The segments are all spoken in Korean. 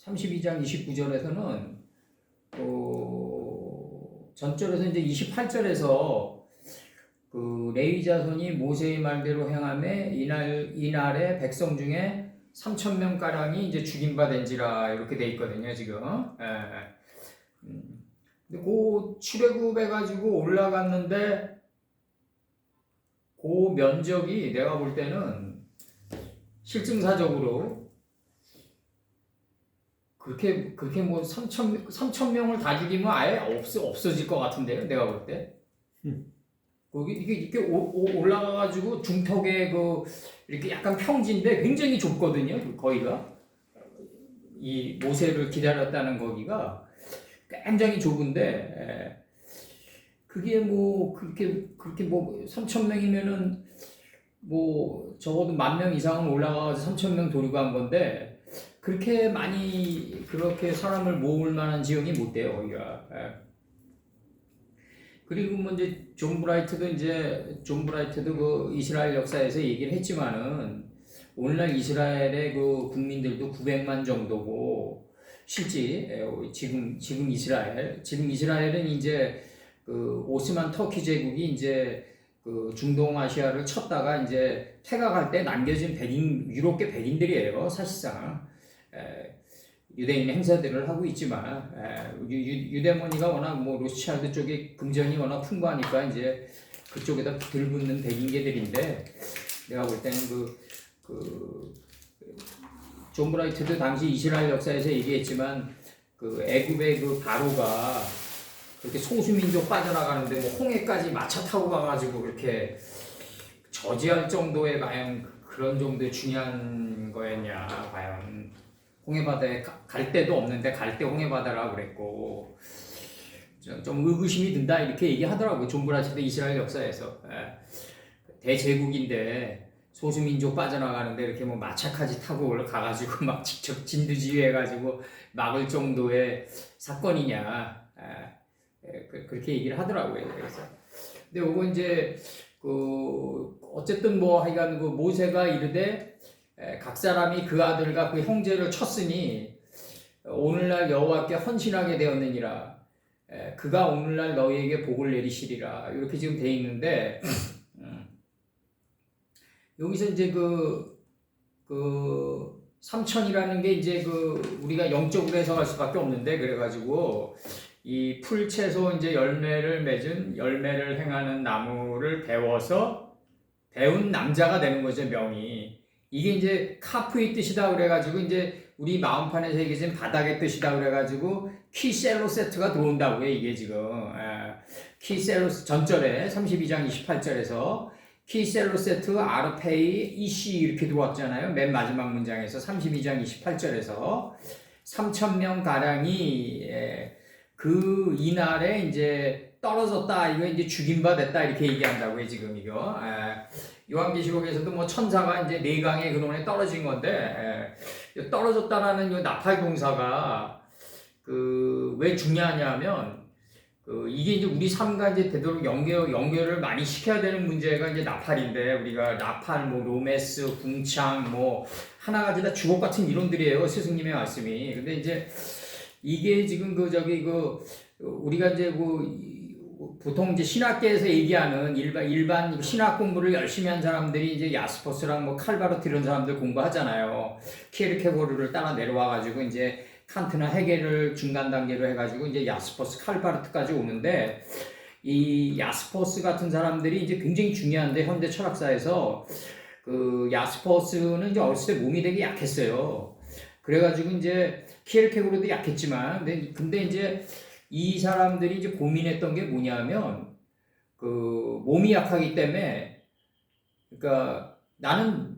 32장 29절에서는 전절에서 이제 28절에서 그 레위 자손이 모세의 말대로 행함에 이날에 백성 중에 3,000명 가량이 이제 죽임 바 된지라 이렇게 돼 있거든요 지금. 근데 그 출애굽해 가지고 올라갔는데 그 면적이 내가 볼 때는 실증사적으로 그렇게 뭐 3,000명을 다 죽이면 아예 없어질 것 같은데요 내가 볼 때. 이게 올라가가지고 중턱에 이렇게 약간 평지인데 굉장히 좁거든요. 거기가 이 모세를 기다렸다는 거기가 굉장히 좁은데 그게 뭐 그렇게 뭐 3,000명이면은 뭐 적어도 10,000명 이상은 올라가서 3,000명 도리고 한 건데 그렇게 많이 그렇게 사람을 모을 만한 지형이 못 돼요 거기가. 그리고 뭐 이제 존 브라이트도 그 이스라엘 역사에서 얘기를 했지만은 오늘날 이스라엘의 그 국민들도 900만 정도고 실제 지금 이스라엘은 이제 그 오스만 터키 제국이 이제 그 중동아시아를 쳤다가 이제 퇴각할 때 남겨진 유럽계 백인들이에요 사실상. 유대인 행사들을 하고 있지만 유대머니가 워낙 뭐 로스차일드 쪽에 금전이 워낙 풍부하니까 이제 그쪽에다 들붙는 백인계들인데 내가 볼 때는 존 브라이트도 당시 이스라엘 역사에서 얘기했지만 그 애굽의 그 바로가 그렇게 소수민족 빠져나가는데 뭐 홍해까지 마차 타고 가가지고 그렇게 저지할 정도의 과연 그런 정도의 중요한 거였냐 과연. 홍해바다에 갈 데도 없는데 갈 때 홍해바다라고 그랬고 좀 의구심이 든다 이렇게 얘기하더라고요. 존 브라이트도 이스라엘 역사에서. 대제국인데 소수민족 빠져나가는데 이렇게 뭐 마차까지 타고 가가지고 막 직접 진두지휘해가지고 막을 정도의 사건이냐 그렇게 얘기를 하더라고요. 그래서 근데 이거 이제 어쨌든 뭐 하여간 모세가 이르되 각 사람이 그 아들과 그 형제를 쳤으니 오늘날 여호와께 헌신하게 되었느니라. 그가 오늘날 너희에게 복을 내리시리라. 이렇게 지금 돼 있는데 여기서 이제 삼천이라는 게 이제 우리가 영적으로 해석할 수밖에 없는데 그래가지고 이 풀채소 이제 열매를 행하는 나무를 배운 남자가 되는 거죠 명이. 이게 이제 카프의 뜻이다 그래가지고 이제 우리 마음판에서 얘기해진 바닥의 뜻이다 그래가지고 키셀로세트가 들어온다고요 이게 지금. 키셀로스 전절에 32장 28절에서 키셀로세트 아르페이 이시 이렇게 들어왔잖아요. 맨 마지막 문장에서 32장 28절에서 3,000명 가량이 이날에 이제 떨어졌다 이거 이제 죽임바 됐다 이렇게 얘기한다고요 지금 이거. 요한계시록에서도 뭐 천사가 이제 내강의 근원에 떨어진 건데 떨어졌다라는 요 나팔 동사가 왜 중요하냐면 이게 이제 우리 삶과 이제 되도록 연결을 많이 시켜야 되는 문제가 이제 나팔인데 우리가 나팔 뭐 로메스 궁창 뭐 하나가지 다 주옥 같은 이론들이에요 스승님의 말씀이. 근데 이제 이게 지금 우리가 이제 보통 이제 신학계에서 얘기하는 일반 신학 공부를 열심히 한 사람들이 이제 야스퍼스랑 뭐 칼바르트 이런 사람들 공부하잖아요. 키에르케고르를 따라 내려와가지고 이제 칸트나 헤겔을 중간 단계로 해가지고 이제 야스퍼스 칼바르트까지 오는데 이 야스퍼스 같은 사람들이 이제 굉장히 중요한데 현대 철학사에서 야스퍼스는 이제 어렸을 때 몸이 되게 약했어요. 그래가지고 이제 키에르케고르도 약했지만 근데 이제 이 사람들이 이제 고민했던 게 뭐냐면 몸이 약하기 때문에 그러니까 나는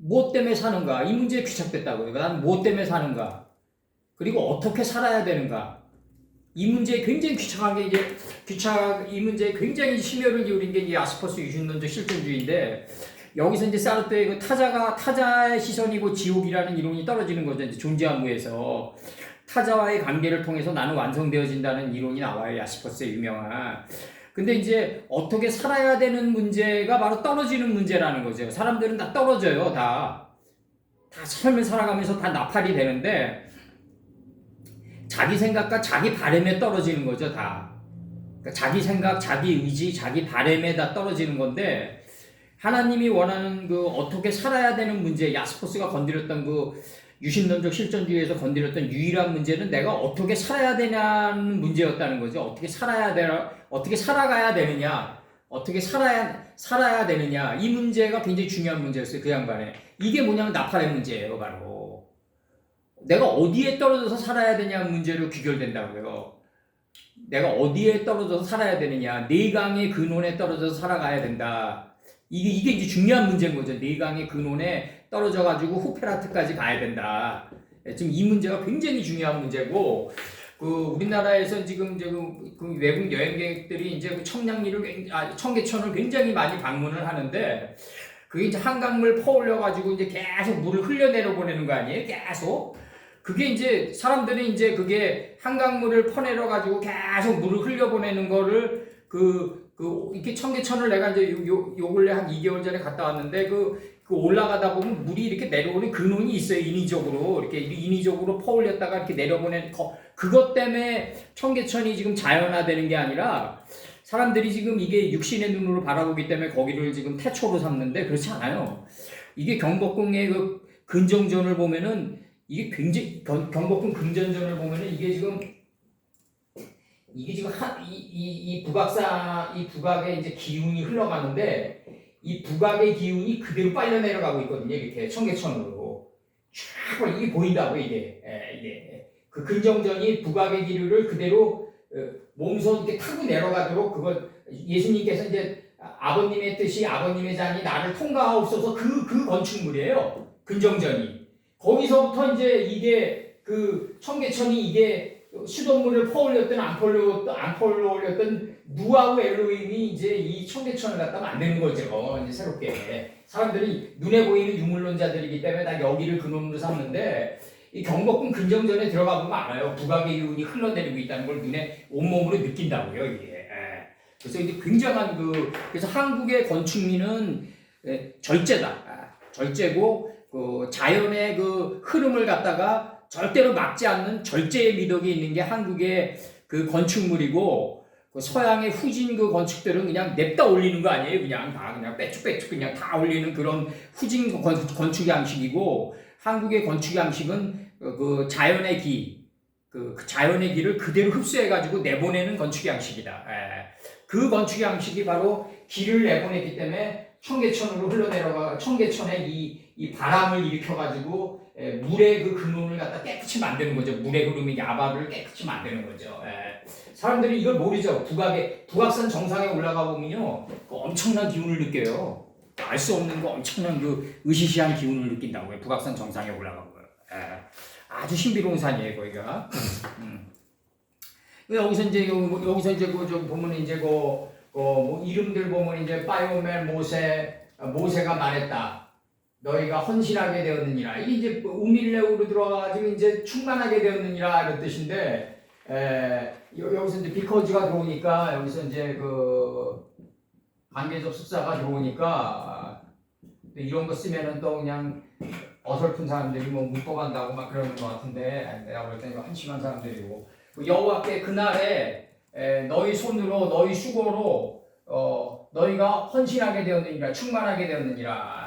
무엇 때문에 사는가 이 문제에 귀착됐다고요. 나는 무엇 때문에 사는가 그리고 어떻게 살아야 되는가 이 문제에 굉장히 귀착한 게 이 문제에 굉장히 심혈을 기울인 게 이제 아스퍼스 유신론적 실존주의인데 여기서 이제 사르트의 타자의 시선이고 지옥이라는 이론이 떨어지는 거죠. 이제 존재함무에서 타자와의 관계를 통해서 나는 완성되어진다는 이론이 나와요. 야시퍼스의 유명한. 근데 이제 어떻게 살아야 되는 문제가 바로 떨어지는 문제라는 거죠. 사람들은 다 떨어져요. 다 삶을 살아가면서 다 나팔이 되는데 자기 생각과 자기 바람에 떨어지는 거죠, 다. 그러니까 자기 생각, 자기 의지, 자기 바람에 다 떨어지는 건데, 하나님이 원하는 그 어떻게 살아야 되는 문제, 야스포스가 건드렸던 그 유신론적 실존주의에서 건드렸던 유일한 문제는 내가 어떻게 살아야 되냐는 문제였다는 거죠. 어떻게 살아야 되나, 어떻게 살아가야 되느냐, 어떻게 살아야 되느냐, 이 문제가 굉장히 중요한 문제였어요, 그 양반에. 이게 뭐냐면 나팔의 문제예요, 바로. 내가 어디에 떨어져서 살아야 되냐 문제로 귀결된다고요. 내가 어디에 떨어져서 살아야 되느냐, 내강의 근원에 떨어져서 살아가야 된다. 이게 이제 중요한 문제인 거죠. 내강의 근원에 떨어져가지고 후페라트까지 가야 된다. 지금 이 문제가 굉장히 중요한 문제고, 그 우리나라에서 지금 그 외국 여행객들이 이제 그 청계천을 굉장히 많이 방문을 하는데, 그게 이제 한강물 퍼올려가지고 이제 계속 물을 흘려내려 보내는 거 아니에요? 계속. 그게 이제 사람들이 이제 그게 한강물을 퍼내려 가지고 계속 물을 흘려보내는 거를 이렇게 청계천을 내가 이제 요 근래 한 2개월 전에 갔다 왔는데 그 올라가다 보면 물이 이렇게 내려오는 근원이 있어요. 인위적으로 인위적으로 퍼올렸다가 이렇게 내려보내는 그것 때문에 청계천이 지금 자연화되는 게 아니라 사람들이 지금 이게 육신의 눈으로 바라보기 때문에 거기를 지금 태초로 삼는데 그렇지 않아요. 이게 경복궁의 그 근정전을 보면은 이게 굉장히 경복궁 근정전을 보면은 이게 지금 이 북악에 이제 기운이 흘러가는데 이 북악의 기운이 그대로 빨려 내려가고 있거든요. 이렇게 청계천으로 쫙 이게 보인다고 이게 그 근정전이 북악의 기류를 그대로 몸소 이렇게 타고 내려가도록 그걸 예수님께서 이제 아버님의 뜻이 아버님의 잔이 나를 통과하옵소서 그 건축물이에요. 근정전이 거기서부터 이제 이게 그 청계천이 이게 수돗물을 퍼올렸든 안 퍼올렸든 누하고 엘로힘이 이제 이 청계천을 갖다 만드는 거죠. 이제 새롭게 사람들이 눈에 보이는 유물론자들이기 때문에 다 여기를 근원으로 삼는데 이 경복궁 근정전에 들어가 보면 알아요. 북악의 기운이 흘러내리고 있다는 걸 눈에 온몸으로 느낀다고요. 이게. 그래서 이제 굉장한 그래서 한국의 건축민은 절제다. 절제고 그 자연의 그 흐름을 갖다가 절대로 막지 않는 절제의 미덕이 있는 게 한국의 그 건축물이고 그 서양의 후진 그 건축들은 그냥 냅다 올리는 거 아니에요. 그냥 빼쭉빼쭉 그냥 다 올리는 그런 후진 건축 양식이고 한국의 건축 양식은 그 자연의 그 자연의 기를 그대로 흡수해가지고 내보내는 건축 양식이다. 그 건축 양식이 바로 기를 내보냈기 때문에 청계천으로 흘러내려가 청계천에 이 바람을 일으켜가지고 물의 그 근원을 갖다 깨끗이 만드는 거죠. 물의 흐름이 야바를 깨끗이 만드는 거죠. 사람들이 이걸 모르죠. 북악산 정상에 올라가 보면요, 그 엄청난 기운을 느껴요. 알 수 없는 그 엄청난 그 으시시한 기운을 느낀다고요. 북악산 정상에 올라가고요. 아주 신비로운 산이에요, 거기가. 여기서 이제 저 보면 이제 뭐 이름들 보면 이제 바이오멜 모세가 말했다. 너희가 헌신하게 되었느니라. 이게 이제 우밀레우로 들어가지고 이제 충만하게 되었느니라 이런 뜻인데 여기서 이제 비커즈가 들어오니까 여기서 이제 그 관계적 숫자가 들어오니까 이런 거 쓰면은 또 그냥 어설픈 사람들이 뭐 묻고간다고 막 그러는 것 같은데 내가 볼 때는 한심한 사람들이고 여호와께 그날에 너희 손으로 너희 수고로 너희가 헌신하게 되었느니라 충만하게 되었느니라.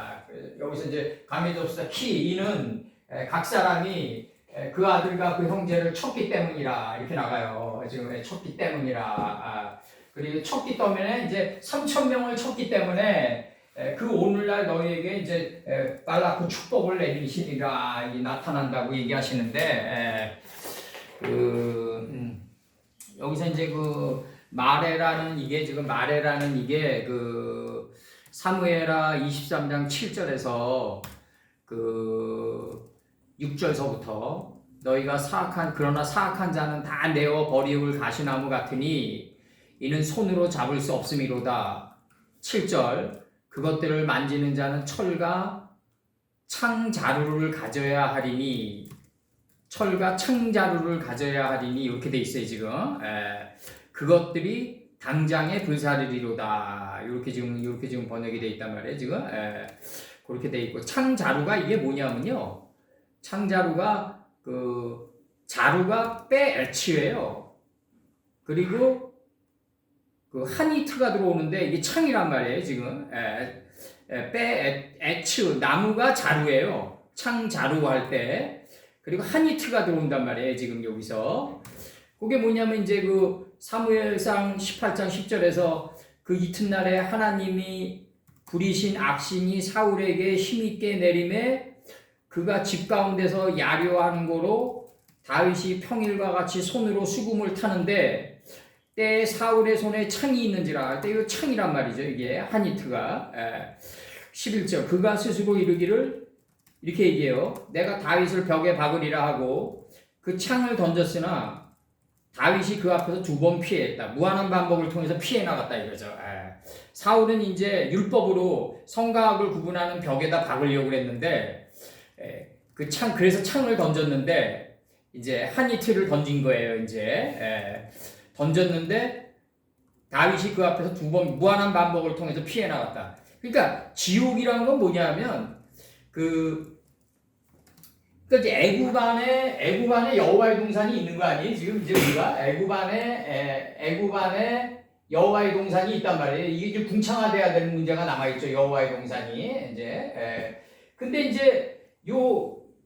여기서 이제 가메접수다 키이는 각 사람이 그 아들과 그 형제를 쳤기 때문이라 이렇게 나가요. 지금 쳤기 때문이라. 그리고 쳤기 때문에 이제 3,000명을 쳤기 때문에 그 오늘날 너희에게 이제 빨갛고 축복을 내리시리라 나타난다고 얘기하시는데 여기서 이제 그 마레라는 이게 그 사무엘하 23장 7절에서 그 6절서부터 너희가 그러나 사악한 자는 다 내어 버리울 가시나무 같으니 이는 손으로 잡을 수 없음이로다. 7절 그것들을 만지는 자는 철과 창자루를 가져야 하리니 이렇게 돼 있어요 지금. 그것들이 당장에 불사르리로다. 이렇게 지금 번역이 돼 있단 말이에요 지금. 그렇게 돼 있고 창자루가 이게 뭐냐면요. 창자루가 그 자루가 빼에치예요. 그리고 그 한이트가 들어오는데 이게 창이란 말이에요. 지금 빼에치 나무가 자루예요. 창 자루 할 때. 그리고 한이트가 들어온단 말이에요. 지금 여기서. 그게 뭐냐면 이제 그 사무엘상 18장 10절에서 그 이튿날에 하나님이 부리신 악신이 사울에게 힘있게 내림에 그가 집 가운데서 야려하는 거로 다윗이 평일과 같이 손으로 수금을 타는데 때에 사울의 손에 창이 있는지라. 때 이거 창이란 말이죠. 이게 한이트가 11절 그가 스스로 이르기를 이렇게 얘기해요. 내가 다윗을 벽에 박으리라 하고 그 창을 던졌으나 다윗이 그 앞에서 2번 피했다. 무한한 반복을 통해서 피해 나갔다 이거죠. 사울은 이제 율법으로 성과 악을 구분하는 벽에다 박으려고 했는데 그 창 그래서 창을 던졌는데 이제 한이트를 던진 거예요. 이제 던졌는데 다윗이 그 앞에서 2번 무한한 반복을 통해서 피해 나갔다. 그러니까 지옥이라는 건 뭐냐면 그러니까 애굽 안에 여호와의 동산이 있는 거 아니에요? 지금 이제 우리가 애굽 안에 여호와의 동산이 있단 말이에요. 이게 이제 궁창화돼야 되는 문제가 남아 있죠. 여호와의 동산이 이제 근데 이제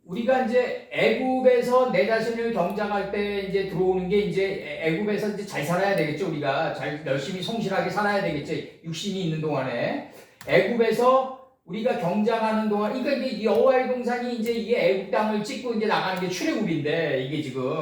우리가 이제 애굽에서 내 자신을 경작할 때 이제 들어오는 게 이제 애굽에서 이제 잘 살아야 되겠죠. 우리가 잘 열심히 성실하게 살아야 되겠죠. 육신이 있는 동안에 애굽에서 우리가 경작하는 동안, 그러니까 이게 여호와의 동산이 이제 이게 애굽 땅을 찍고 이제 나가는 게 출애굽인데 이게 지금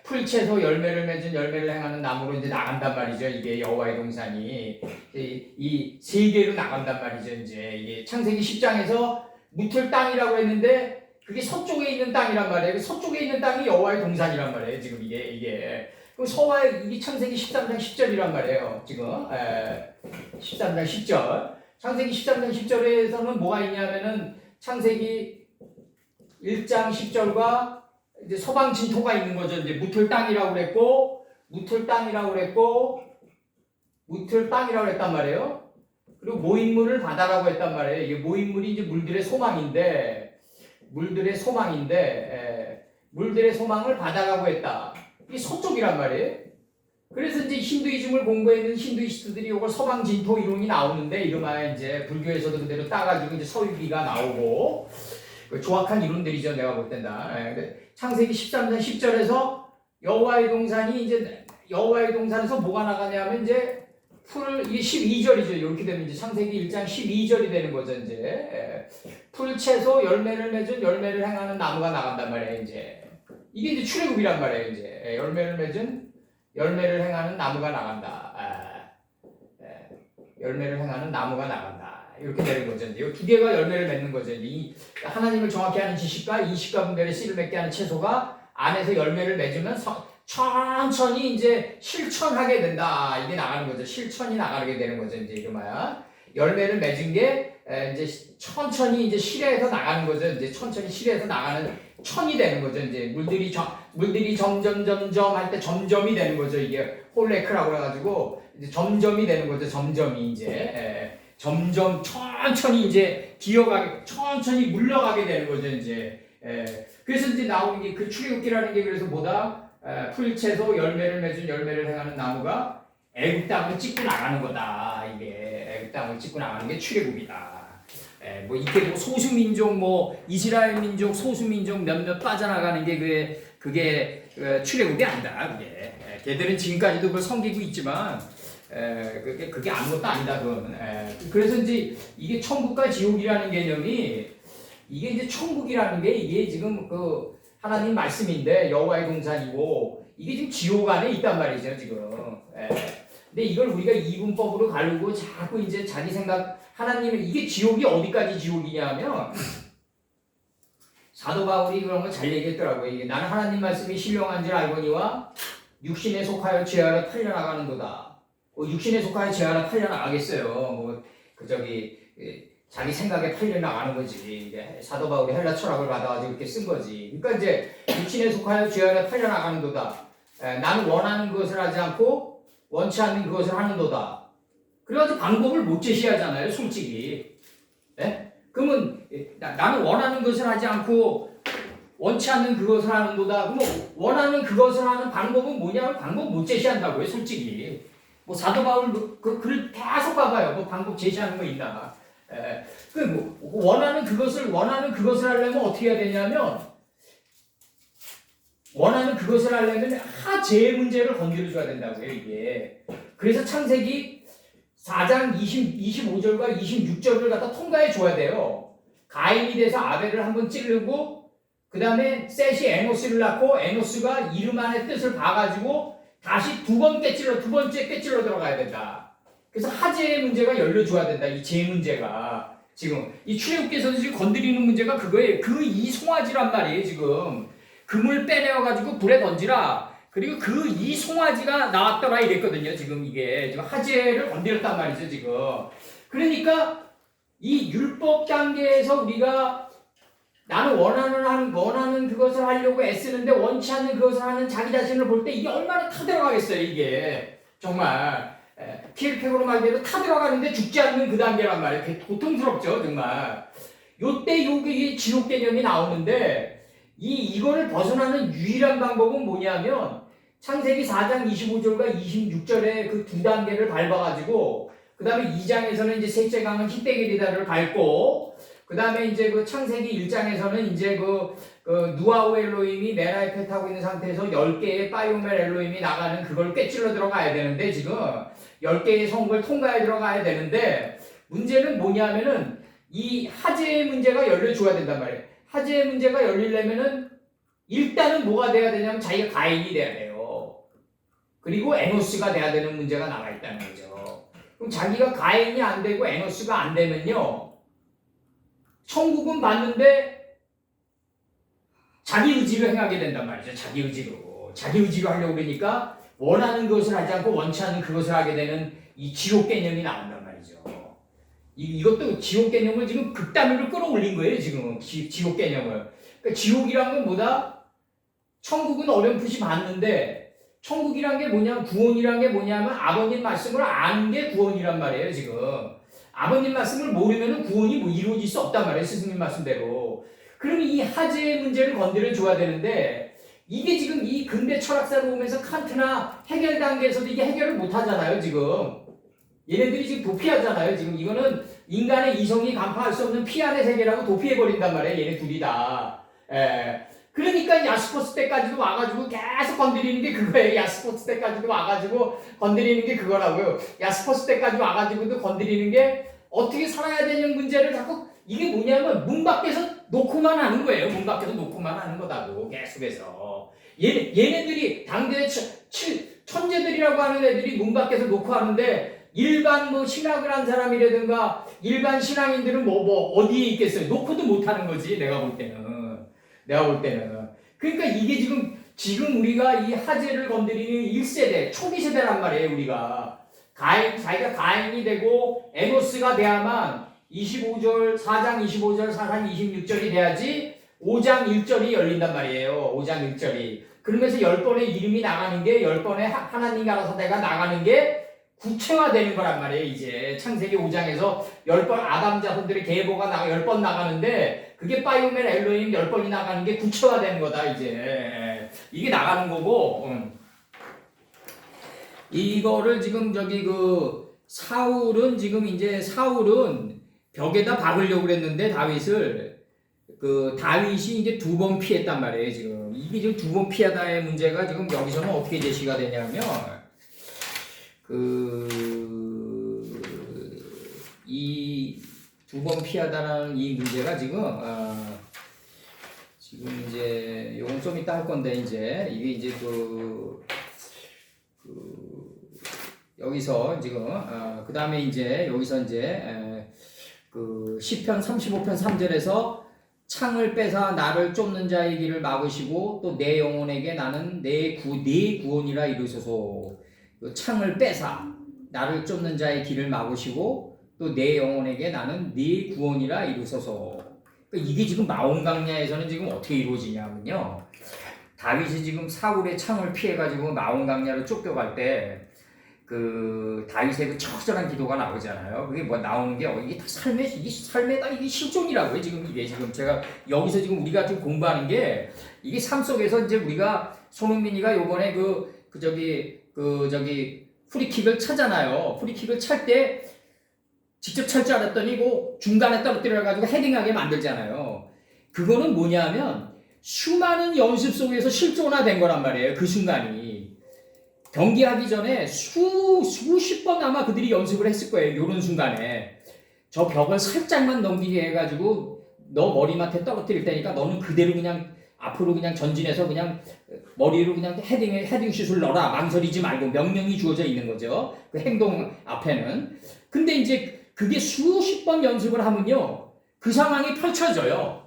풀채소 열매를 맺은 열매를 행하는 나무로 이제 나간단 말이죠. 이게 여호와의 동산이 이 세계로 나간단 말이죠. 이제 이게 창세기 10장에서 묻을 땅이라고 했는데 그게 서쪽에 있는 땅이란 말이에요. 그 서쪽에 있는 땅이 여호와의 동산이란 말이에요. 지금 이게 그럼 이게 창세기 13장 10절이란 말이에요. 지금 13장 10절. 창세기 13장 10절에서는 뭐가 있냐면은 창세기 1장 10절과 이제 서방 진토가 있는 거죠. 이제 무틀 땅이라고 그랬고 무틀 땅이라고 그랬단 말이에요. 그리고 모인물을 바다라고 했단 말이에요. 이게 모인물이 이제 물들의 소망인데 물들의 소망을 바다라고 했다. 이게 서쪽이란 말이에요. 그래서 이제 힌두이즘을 공부했는 힌두이스트들이 이걸 서방 진토 이론이 나오는데 이름하여 이제 불교에서도 그대로 따가지고 이제 서유기가 나오고 조악한 이론들이죠. 내가 볼 땐 다. 창세기 13장 10절에서 여호와의 동산에서 뭐가 나가냐면 이제 이게 12절이죠. 이렇게 되면 이제 창세기 1장 12절이 되는 거죠. 이제 풀 채소 열매를 맺은 열매를 행하는 나무가 나간단 말이에요. 이제 이게 이제 출애굽이란 말이에요. 이제 열매를 맺은 열매를 행하는 나무가 나간다. 열매를 행하는 나무가 나간다. 이렇게 되는 거죠. 이 두 개가 열매를 맺는 거죠. 이 하나님을 정확히 하는 지식과 이식과 분별의 씨를 맺게 하는 채소가 안에서 열매를 맺으면 천천히 이제 실천하게 된다. 이게 나가는 거죠. 실천이 나가게 되는 거죠. 이제 이름하여 열매를 맺은 게 이제 천천히 이제 실에서 나가는 거죠. 이제 천천히 실에서 나가는 천이 되는 거죠. 이제 물들이 점점 할 때 점점이 되는 거죠. 이게 홀레크라고 해가지고 이제 점점이 되는 거죠. 점점이 이제 점점 천천히 이제 기어가게 천천히 물러가게 되는 거죠. 이제 그래서 이제 나오는 게 그 출애굽기라는 게 그래서 뭐다 풀채소 열매를 맺은 열매를 행하는 나무가 애굽 땅을 찍고 나가는 거다. 이게 애굽 땅을 찍고 나가는 게 출애굽이다. 뭐 이렇게 소수민족 뭐 이스라엘 민족 소수민족 몇몇 빠져나가는 게 그게 출애굽이 아니다. 그게 걔들은 지금까지도 그걸 섬기고 있지만 그게 아무것도 아니다. 그건 그래서 이제 이게 천국과 지옥이라는 개념이 이게 이제 천국이라는 게 이게 지금 그 하나님 말씀인데 여호와의 동산이고 이게 지금 지옥 안에 있단 말이죠. 지금 근데 이걸 우리가 이분법으로 가르고 자꾸 이제 자기 생각 하나님의 이게 지옥이 어디까지 지옥이냐면 사도 바울이 그런 거 잘 얘기했더라고요. 이게 나는 하나님 말씀이 신령한 줄 알거니와 육신에 속하여 죄하러 팔려나가는도다. 육신에 속하여 죄하러 팔려나가겠어요. 자기 생각에 팔려나가는 거지. 이게 사도 바울이 헬라 철학을 받아가지고 이렇게 쓴 거지. 그러니까 이제 육신에 속하여 죄하러 팔려나가는도다. 나는 원하는 것을 하지 않고 원치 않는 그것을 하는도다. 그래가지고 방법을 못 제시하잖아요, 솔직히. 그러면 나는 원하는 것을 하지 않고 원치 않는 그것을 하는도다. 그럼 원하는 그것을 하는 방법은 뭐냐면 방법 못 제시한다고요, 솔직히. 뭐 사도 바울 그 글을 계속 봐봐요. 뭐 방법 제시하는 거 있나? 뭐 원하는 그것을 하려면 어떻게 해야 되냐면 원하는 그것을 하려면 하재의 문제를 건드려줘야 된다고요, 이게. 그래서 창세기 4장 25절과 26절을 갖다 통과해 줘야 돼요. 가인이 돼서 아벨을 한번 찌르고 그 다음에 셋이 에노스를 낳고 에노스가 이름 안의 뜻을 봐가지고 다시 두 번째 꿰찔러 들어가야 된다. 그래서 하재의 문제가 열려줘야 된다. 이 재 문제가 지금 이 출애굽기에서도 지금 건드리는 문제가 그거예요. 그 이 송아지란 말이에요. 지금 금을 빼내어가지고 불에 던지라. 그리고 그 이 송아지가 나왔더라 이랬거든요. 지금 이게 지금 하재를 건드렸단 말이죠. 지금 그러니까 이 율법 단계에서 우리가 나는 원하는 그것을 하려고 애쓰는데 원치 않는 그것을 하는 자기 자신을 볼 때 이게 얼마나 타들어가겠어요. 이게 정말 키르케고로 말대로 타들어가는데 죽지 않는 그 단계란 말이에요. 고통스럽죠. 정말 요때 요게 지옥 개념이 나오는데 이거를 벗어나는 유일한 방법은 뭐냐면 창세기 4장 25절과 26절의 그 두 단계를 밟아가지고 그 다음에 2장에서는 이제 셋째 강은 히데게리다를 밟고 그 다음에 이제 그 창세기 1장에서는 이제 그 누아우 엘로힘이 메라이페 타고 있는 상태에서 10개의 파이오멜 엘로힘이 나가는 그걸 꿰찔러 들어가야 되는데 지금 10개의 성을 통과해 들어가야 되는데 문제는 뭐냐면은 이 하재의 문제가 열려줘야 된단 말이에요. 하재의 문제가 열리려면은 일단은 뭐가 돼야 되냐면 자기가 가인이 돼야 돼요. 그리고 에노스가 돼야 되는 문제가 나와 있다는 거죠. 그럼 자기가 가인이 안 되고 에노스가 안 되면요. 천국은 봤는데 자기 의지로 행하게 된단 말이죠. 자기 의지로 하려고 그러니까 원하는 것을 하지 않고 원치 않는 그것을 하게 되는 이 지옥 개념이 나온단 말이죠. 이것도 지옥 개념을 지금 극단으로 끌어올린 거예요. 지금 지옥 개념을. 그러니까 지옥이란 건 뭐다? 천국은 어렴풋이 봤는데 천국이란 게 뭐냐면 구원이란 게 뭐냐면 아버님 말씀을 아는 게 구원이란 말이에요. 지금. 아버님 말씀을 모르면 구원이 뭐 이루어질 수 없단 말이에요. 스승님 말씀대로. 그러면 이 하재의 문제를 건드려 줘야 되는데 이게 지금 이 근대 철학사로 오면서 칸트나 해결 단계에서도 이게 해결을 못 하잖아요. 지금. 얘네들이 지금 도피하잖아요. 지금 이거는 인간의 이성이 간파할 수 없는 피안의 세계라고 도피해버린단 말이에요. 얘네 둘이 다. 그러니까 야스포스 때까지도 와가지고 계속 건드리는 게 그거예요. 야스포스 때까지도 와가지고 건드리는 게 그거라고요. 야스포스 때까지 와가지고도 건드리는 게 어떻게 살아야 되는 문제를 자꾸 이게 뭐냐면 문 밖에서 놓고만 하는 거예요. 문 밖에서 놓고만 하는 거다고 계속해서. 얘네들이 당대의 천재들이라고 하는 애들이 문 밖에서 놓고 하는데 일반 뭐 신학을 한 사람이라든가 일반 신앙인들은 뭐 어디에 있겠어요. 놓고도 못 하는 거지. 내가 볼 때는. 그러니까 이게 지금 우리가 이 하재를 건드리는 1세대, 초기 세대란 말이에요, 우리가. 자기가 가인이 되고 에노스가 돼야만 4장 25절, 4장 26절이 돼야지 5장 1절이 열린단 말이에요. 5장 1절이. 그러면서 10번의 이름이 나가는 게 10번의 하나님 가라사대가 나가는 게 구체화되는 거란 말이에요. 이제 창세기 5장에서 10번 아담 자손들의 계보가 10번 나가는데 그게 파이오멜 엘로힘 10번이 나가는 게 구체화되는 거다. 이제 이게 나가는 거고 이거를 지금 사울은 벽에다 박으려고 그랬는데 다윗이 이제 2번 피했단 말이에요. 지금 이게 지금 2번 피하다의 문제가 지금 여기서는 어떻게 제시가 되냐면 이 2번 피하다라는 이 문제가 지금 이제 요건 좀 이따 할 건데 이제 이게 이제 여기서 지금 그 다음에 이제 여기서 이제 시편 35편 3절에서 창을 빼사 나를 쫓는 자의 길을 막으시고 또 내 영혼에게 나는 내 구원이라 이르소서. 창을 빼사 나를 쫓는 자의 길을 막으시고 또 내 영혼에게 나는 네 구원이라 이루소서. 그러니까 이게 지금 마온강야에서는 지금 어떻게 이루어지냐면요. 다윗이 지금 사울의 창을 피해가지고 마온강야로 쫓겨갈 때 그 다윗의 그 처절한 기도가 나오잖아요. 그게 뭐 나오는 게 이게 다 삶에다 이게 실존이라고요. 지금 이게 지금 제가 여기서 지금 우리가 지금 공부하는 게 이게 삶 속에서 이제 우리가 손흥민이가 요번에 저기 프리킥을 차잖아요. 프리킥을 찰 때 직접 찰 줄 알았더니 중간에 떨어뜨려 가지고 헤딩하게 만들잖아요. 그거는 뭐냐면 수많은 연습 속에서 실존화된 거란 말이에요. 그 순간이. 경기하기 전에 수십 번 아마 그들이 연습을 했을 거예요. 요런 순간에. 저 벽을 살짝만 넘기게 해가지고 너 머리맡에 떨어뜨릴 테니까 너는 그대로 그냥 앞으로 그냥 전진해서 그냥 머리로 그냥 헤딩슛을 넣어라. 망설이지 말고 명령이 주어져 있는 거죠. 그 행동 앞에는. 근데 이제 그게 수십 번 연습을 하면요. 그 상황이 펼쳐져요.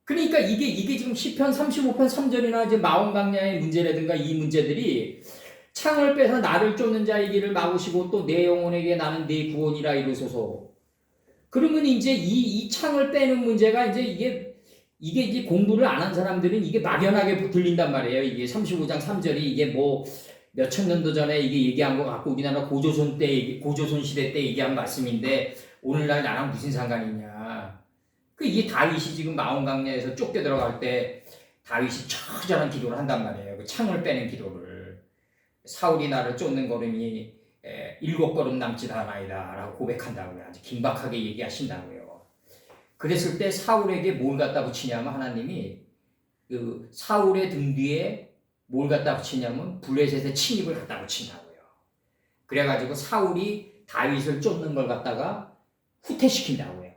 그러니까 이게 지금 시편 35편 3절이나 이제 마온강야의 문제라든가 이 문제들이 창을 빼서 나를 쫓는 자의 길을 막으시고 또 내 영혼에게 나는 내 구원이라 이루소서. 그러면 이제 이 창을 빼는 문제가 이제 이게 이제 공부를 안 한 사람들은 이게 막연하게 들린단 말이에요. 이게 35장 3절이 이게 뭐 몇천 년도 전에 이게 얘기한 것 같고 우리나라 고조선 시대 때 얘기한 말씀인데 오늘날 나랑 무슨 상관이냐. 이게 다윗이 지금 마온강야에서 쫓겨 들어갈 때 다윗이 처절한 기도를 한단 말이에요. 그 창을 빼는 기도를. 사울이 나를 쫓는 걸음이 7걸음 남짓 하나이다 라고 고백한다고요. 아주 긴박하게 얘기하신다고요. 그랬을 때 사울에게 뭘 갖다 붙이냐면 하나님이 그 사울의 등 뒤에 뭘 갖다 붙이냐면 블레셋의 침입을 갖다 붙인다고요. 그래가지고 사울이 다윗을 쫓는 걸 갖다가 후퇴시킨다고요.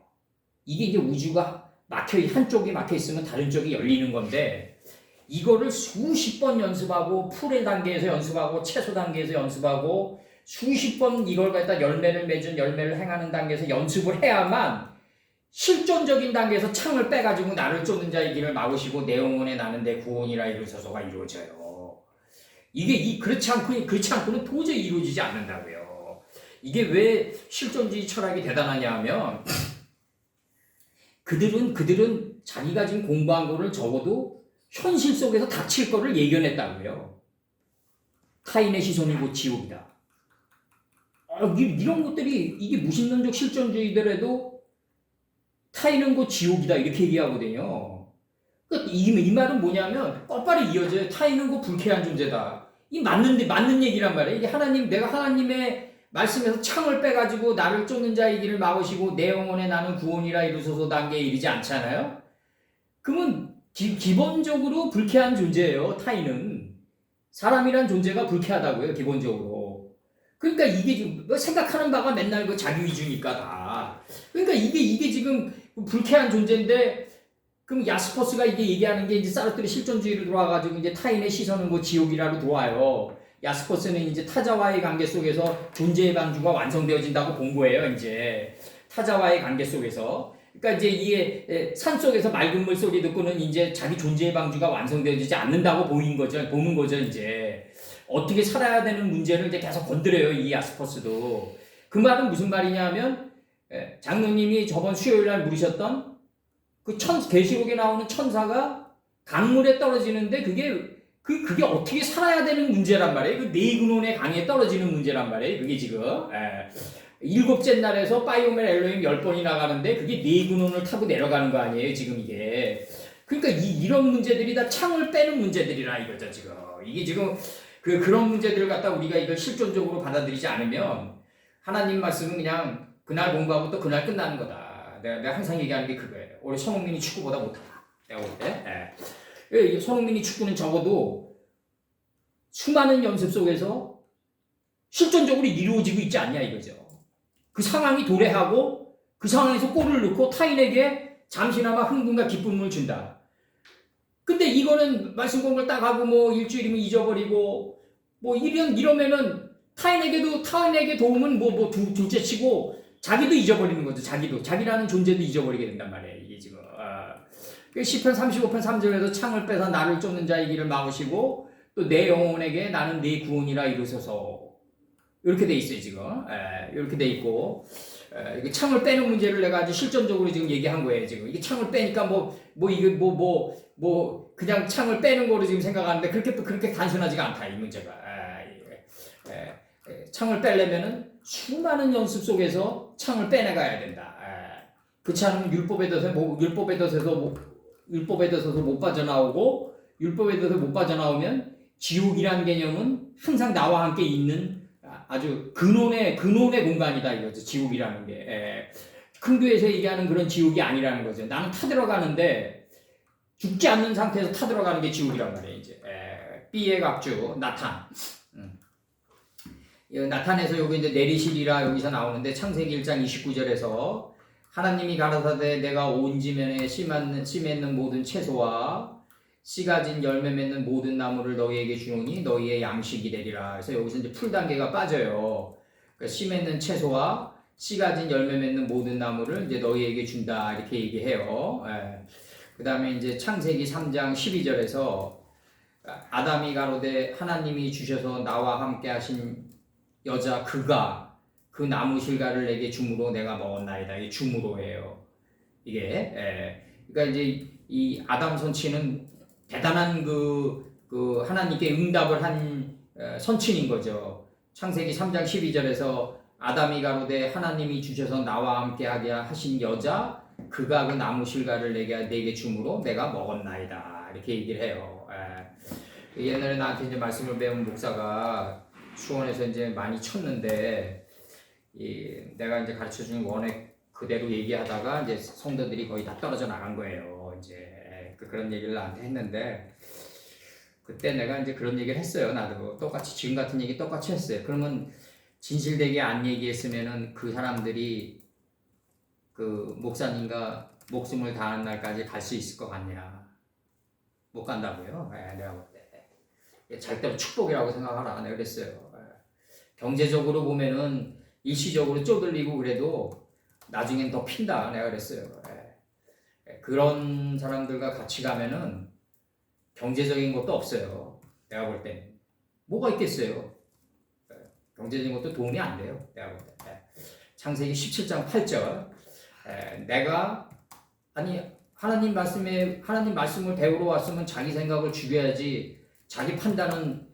이게 이제 우주가 한쪽이 막혀 있으면 다른 쪽이 열리는 건데 이거를 수십 번 연습하고 풀의 단계에서 연습하고 채소 단계에서 연습하고 수십 번 이걸 갖다 열매를 맺은 열매를 행하는 단계에서 연습을 해야만 실존적인 단계에서 창을 빼가지고 나를 쫓는 자의 길을 막으시고 내 영혼에 나는 내 구원이라 이루소서가 이루어져요. 이게 그렇지 않고는 도저히 이루어지지 않는다고요. 이게 왜 실존주의 철학이 대단하냐 하면 그들은 자기가 지금 공부한 거를 적어도 현실 속에서 닥칠 거를 예견했다고요. 타인의 시선이 곧 지옥이다. 이런 것들이 이게 무신론적 실존주의들에도 타인은 곧 지옥이다 이렇게 얘기하거든요. 그러니까 이 말은 뭐냐면 뻔뻔히 이어져요. 타인은 곧 불쾌한 존재다. 이 맞는 얘기란 말이에요. 이게 내가 하나님의 말씀에서 창을 빼가지고 나를 쫓는 자의 길을 막으시고 내 영혼에 나는 구원이라 이루소서 단계에 이르지 않잖아요. 그러면 기본적으로 불쾌한 존재예요. 타인은. 사람이란 존재가 불쾌하다고요. 기본적으로. 그러니까 이게 지금 생각하는 바가 맨날 그 자기 위주니까 다. 그러니까 이게 지금 불쾌한 존재인데 그럼 야스퍼스가 이게 얘기하는 게 이제 사르트르 실존주의로 들어와가지고 이제 타인의 시선은 뭐 지옥이라로 들어와요. 야스퍼스는 이제 타자와의 관계 속에서 존재의 방주가 완성되어진다고 본 거예요. 이제 타자와의 관계 속에서. 그러니까 이제 이게 산 속에서 맑은 물 소리 듣고는 이제 자기 존재의 방주가 완성되어지지 않는다고 보는 거죠. 이제 어떻게 살아야 되는 문제를 이제 계속 건드려요. 이 야스퍼스도. 그 말은 무슨 말이냐면 장로님이 저번 수요일날 물으셨던 그 계시록에 나오는 천사가 강물에 떨어지는데 그게 어떻게 살아야 되는 문제란 말이에요. 그 네 근원의 강에 떨어지는 문제란 말이에요. 그게 지금 7째 날에서 파이오멜 엘로힘 10번이 나가는데 그게 네 근원을 타고 내려가는 거 아니에요. 지금 이게. 그러니까 이런 문제들이 다 창을 빼는 문제들이라 이거죠. 지금 이게 지금 그런 문제들을 갖다 우리가 이걸 실존적으로 받아들이지 않으면 하나님 말씀은 그냥 그날 공부하고 또 그날 끝나는 거다. 내가 항상 얘기하는 게 그거예요. 우리 손흥민이 축구보다 못하다. 내가 볼 때. 손흥민이 축구는 적어도 수많은 연습 속에서 실존적으로 이루어지고 있지 않냐 이거죠. 그 상황이 도래하고 그 상황에서 골을 넣고 타인에게 잠시나마 흥분과 기쁨을 준다. 근데 이거는 말씀 공부를 딱 하고 뭐 일주일이면 잊어버리고 뭐 이러면은 타인에게 도움은 둘째 치고 자기도 잊어버리는 거죠. 자기라는 존재도 잊어버리게 된단 말이에요. 이게 지금. 시편 35편 3절에서 창을 빼서 나를 쫓는 자의 길을 막으시고 또 내 영혼에게 나는 네 구원이라 이루소서. 이렇게 돼 있어요, 지금. 이렇게 돼 있고. 이게 창을 빼는 문제를 내가 아주 실전적으로 지금 얘기한 거예요, 지금. 이게 창을 빼니까 그냥 창을 빼는 거로 지금 생각하는데 그렇게 단순하지가 않다, 이 문제가. 창을 빼려면은 수많은 연습 속에서 창을 빼내가야 된다. 그렇지 않으면 율법에 대해서 못 빠져나오고, 율법에 대해서 못 빠져나오면 지옥이라는 개념은 항상 나와 함께 있는 아주 근원의 공간이다 이거죠. 지옥이라는 게. 큰 교회에서 얘기하는 그런 지옥이 아니라는 거죠. 나는 타들어가는데 죽지 않는 상태에서 타들어가는 게 지옥이란 말이에요. 이제 B의 각주 나탄. 나탄에서 여기 이제 내리시리라 여기서 나오는데 창세기 1장 29절에서 하나님이 가라사대 내가 온 지면에 씨 맺는 모든 채소와 씨 가진 열매 맺는 모든 나무를 너희에게 주노니 너희의 양식이 되리라. 그래서 여기서 이제 풀 단계가 빠져요. 그러니까 씨 맺는 채소와 씨 가진 열매 맺는 모든 나무를 이제 너희에게 준다 이렇게 얘기해요. 그 다음에 이제 창세기 3장 12절에서 아담이 가로되 하나님이 주셔서 나와 함께 하신 여자 그가 그 나무 실과를 내게 주므로 내가 먹었나이다. 이게 주므로예요. 이게 그러니까 이제 이 아담 선치는 대단한 그 하나님께 응답을 한 선친인 거죠. 창세기 3장 12절에서 아담이 가로되 하나님이 주셔서 나와 함께 하게 하신 여자 그가 그 나무 실과를 내게 주므로 내가 먹었나이다. 이렇게 얘기를 해요. 옛날에 나한테 이제 말씀을 배운 목사가 수원에서 이제 많이 쳤는데 내가 이제 가르쳐 주는 원액 그대로 얘기하다가 이제 성도들이 거의 다 떨어져 나간 거예요. 이제 그런 얘기를 나한테 했는데 그때 내가 이제 그런 얘기를 했어요. 나도 똑같이 지금 같은 얘기 똑같이 했어요. 그러면 진실되게 안 얘기했으면은 그 사람들이 그 목사님과 목숨을 다하는 날까지 갈 수 있을 것 같냐? 못 간다고요. 내가 볼 때 절대로 축복이라고 생각하라. 내가 그랬어요. 경제적으로 보면은 일시적으로 쪼들리고 그래도 나중엔 더 핀다. 내가 그랬어요. 그런 사람들과 같이 가면은 경제적인 것도 없어요. 내가 볼 때 뭐가 있겠어요? 경제적인 것도 도움이 안 돼요. 내가 볼 때. 창세기 17장 8절. 내가 하나님 말씀을 배우러 왔으면 자기 생각을 죽여야지 자기 판단은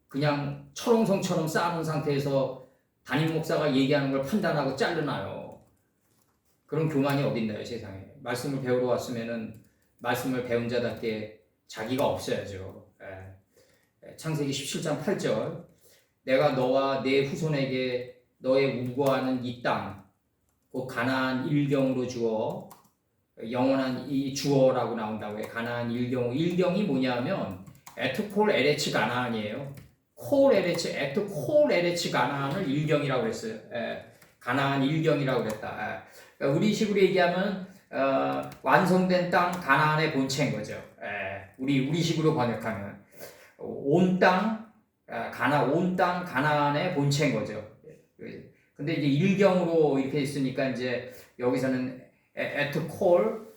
그냥 철옹성처럼 쌓아놓은 상태에서 담임 목사가 얘기하는 걸 판단하고 자르나요. 그런 교만이 어딨나요 세상에. 말씀을 배우러 왔으면은 말씀을 배운 자답게 자기가 없어야죠. 창세기 17장 8절. 내가 너와 내 후손에게 너의 우거하는 이 땅 곧 가나안 일경으로 주어 영원한 이 주어라고 나온다고 해요. 가나안 일경이 뭐냐면 에트콜 에레츠 가나안이에요. 콜 에레츠 가나안을 일경이라고 그랬어요. 가나안 일경이라고 그랬다. 우리 식으로 얘기하면 완성된 땅 가나안의 본체인 거죠. 우리 식으로 번역하면 온 땅 가나안의 본체인 거죠. 근데 이제 일경으로 이렇게 있으니까 이제 여기서는 에트콜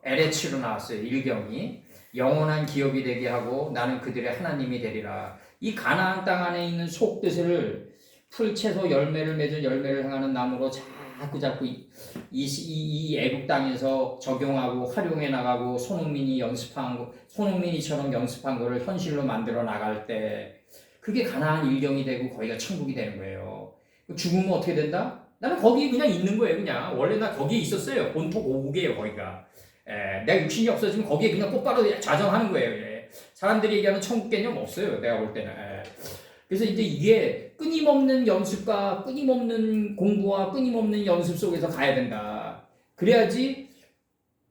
에레츠로 나왔어요. 일경이 영원한 기업이 되게 하고 나는 그들의 하나님이 되리라. 이 가나안 땅 안에 있는 속뜻을 풀 채소 열매를 맺은 열매를 향하는 나무로 자꾸 이 애국 땅에서 적용하고 활용해 나가고 손흥민이처럼 연습한 거를 현실로 만들어 나갈 때 그게 가나안 일경이 되고 거기가 천국이 되는 거예요. 죽으면 어떻게 된다? 나는 거기 그냥 있는 거예요. 그냥 원래 나 거기에 있었어요. 본토 고국이에요. 거기가. 내가 육신이 없어지면 거기에 그냥 곧바로 좌정하는 거예요. 사람들이 얘기하는 천국 개념 없어요. 내가 볼 때는. 그래서 이제 이게 끊임없는 연습과 끊임없는 공부와 끊임없는 연습 속에서 가야 된다. 그래야지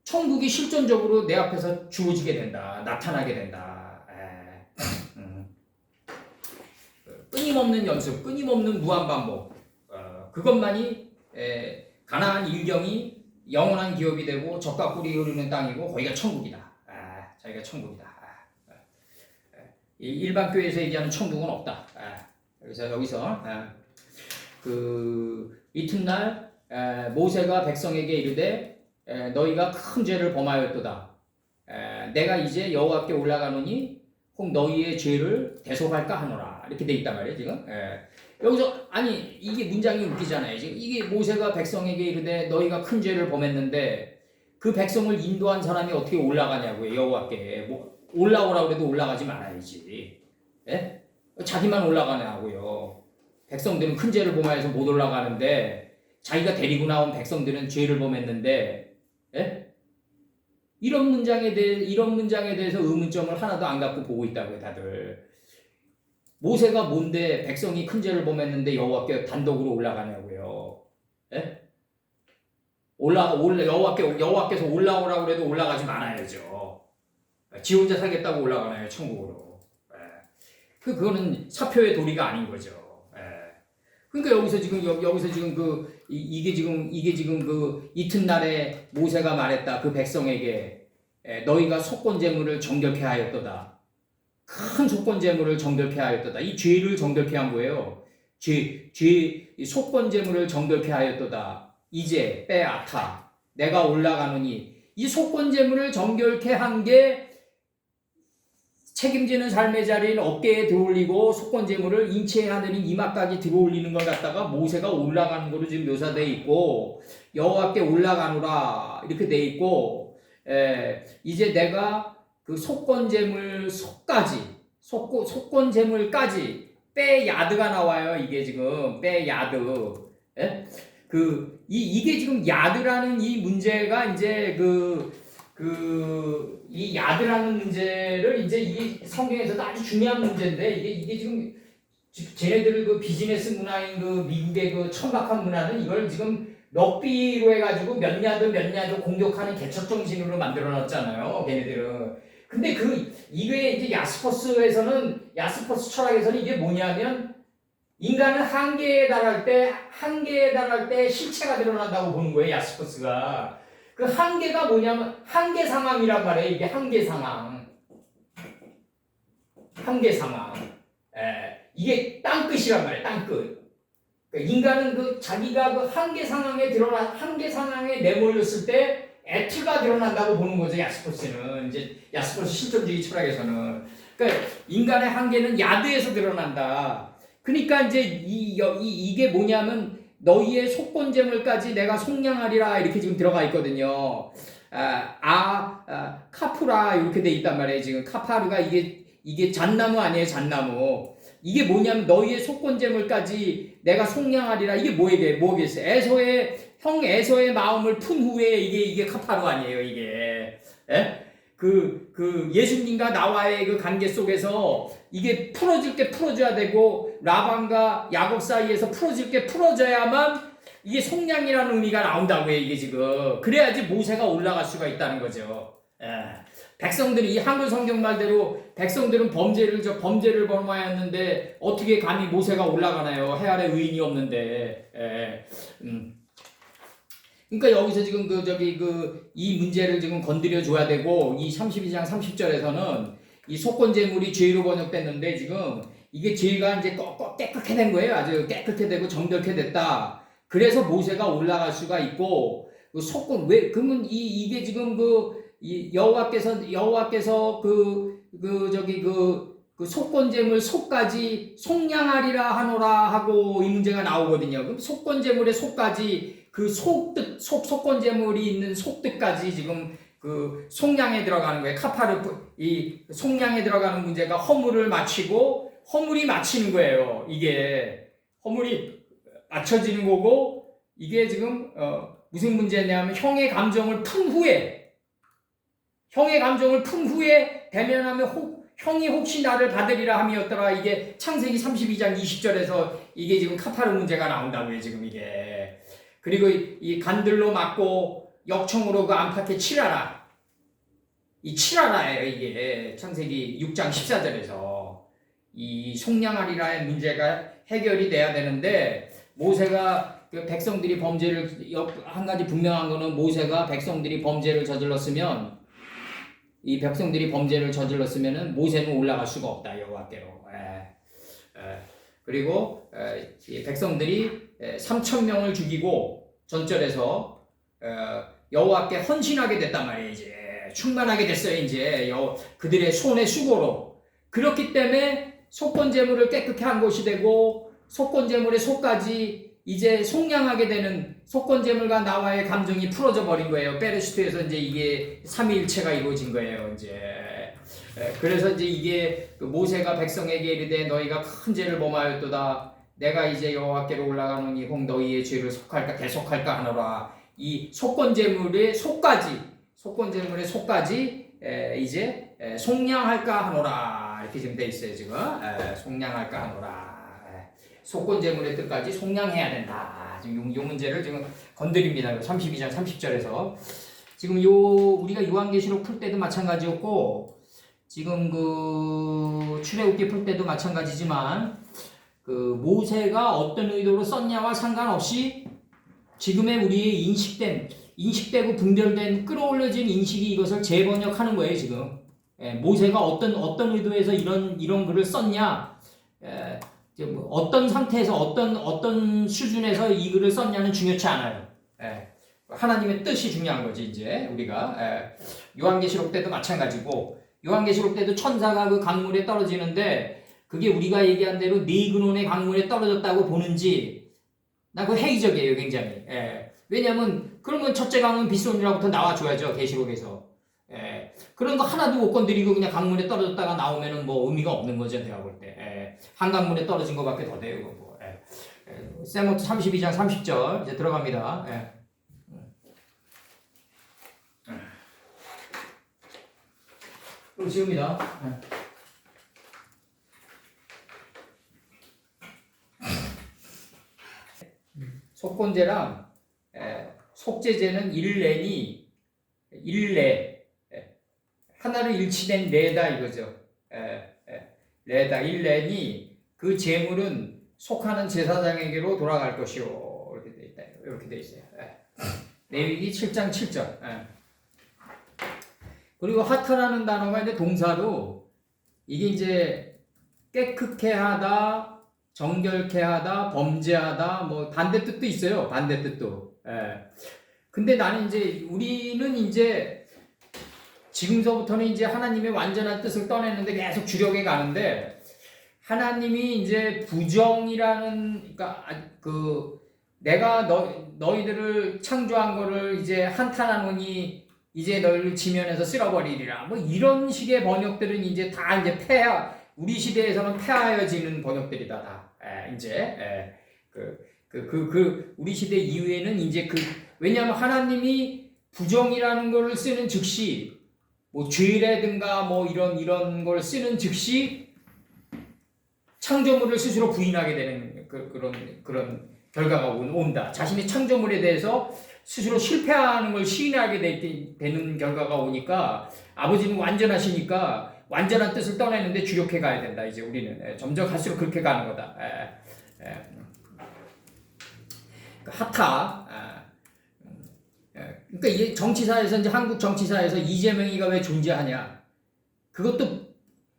천국이 실존적으로 내 앞에서 주어지게 된다. 나타나게 된다. 끊임없는 연습, 끊임없는 무한반복. 그것만이 가나안 일경이 영원한 기업이 되고 젖과 꿀이 흐르는 땅이고 거기가 천국이다. 자기가 천국이다. 일반 교회에서 얘기하는 천국은 없다. 그래서 여기서 그 이튿날 모세가 백성에게 이르되 너희가 큰 죄를 범하였도다. 내가 이제 여호와께 올라가노니 혹 너희의 죄를 대속할까 하노라. 이렇게 돼 있단 말이에요 지금. 여기서 아니 이게 문장이 웃기잖아요. 지금 이게 모세가 백성에게 이르되 너희가 큰 죄를 범했는데 그 백성을 인도한 사람이 어떻게 올라가냐고요. 여호와께 올라오라고 해도 올라가지 말아야지. 자기만 올라가냐고요. 백성들은 큰 죄를 범하여서 못 올라가는데 자기가 데리고 나온 백성들은 죄를 범했는데 예? 이런 문장에 대해서 의문점을 하나도 안 갖고 보고 있다고요, 다들. 모세가 뭔데 백성이 큰 죄를 범했는데 여호와께 단독으로 올라가냐고요. 예? 여호와께서 올라오라고 그래도 올라가지 말아야죠. 지 혼자 살겠다고 올라가나요, 천국으로. 예. 그거는 사표의 도리가 아닌 거죠. 예. 그러니까 여기서 지금 이게 지금 그 이튿날에 모세가 말했다. 그 백성에게 너희가 속건 제물을 정결케 하였도다. 큰 속건 제물을 정결케 하였도다. 이 죄를 정결케 한 거예요. 속건 제물을 정결케 하였도다. 이제 빼앗아 내가 올라가느니 이 속건 제물을 정결케 한 게 책임지는 삶의 자리인 어깨에 들어올리고 속건 제물을 인체의 하늘인 이마까지 들어올리는 걸 갖다가 모세가 올라가는 거로 지금 묘사되어 있고 여호와께 올라가노라 이렇게 돼 있고 이제 내가 그 속건 제물 속건 제물까지 빼야드가 나와요. 이게 지금 빼야드. 이게 지금 야드라는 이 문제가 이제 이 야드라는 문제를 이제 이 성경에서도 아주 중요한 문제인데 이게 지금 쟤네들 그 비즈니스 문화인 그 미국의 그 천박한 문화는 이걸 지금 럭비로 해가지고 몇 야드 공격하는 개척 정신으로 만들어놨잖아요. 걔네들은. 근데 이게 이제 야스퍼스 철학에서는 이게 뭐냐면 인간은 한계에 달할 때 실체가 드러난다고 보는 거예요, 야스퍼스가. 그 한계가 뭐냐면 한계 상황이란 말이에요. 이게 한계 상황. 이게 땅끝이란 말이에요. 땅끝. 그러니까 인간은 자기가 한계 상황에 내몰렸을 때 애투가 드러난다고 보는 거죠, 야스퍼스는. 이제 야스퍼스 실존주의 철학에서는. 그러니까 인간의 한계는 야드에서 드러난다. 그러니까 이제 이게 뭐냐면 너희의 속건 제물까지 내가 속량하리라 이렇게 지금 들어가 있거든요. 카푸라 이렇게 돼 있단 말이에요. 지금 카파르가 이게 잣나무 아니에요, 잣나무. 이게 뭐냐면 너희의 속건 제물까지 내가 속량하리라. 이게 뭐겠어요? 에서의 마음을 푼 후에 이게 카파루 아니에요, 이게. 예수님과 나와의 그 관계 속에서 이게 풀어질 게 풀어줘야 되고, 라반과 야곱 사이에서 풀어질 게 풀어져야만 이게 속량이라는 의미가 나온다고 해요, 이게 지금. 그래야지 모세가 올라갈 수가 있다는 거죠. 백성들이 이 한글 성경 말대로 백성들은 범죄를 범하였는데 어떻게 감히 모세가 올라가나요? 해 아래 의인이 없는데. 그러니까 여기서 지금 이 문제를 지금 건드려 줘야 되고, 이 32장 30절에서는 이 속건 제물이 죄로 번역됐는데 지금 이게 죄가 이제 깨끗게 된 거예요. 아주 깨끗게 되고 정결케 됐다. 그래서 모세가 올라갈 수가 있고, 그러면 이게 지금 여호와께서 속건 제물 속까지 속량하리라 하노라 하고 이 문제가 나오거든요. 그럼 속건 제물의 속까지 속건 제물이 있는 속뜻까지 지금 속량에 들어가는 거예요. 이 속량에 들어가는 문제가 허물을 맞추고 허물이 맞히는 거예요. 이게 허물이 맞춰지는 거고, 이게 지금 무슨 문제냐면 형의 감정을 푼 후에 대면하면 형이 혹시 나를 받으리라 함이었더라. 이게 창세기 32장 20절에서 이게 지금 카파르 문제가 나온다고요, 지금 이게. 그리고 이 간들로 맞고 역청으로 그 안팎에 칠하라. 이 칠하라예요, 이게. 창세기 6장 14절에서. 이 속량하리라의 문제가 해결이 돼야 되는데, 모세가 백성들이 한 가지 분명한 거는 모세가 백성들이 범죄를 저질렀으면 모세는 올라갈 수가 없다, 여호와께로. 그리고 백성들이 3,000명을 죽이고 전절에서 여호와께 헌신하게 됐단 말이에요. 이제 충만하게 됐어요. 이제 그들의 손의 수고로. 그렇기 때문에 속건 제물을 깨끗게 한 것이 되고, 속건 제물의 속까지 이제 속량하게 되는, 속건 제물과 나와의 감정이 풀어져 버린 거예요. 베르시트에서 이제 이게 삼위일체가 이루어진 거예요. 이제 그래서 이제 이게 모세가 백성에게 이르되 너희가 큰 죄를 범하였도다. 내가 이제 여호와께로 올라가노니 혹 너희의 죄를 속할까 대속할까 하노라. 이 속건제물의 속까지 이제 속량할까 하노라. 이렇게 지금 돼 있어요. 지금 속량할까 하노라. 속건제물의 뜻까지 속량해야 된다. 지금 요 문제를 지금 건드립니다. 32장 30절에서 지금 우리가 요한계시록 풀 때도 마찬가지였고 지금 그 출애굽기 풀 때도 마찬가지지만 그 모세가 어떤 의도로 썼냐와 상관없이 지금의 우리의 인식되고 분별된 끌어올려진 인식이 이것을 재번역하는 거예요. 지금 모세가 어떤 의도에서 이런 글을 썼냐, 어떤 상태에서 어떤 수준에서 이 글을 썼냐는 중요치 않아요. 하나님의 뜻이 중요한 거지. 이제 우리가 요한계시록 때도 마찬가지고 요한계시록 때도 천사가 그 강물에 떨어지는데 그게 우리가 얘기한 대로 네 근원의 강물에 떨어졌다고 보는지 나 그거 회의적이에요. 굉장히. 왜냐하면 그러면 첫째 강은 빗손이라부터 나와줘야죠. 계시록에서. 그런 거 하나도 못 건드리고 그냥 강물에 떨어졌다가 나오면은 뭐 의미가 없는 거죠. 내가 볼 때. 한강물에 떨어진 거밖에 더 돼요. 뭐. 세모트 32장 30절 이제 들어갑니다. 그럼 지웁니다. 속건제랑 속죄제는 일례 하나로 일치된 레다 이거죠. 레다 일례니 그 제물은 속하는 제사장에게로 돌아갈 것이요. 이렇게 돼 있다. 이렇게 돼 있어요. 레위기 7장 7절. 그리고 하타라는 단어가 이제 동사로 이게 이제 깨끗해 하다, 정결케 하다, 범죄하다, 뭐 반대뜻도 있어요. 반대뜻도. 근데 나는 이제 우리는 이제 지금서부터는 이제 하나님의 완전한 뜻을 떠내는데 계속 주력해 가는데 하나님이 이제 부정이라는 그러니까 그 내가 너희들을 창조한 거를 이제 한탄하노니 이제 너희를 지면에서 쓸어버리리라. 뭐 이런 식의 번역들은 이제 다 이제 우리 시대에서는 폐하여지는 번역들이다. 다. 이제 우리 시대 이후에는 이제 왜냐하면 하나님이 부정이라는 걸 쓰는 즉시 뭐 죄라든가 뭐 이런 걸 쓰는 즉시 창조물을 스스로 부인하게 되는 그런 결과가 온다. 자신의 창조물에 대해서 스스로 실패하는 걸 시인하게 되는 결과가 오니까 아버지는 완전하시니까 완전한 뜻을 떠내는데 주력해 가야 된다. 이제 우리는 점점 갈수록 그렇게 가는 거다. 하타. 그러니까 이게 정치사에서 이제 한국 정치사에서 이재명이가 왜 존재하냐? 그것도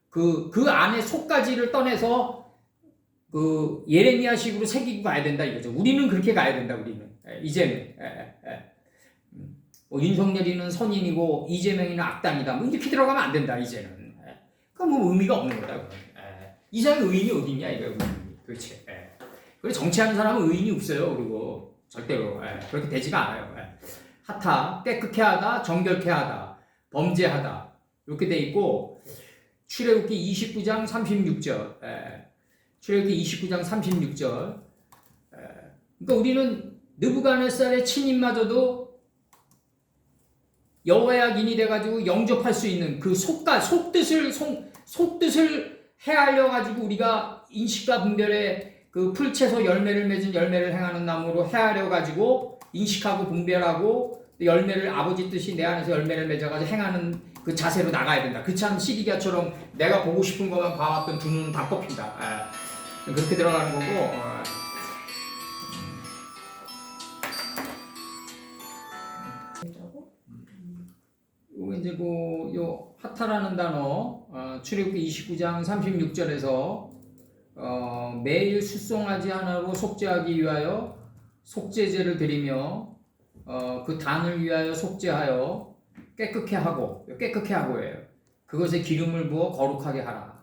그 안에 속까지를 떠내서 그 예레미야식으로 새기고 가야 된다 이거죠. 우리는 그렇게 가야 된다. 우리는 이제는 뭐 윤석열이는 선인이고 이재명이는 악당이다. 뭐 이렇게 들어가면 안 된다. 이제는. 그럼 뭐 의미가 없는 거다. 이상의 의인이 어딨냐 이거 도대체. 그리고 정치하는 사람은 의인이 없어요. 그리고 절대로 그렇게 되지가 않아요. 하타 깨끗해 하다, 정결케 하다, 범죄하다 이렇게 돼 있고 출애굽기 29장 36절. 출애굽기 29장 36절. 그러니까 우리는 느부갓네살의 친인마저도 여호와의 악인이 돼가지고 영접할 수 있는 그 속뜻을 헤아려 가지고 우리가 인식과 분별의 그 풀채소 열매를 맺은 열매를 행하는 나무로 헤아려 가지고 인식하고 분별하고 열매를 아버지 뜻이 내 안에서 열매를 맺어가지고 행하는 그 자세로 나가야 된다. 그렇지 않으면 시리기아처럼 내가 보고 싶은 것만 봐왔던 두 눈은 다 뽑힌다. 그렇게 들어가는 거고. 이제 요 하타라는 단어 출애굽기 29장 36절에서 매일 숫송아지 하나로 속죄하기 위하여 속죄제를 드리며 그 단을 위하여 속죄하여 깨끗게 하고예요. 그것에 기름을 부어 거룩하게 하라.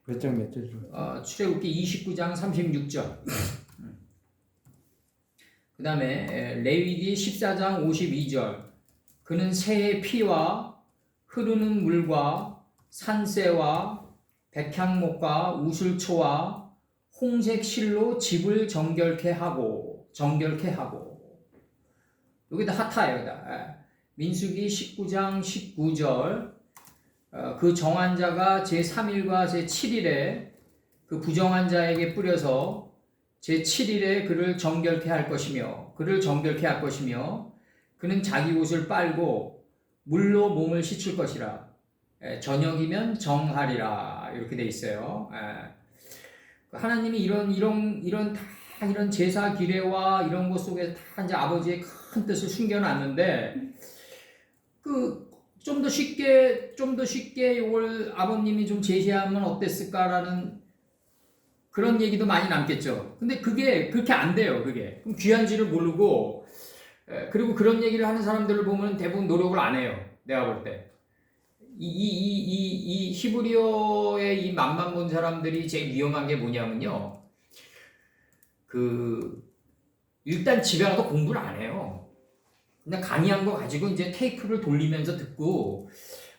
몇 장 몇 절로? 출애굽기 29장 36절. 그 다음에 레위기 14장 52절. 그는 새의 피와 흐르는 물과 산새와 백향목과 우슬초와 홍색 실로 집을 정결케 하고 여기다 하타 여기다 민수기 19장 19절 그 정한 자가 제3일과 제7일에 그 부정한 자에게 뿌려서 제7일에 그를 정결케 할 것이며 그는 자기 옷을 빨고 물로 몸을 씻을 것이라 저녁이면 정하리라 이렇게 돼 있어요. 하나님이 이런 제사 규례와 이런 것 속에 다 이제 아버지의 큰 뜻을 숨겨놨는데 좀 더 쉽게 이걸 아버님이 좀 제시하면 어땠을까라는 그런 얘기도 많이 남겠죠. 근데 그게 그렇게 안 돼요. 그게 그럼 귀한지를 모르고 그리고 그런 얘기를 하는 사람들을 보면 대부분 노력을 안 해요. 내가 볼 때. 이 히브리어의 이 맛만 본 사람들이 제일 위험한 게 뭐냐면요. 일단 집에 가서 공부를 안 해요. 그냥 강의한 거 가지고 이제 테이프를 돌리면서 듣고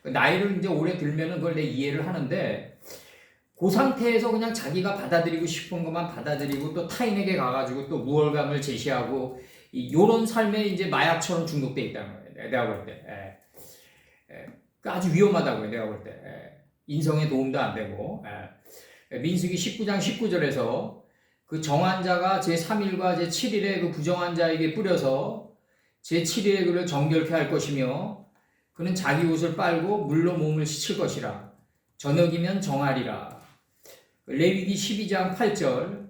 나이를 이제 오래 들면은 그걸 내 이해를 하는데 그 상태에서 그냥 자기가 받아들이고 싶은 것만 받아들이고 또 타인에게 가가지고 또 무얼감을 제시하고 요런 삶에 이제 마약처럼 중독돼 있다는 거예요. 내가 볼 때. 아주 위험하다고요. 내가 볼 때. 인성에 도움도 안 되고. 민수기 19장 19절에서 그 정한 자가 제3일과 제7일에 그 부정한 자에게 뿌려서 제7일에 그를 정결케 할 것이며 그는 자기 옷을 빨고 물로 몸을 씻을 것이라 저녁이면 정하리라. 레위기 12장 8절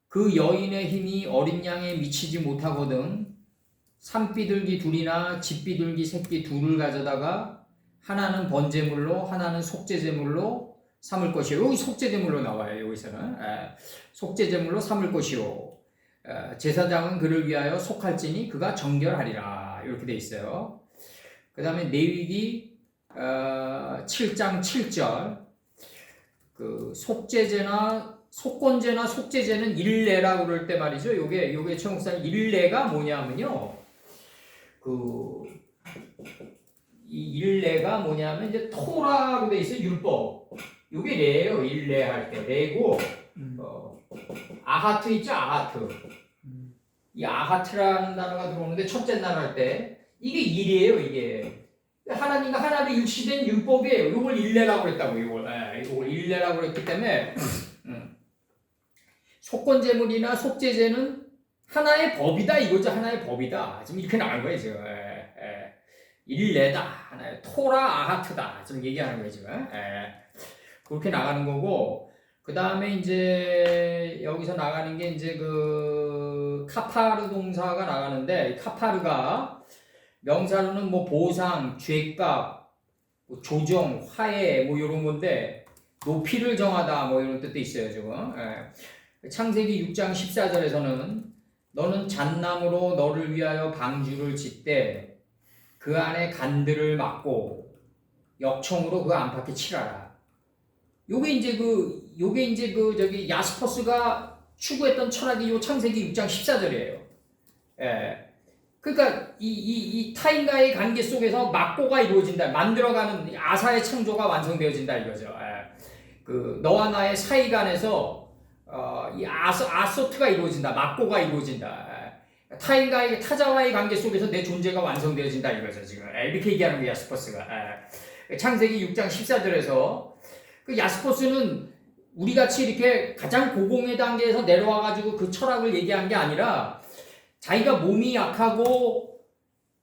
그 여인의 힘이 어린 양에 미치지 못하거든 산비둘기 둘이나 집비둘기 새끼 둘을 가져다가 하나는 번제물로 하나는 속죄제물로 삼을 것이요. 여기 속죄제물로 나와요. 여기서는 속죄제물로 삼을 것이요. 제사장은 그를 위하여 속할지니 그가 정결하리라. 이렇게 돼 있어요. 그 다음에 레위기 7장 7절 그 속건제나 속죄제는 일례라고 그럴 때 말이죠. 요게 최목사님 일례가 뭐냐면요. 이 일례가 뭐냐면 이제 토라로 돼 있어요. 율법. 요게 레예요. 일례할 때 레고 아하트 있죠. 아하트. 이 아하트라는 단어가 들어오는데 첫째 날 할 때 이게 일이에요. 이게 하나님과 하나님의 일치된 율법이에요. 이걸 일례라고 그랬다고. 이걸 일례라고 그랬기 때문에 속건제물이나 속죄제는 하나의 법이다 이거죠. 하나의 법이다. 지금 이렇게 나온 거예요. 지금 일례다. 하나의 토라 아하트다. 지금 얘기하는 거예요. 지금 그렇게 나가는 거고. 그 다음에 이제 여기서 나가는 게 이제 그 카파르 동사가 나가는데 카파르가 명사로는 뭐 보상, 죄값, 뭐 조정, 화해 뭐 이런 건데 높이를 정하다 뭐 이런 뜻도 있어요 지금. 창세기 6장 14절에서는 너는 잣나무로 너를 위하여 방주를 짓되 그 안에 간들을 막고 역청으로 그 안팎에 칠하라. 요게 이제 저기 야스퍼스가 추구했던 철학이 요 창세기 6장 14절이에요. 그러니까 이 타인과의 관계 속에서 막고가 이루어진다. 만들어가는 아사의 창조가 완성되어진다 이거죠. 그 너와 나의 사이간에서 이 아소트가 이루어진다. 막고가 이루어진다. 타인과의 타자와의 관계 속에서 내 존재가 완성되어진다 이거죠. 지금 이렇게 얘기하는 거야 야스퍼스가. 창세기 6장 14절에서 그 야스퍼스는 우리 같이 이렇게 가장 고공의 단계에서 내려와가지고 그 철학을 얘기한 게 아니라 자기가 몸이 약하고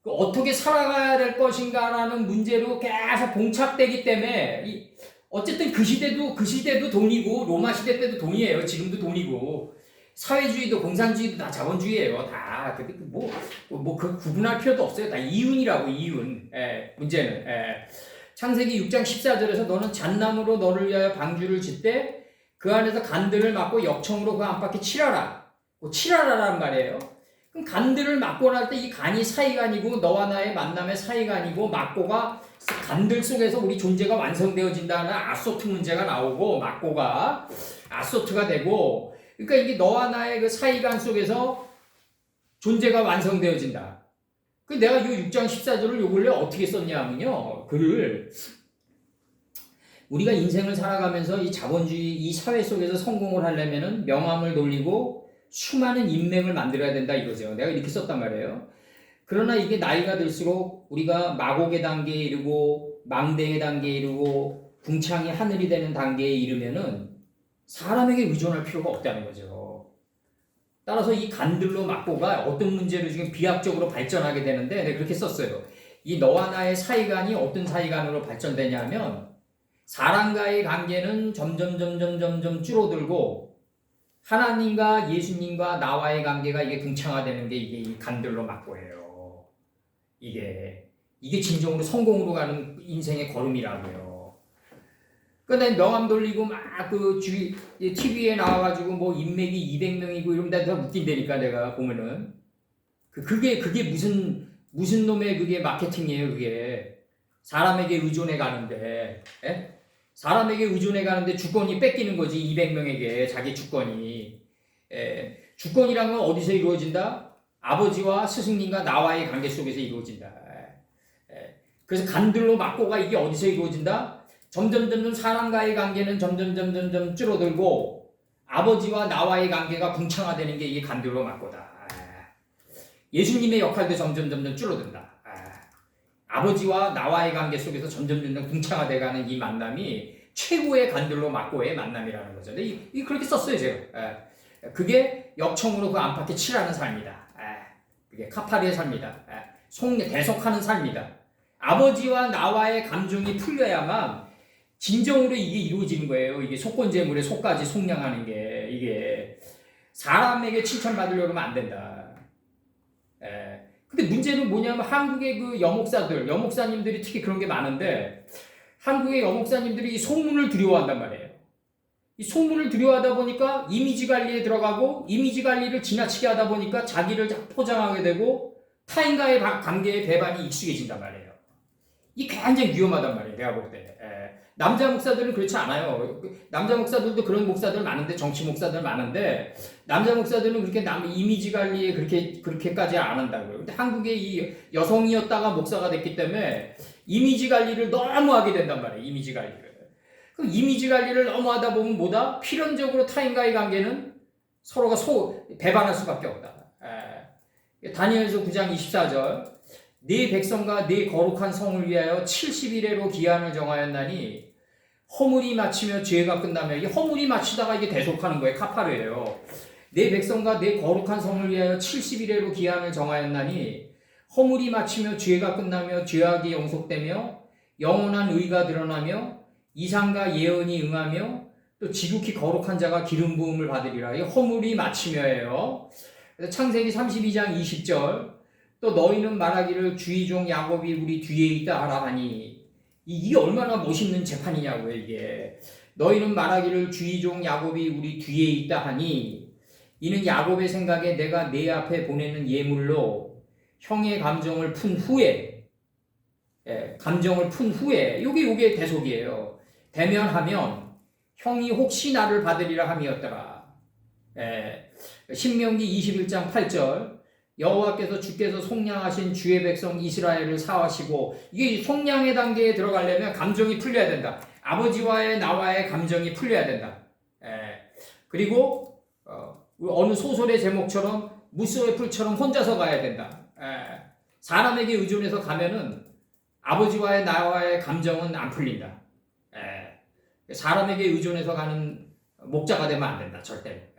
어떻게 살아가야 될 것인가라는 문제로 계속 봉착되기 때문에 어쨌든 그 시대도 돈이고 로마 시대 때도 돈이에요. 지금도 돈이고 사회주의도 공산주의도 다 자본주의예요. 다 그 구분할 필요도 없어요. 다 이윤이라고 이윤. 문제는. 창세기 6장 14절에서 너는 잣나무로 너를 위하여 방주를 짓되 그 안에서 간들을 막고 역청으로 그 안팎에 칠하라. 칠하라라는 말이에요. 그럼 간들을 막고 날 때 이 간이 사이간이고 너와 나의 만남의 사이간이고 막고가 간들 속에서 우리 존재가 완성되어진다는 아소트 문제가 나오고 막고가 아소트가 되고 그러니까 이게 너와 나의 그 사이간 속에서 존재가 완성되어진다. 그 내가 이 6장 14절을 요 근래 어떻게 썼냐면요. 글을 우리가 인생을 살아가면서 이 자본주의 이 사회 속에서 성공을 하려면은 명함을 돌리고 수많은 인맥을 만들어야 된다 이거죠. 내가 이렇게 썼단 말이에요. 그러나 이게 나이가 들수록 우리가 마곡의 단계에 이르고 망대의 단계에 이르고 궁창이 하늘이 되는 단계에 이르면은 사람에게 의존할 필요가 없다는 거죠. 따라서 이 간들로 막고가 어떤 문제로 지금 비약적으로 발전하게 되는데 내가 그렇게 썼어요. 이 너와 나의 사이간이 어떤 사이간으로 발전되냐면 사람과의 관계는 점점 줄어들고 하나님과 예수님과 나와의 관계가 이게 궁창화되는 게 이게 이 간들로 막고예요. 이게 진정으로 성공으로 가는 인생의 걸음이라고요. 그러니까 명함 돌리고 막 그 TV에 나와가지고 뭐 인맥이 200명이고 이러면 다 웃긴다니까 내가 보면은 그게 무슨 놈의 그게 마케팅이에요. 그게 사람에게 의존해 가는데 사람에게 의존해 가는데 주권이 뺏기는 거지. 200명에게 자기 주권이. 주권이란 건 어디서 이루어진다? 아버지와 스승님과 나와의 관계 속에서 이루어진다. 그래서 간들로 막고가 이게 어디서 이루어진다? 점점 사람과의 관계는 점점 줄어들고 아버지와 나와의 관계가 궁창화되는 게 이게 간들로 막고다. 예수님의 역할도 점점 줄어든다. 아버지와 나와의 관계 속에서 점점 궁창화돼가는 이 만남이 최고의 간들로 막고의 만남이라는 거죠. 근데 이 그렇게 썼어요 제가. 그게 역청으로 그 안팎에 칠하는 삶이다. 그게 카파리의 삶이다. 대속하는 삶이다. 아버지와 나와의 감정이 풀려야만 진정으로 이게 이루어지는 거예요. 이게 속건제물에 속까지 속량하는 게 이게 사람에게 칭찬받으려고 하면 안 된다. 근데 문제는 뭐냐면 한국의 그 여목사님들이 특히 그런 게 많은데 한국의 여목사님들이 이 소문을 두려워한단 말이에요. 이 소문을 두려워하다 보니까 이미지 관리에 들어가고 이미지 관리를 지나치게 하다 보니까 자기를 포장하게 되고 타인과의 관계의 배반이 익숙해진단 말이에요. 이게 굉장히 위험하단 말이에요. 내가 볼 때. 남자 목사들은 그렇지 않아요. 남자 목사들도 그런 목사들 많은데 정치 목사들 많은데 남자 목사들은 그렇게 남 이미지 관리에 그렇게까지 안 한다고요. 근데 한국의 이 여성이었다가 목사가 됐기 때문에 이미지 관리를 너무 하게 된단 말이에요. 이미지 관리를. 그럼 이미지 관리를 너무 하다 보면 뭐다? 필연적으로 타인과의 관계는 서로가 배반할 수밖에 없다. 다니엘서 9장 24절 네 백성과 네 거룩한 성을 위하여 70일에로 기한을 정하였나니 허물이 마치며 죄가 끝나며 이게 허물이 마치다가 이게 대속하는 거예요. 카파르예요. 네 백성과 네 거룩한 성을 위하여 70일에로 기한을 정하였나니 허물이 마치며 죄가 끝나며 죄악이 영속되며 영원한 의가 드러나며 이상과 예언이 응하며 또 지극히 거룩한 자가 기름 부음을 받으리라. 이 허물이 마치며예요. 그래서 창세기 32장 20절 또 너희는 말하기를 주의 종 야곱이 우리 뒤에 있다 하라 하니 이게 얼마나 멋있는 재판이냐고요. 이게 너희는 말하기를 주의 종 야곱이 우리 뒤에 있다 하니 이는 야곱의 생각에 내가 내 앞에 보내는 예물로 형의 감정을 푼 후에 요게 대속이에요. 대면하면 형이 혹시 나를 받으리라 함이었더라. 신명기 21장 8절 여호와께서 주께서 속량하신 주의 백성 이스라엘을 사하시고 이게 속량의 단계에 들어가려면 감정이 풀려야 된다. 아버지와의 나와의 감정이 풀려야 된다. 그리고 어느 소설의 제목처럼 무쏘의 풀처럼 혼자서 가야 된다. 사람에게 의존해서 가면은 아버지와의 나와의 감정은 안 풀린다. 사람에게 의존해서 가는 목자가 되면 안 된다. 절대.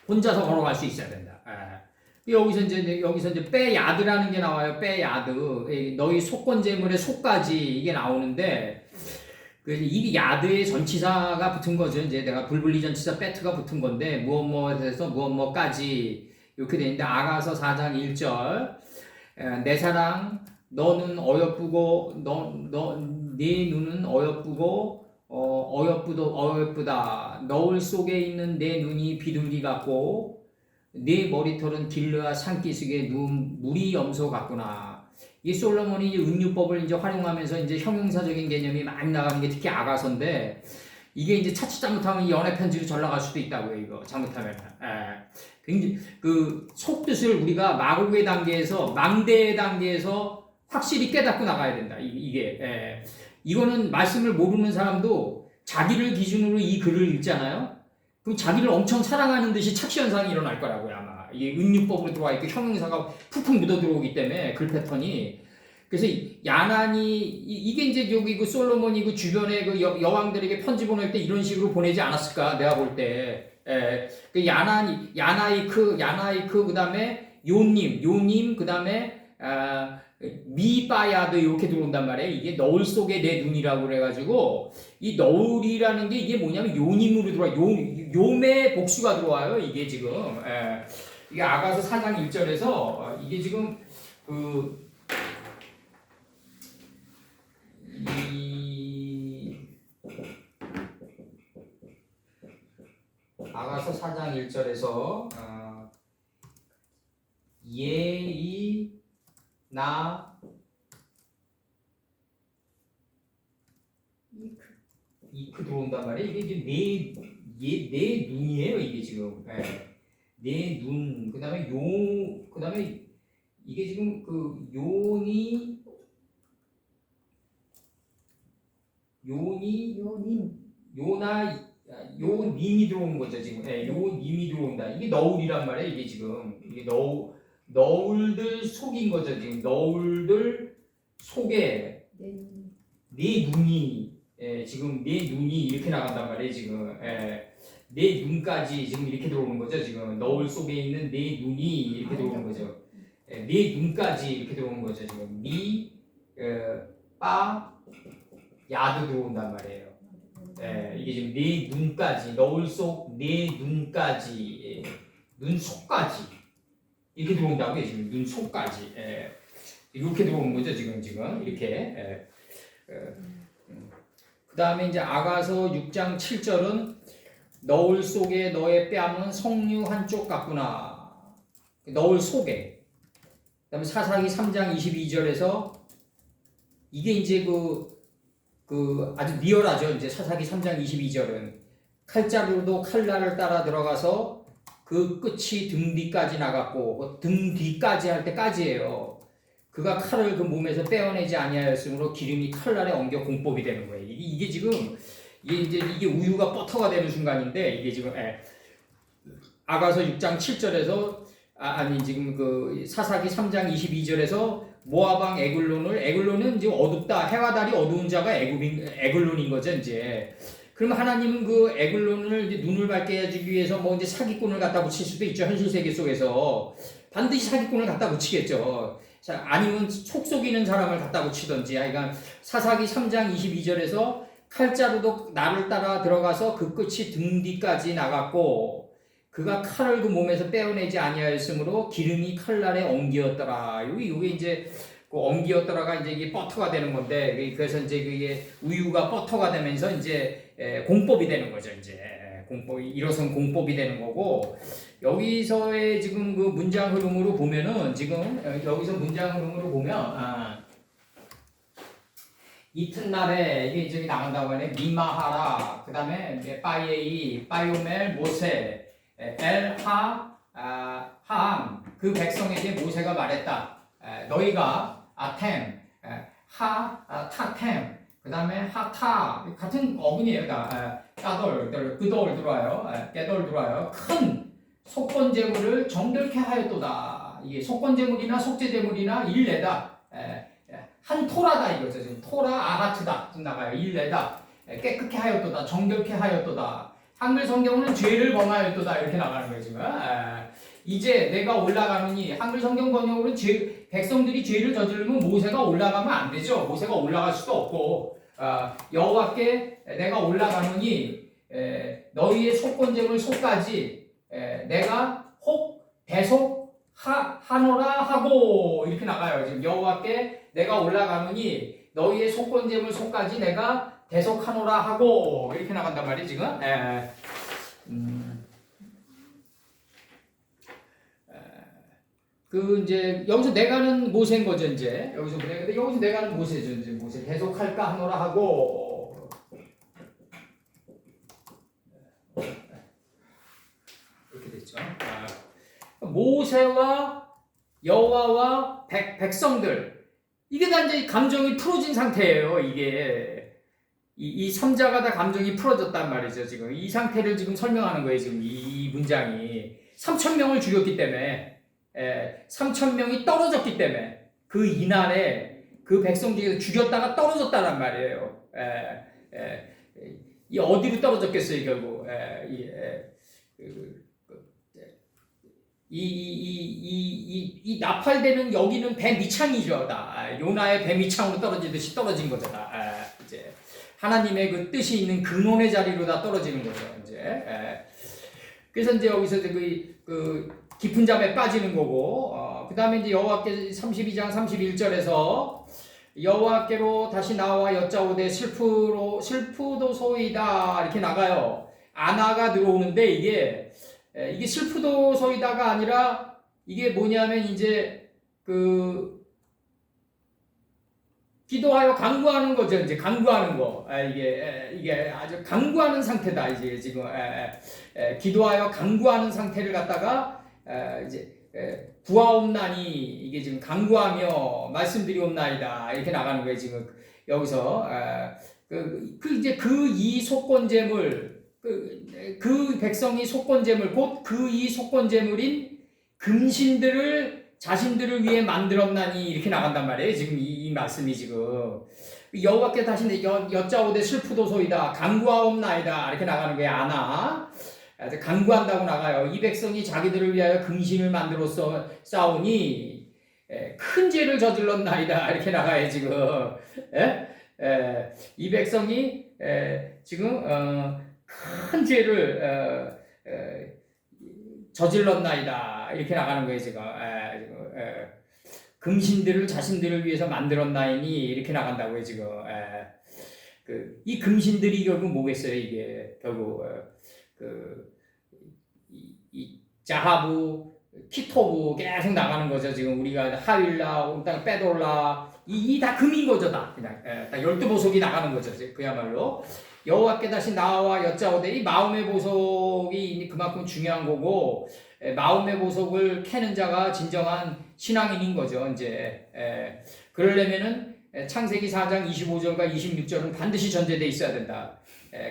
혼자서 걸어갈 수 있어야 된다. 여기서 이제 빼야드라는 게 나와요. 빼야드. 너희 속건제물의 속까지 이게 나오는데 이게 야드의 전치사가 붙은 거죠. 이제 내가 불분리 전치사 빼트가 붙은 건데 무엇무엇에서 무엇무엇까지 이렇게 돼 있는데 아가서 4장 1절 내 사랑 너는 어여쁘고 네 눈은 어여쁘고 어여쁘다. 너울 속에 있는 내 눈이 비둘기 같고 네 머리털은 길르와 산기슭에 누운 무리 염소 같구나. 이 솔로몬이 이제 은유법을 이제 활용하면서 이제 형용사적인 개념이 많이 나가는 게 특히 아가서인데 이게 이제 차치 잘못하면 연애 편지로 전락할 수도 있다고요. 이거 잘못하면. 굉장히 그 속뜻을 우리가 마곡의 단계에서 망대의 단계에서 확실히 깨닫고 나가야 된다. 이게 이거는 말씀을 모르는 사람도 자기를 기준으로 이 글을 읽잖아요. 그럼 자기를 엄청 사랑하는 듯이 착시 현상이 일어날 거라고요, 아마. 이게 은유법으로 들어와 있고 형용사가 푹푹 묻어 들어오기 때문에 글 패턴이. 그래서 야난이 이게 이제 여기 그 솔로몬이 그 주변에 그 여왕들에게 편지 보낼 때 이런 식으로 보내지 않았을까 내가 볼 때. 그 야나이크 그다음에 요님 그다음에 미바야드 이렇게 들어온단 말이에요. 이게 너울 속에 내 눈이라고 그래가지고 이 너울이라는 게 이게 뭐냐면 요님으로 들어와 요의 복수가 들어와요. 이게 지금 이게 아가서 4장 1절에서 이게 지금 아가서 4장 1절에서 예이 나 이크 들어온단 말이에요. 이게 이제 내 눈이에요. 이게 지금 내 눈 그다음에 그다음에 이게 지금 그 요님이 들어오는 거죠 지금. 요님이 들어온다. 이게 너울이란 말이에요. 이게 지금 이게 너울들 속인 거죠 지금. 너울들 속에 내 눈이 지금 내 눈이 이렇게 나간단 말이에요 지금. 내 눈까지 지금 이렇게 들어오는 거죠 지금. 너울 속에 있는 내 눈이 이렇게 들어오는 거죠. 내 눈까지 이렇게 들어오는 거죠 지금. 빠 야도 들어온단 말이에요. 이게 지금 내 눈까지 너울 속 내 눈까지 눈 속까지 이렇게 들어온다고요 지금. 눈 속까지 이렇게 들어오는 거죠 지금 이렇게. 그 다음에 이제 아가서 6장 7절은 너울 속에 너의 뺨은 석류 한쪽 같구나. 너울 속에. 그 다음에 사사기 3장 22절에서 이게 이제 아주 리얼하죠. 이제 사사기 3장 22절은 칼자루도 칼날을 따라 들어가서 그 끝이 등 뒤까지 나갔고 등 뒤까지 할 때까지예요. 그가 칼을 그 몸에서 빼어내지 아니하였으므로 기름이 칼날에 엉겨 공법이 되는 거예요. 이게 지금 이게 우유가 버터가 되는 순간인데 이게 지금 아가서 6장 7절에서 지금 그 사사기 3장 22절에서 모아방 에글론은 이제 어둡다. 해와 달이 어두운 자가 에글론인 거죠, 이제. 그럼 하나님은 그 에글론을 이제 눈을 밝게 해주기 위해서 뭐 이제 사기꾼을 갖다 붙일 수도 있죠. 현실 세계 속에서. 반드시 사기꾼을 갖다 붙이겠죠. 자, 아니면 속 속이는 사람을 갖다 붙이든지. 그러니까 사사기 3장 22절에서 칼자루도 나를 따라 들어가서 그 끝이 등 뒤까지 나갔고 그가 칼을 그 몸에서 빼어내지 아니하였으므로 기름이 칼날에 엉기었더라. 요게 이제 그 엉기었더라가 이제 이게 버터가 되는 건데 그래서 이제 그게 우유가 버터가 되면서 이제 공법이 되는 거죠. 이제 공법이 일어선 공법이 되는 거고 여기서의 지금 그 문장 흐름으로 보면은 지금 여기서 문장 흐름으로 보면 이튿날에 이게 저기 나간다고 하네. 미마하라 그다음에 빠예이 빠요멜 모세 하암 그 백성에게 모세가 말했다. 너희가 아템 타템 그다음에 하타 같은 어근이에요. 까돌 그돌 들어와요. 깨돌 들어와요. 큰 속건 제물을 정결케 하였도다. 이게 속건 제물이나 속죄 제물이나 일내다. 한 토라다 이거죠. 지금 토라 아하트다 좀 나가요. 일내다. 깨끗게 하였도다. 정결케 하였도다. 한글 성경은 죄를 범하였도다 이렇게 나가는 거예요 지금. 이제 내가 올라가느니 한글 성경 번역으로는 백성들이 죄를 저지르면 모세가 올라가면 안 되죠. 모세가 올라갈 수도 없고 여호와께 내가 올라가느니 너희의 속건제물 속까지 내가 혹 대속 하노라 하고 이렇게 나가요. 지금 여호와께 내가 올라가느니 너희의 속건제물 속까지 내가 대속하노라 하고 이렇게 나간단 말이에요 지금. 그 이제 여기서 내가는 모세인 거죠 이제. 여기서 내가는 모세죠 이제. 모세 대속할까 하노라 하고 이렇게 됐죠. 모세와 여호와와 백성들 이게 다 이제 감정이 풀어진 상태예요. 이게 이 삼자가 다 감정이 풀어졌단 말이죠. 지금 이 상태를 지금 설명하는 거예요. 지금 이 문장이 3천 명을 죽였기 때문에 3천 명이 떨어졌기 때문에 그 이날에 그 백성 중에서 죽였다가 떨어졌다란 말이에요. 이 어디로 떨어졌겠어요, 결국? 이 나팔되는 여기는 배 밑창이죠, 다. 요나의 배 밑창으로 떨어지듯이 떨어진 거잖아. 이제 하나님의 그 뜻이 있는 근원의 자리로 다 떨어지는 거죠, 이제. 그래서 이제 여기서 그 깊은 잠에 빠지는 거고, 그 다음에 이제 여호와께 32장 31절에서 여호와께로 다시 나와 여짜오되 슬프도소이다 이렇게 나가요. 아나가 들어오는데 이게 슬프도소이다가 아니라 이게 뭐냐면 이제 그 기도하여 간구하는 거죠. 이제 간구하는 거. 이게 아주 간구하는 상태다. 이제 지금 기도하여 간구하는 상태를 갖다가 이제 구하옵나니 이게 지금 간구하며 말씀드리옵나이다 이렇게 나가는 거예요. 지금 여기서 이제 그 이 속건제물 그 백성이 속건제물 곧 그 이 속건제물인 금신들을 자신들을 위해 만들었나니 이렇게 나간단 말이에요. 지금 이 말씀이 지금 여호와께 다시 여짜오되 슬프도소이다 간구하옵나이다 이렇게 나가는 거예요. 아나 간구한다고 나가요. 이 백성이 자기들을 위하여 금신을 만들어서 싸우니 큰 죄를 저질렀나이다 이렇게 나가요. 지금 이 백성이 지금 큰 죄를 저질렀나이다 이렇게 나가는 거예요. 지금 금신들을 자신들을 위해서 만들었나이니 이렇게 나간다고요. 지금 이 금신들이 결국 뭐겠어요? 이게 결국 이 자하부, 키토부 계속 나가는 거죠. 지금 우리가 하윌라, 빼돌라 이 다 금인 거죠. 다 그냥 다 12보석이 나가는 거죠. 그야말로 여호와께 다시 나와 여짜오되 이 마음의 보석이 그만큼 중요한 거고 마음의 보석을 캐는 자가 진정한 신앙인인 거죠. 이제 그러려면은 창세기 4장 25절과 26절은 반드시 전제돼 있어야 된다.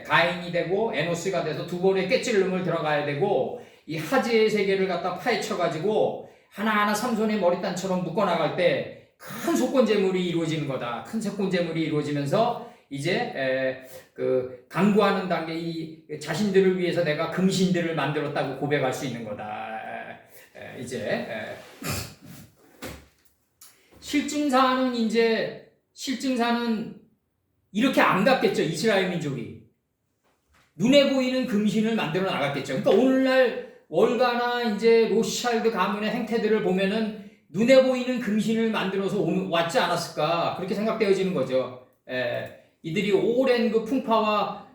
가인이 되고 에노스가 돼서 두 번의 꿰찔름을 들어가야 되고 이 하지의 세계를 갖다 파헤쳐 가지고 하나하나 삼손의 머리단처럼 묶어 나갈 때 큰 속건제물이 이루어지는 거다. 큰 속건제물이 이루어지면서 이제 그 강구하는 단계 이 자신들을 위해서 내가 금신들을 만들었다고 고백할 수 있는 거다. 이제 실증사는 이렇게 안 갔겠죠. 이스라엘 민족이 눈에 보이는 금신을 만들어 나갔겠죠. 그러니까 오늘날 월가나 이제 로스차일드 가문의 행태들을 보면은 눈에 보이는 금신을 만들어서 왔지 않았을까 그렇게 생각되어지는 거죠. 이들이 오랜 그 풍파와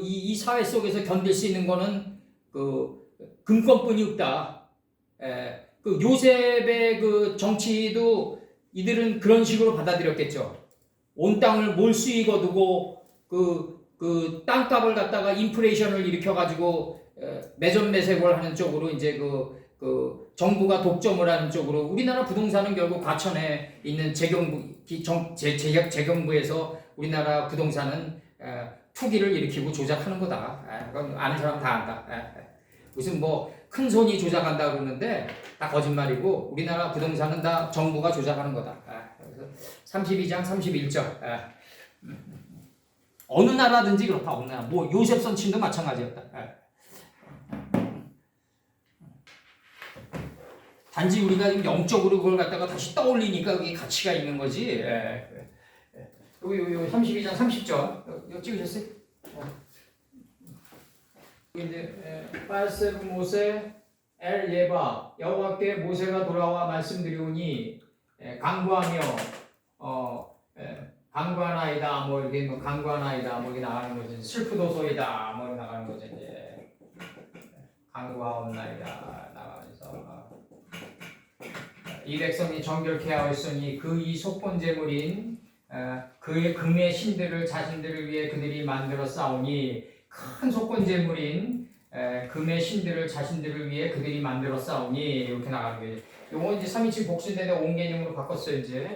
이 사회 속에서 견딜 수 있는 거는 그 금권뿐이 없다. 그 요셉의 그 정치도 이들은 그런 식으로 받아들였겠죠. 온 땅을 몰수히 거두고 그 땅값을 갖다가 인플레이션을 일으켜가지고 매점매색을 하는 쪽으로 이제 그 정부가 독점을 하는 쪽으로 우리나라 부동산은 결국 과천에 있는 재경부에서 우리나라 부동산은 투기를 일으키고 조작하는 거다. 그건 아는 사람 다 안다. 무슨 뭐 큰 손이 조작한다 그러는데 다 거짓말이고 우리나라 부동산은 다 정부가 조작하는 거다. 그래서 32장 31절 어느 나라든지 그렇다. 어느 나라 뭐 요셉 선친도 마찬가지였다. 단지 우리가 지금 영적으로 그걸 갖다가 다시 떠올리니까 그게 가치가 있는 거지. 요 32장 30절 이거 찍으셨어요? 이제 바세르 모세 엘 예바 여호와께 모세가 돌아와 말씀드리오니 강구하며 강구하나이다 뭐 이렇게 뭐 강구하나이다 뭐 이렇게 나가는 거지. 슬프도소이다 뭐 이렇게 나가는 거지. 이제 강구하옵나이다 나가면서 이 백성이 정결케 하였으니 그 이 속건제물인 그의 금의 신들을 자신들을 위해 그들이 만들어 싸우니 큰 속건제물인 금의 신들을 자신들을 위해 그들이 만들어 싸우니 이렇게 나가는 거예요. 요건 이제 327 복수인데 온 개념으로 바꿨어요. 이제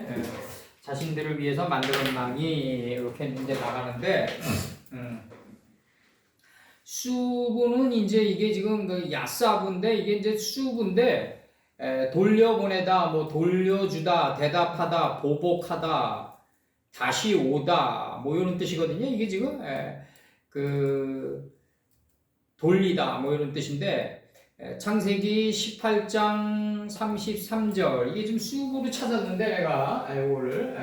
자신들을 위해서 만들었나니 이렇게 이제 나가는데 수부는 이제 이게 지금 그 야사부인데 이게 이제 수부인데 돌려보내다, 뭐 돌려주다, 대답하다, 보복하다, 다시 오다, 뭐 이런 뜻이거든요. 이게 지금 그 돌리다, 뭐 이런 뜻인데 창세기 18장 33절 이게 지금 수부로 찾았는데 내가 이거를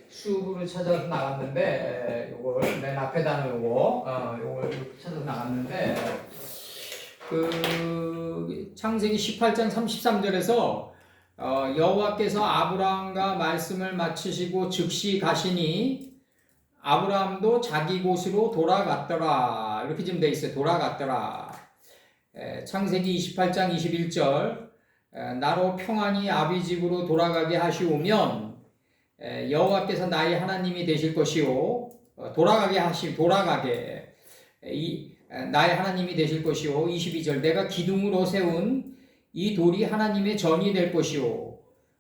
수부로 찾아서 나갔는데 이걸 맨 앞에다 놓고 이걸 이렇게 찾아서 나갔는데 그 창세기 18장 33절에서 여호와께서 아브라함과 말씀을 마치시고 즉시 가시니 아브라함도 자기 곳으로 돌아갔더라. 이렇게 지금 돼 있어요. 돌아갔더라. 창세기 28장 21절 나로 평안히 아비 집으로 돌아가게 하시오면 여호와께서 나의 하나님이 되실 것이요 돌아가게 나의 하나님이 되실 것이요 22절 내가 기둥으로 세운 이 돌이 하나님의 전이 될 것이요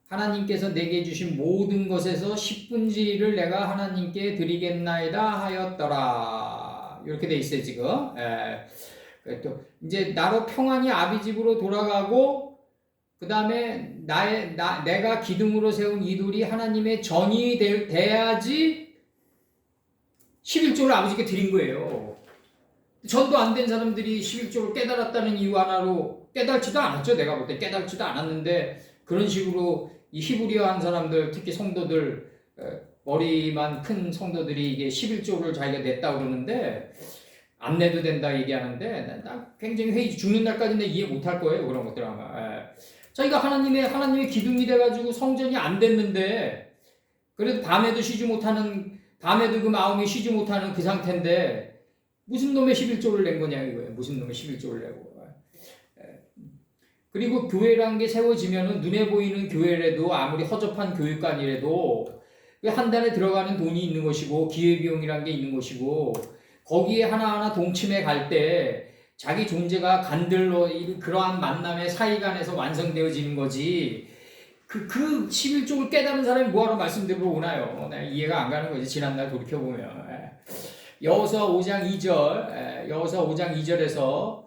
하나님께서 내게 주신 모든 것에서 10분지를 내가 하나님께 드리겠나이다 하였더라. 이렇게 돼 있어요 지금. 또 이제 나로 평안히 아비 집으로 돌아가고 그 다음에 내가 기둥으로 세운 이 돌이 하나님의 전이 돼야지 11조를 아버지께 드린 거예요. 전도 안 된 사람들이 11조를 깨달았다는 이유 하나로 깨달지도 않았죠. 내가 볼 때 깨달지도 않았는데 그런 식으로 이 히브리어한 사람들 특히 성도들 머리만 큰 성도들이 이게 11조를 자기가 냈다고 그러는데 안 내도 된다 얘기하는데 나 굉장히 회의 죽는 날까지 내 이해 못할 거예요. 그런 것들 아마. 자기가 하나님의 기둥이 돼가지고 성전이 안 됐는데 그래도 밤에도 그 마음이 쉬지 못하는 그 상태인데 무슨 놈의 11조를 낸 거냐 이거예요. 무슨 놈의 11조를 내고. 그리고 교회란 게 세워지면은 눈에 보이는 교회라도 아무리 허접한 교육관이라도 한 달에 들어가는 돈이 있는 것이고 기회비용이란 게 있는 것이고 거기에 하나하나 동침해 갈 때 자기 존재가 간들로 그러한 만남의 사이간에서 완성되어지는 거지. 그 11조를 깨달은 사람이 뭐하러 말씀드리러 오나요? 나 이해가 안 가는 거지. 지난날 돌이켜보면. 여호수아 5장 2절에서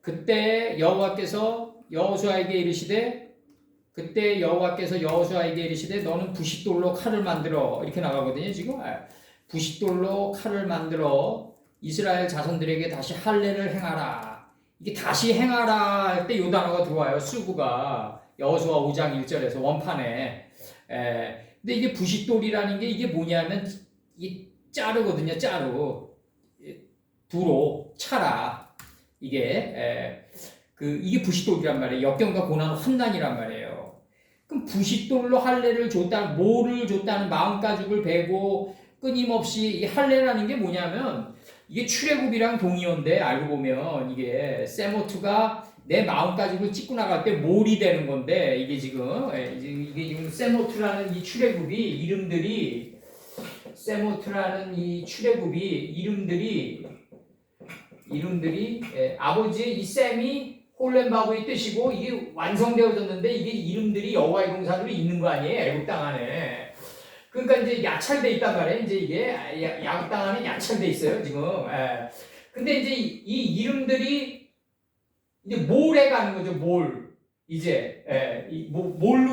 그때 여호와께서 여호수아에게 이르시되 너는 부싯돌로 칼을 만들어 이렇게 나가거든요. 지금 부싯돌로 칼을 만들어 이스라엘 자손들에게 다시 할례를 행하라. 이게 다시 행하라 할 때 요 단어가 들어와요. 수구가 여호수아 5장 1절에서 원판에. 근데 이게 부싯돌이라는 게 이게 뭐냐면 이 짜르거든요. 짜르. 두로 차라. 이게 부싯돌이란 말이에요. 역경과 고난, 환난이란 말이에요. 그럼 부싯돌로 할례를 줬다는 뭐를 줬다는 마음가죽을 베고 끊임없이 이 할례라는 게 뭐냐면 이게 출애굽이랑 동의어인데 알고 보면 이게 세모트가 내 마음가죽을 찢고 나갈 때 몰이 되는 건데 이게 지금 세모트라는 이 출애굽이 이름들이 아버지의 이 셈이 홀렘바브의 뜻이고 이게 완성되어졌는데 이게 이름들이 여호와의 동산으로 있는 거 아니에요? 애국 땅 안에. 그러니까 이제 야찰돼 있단 말이에요. 이제 이게 야국 땅 안에 야찰돼 있어요 지금. 근데 이제 이 이름들이 이제 몰에 가는 거죠. 몰로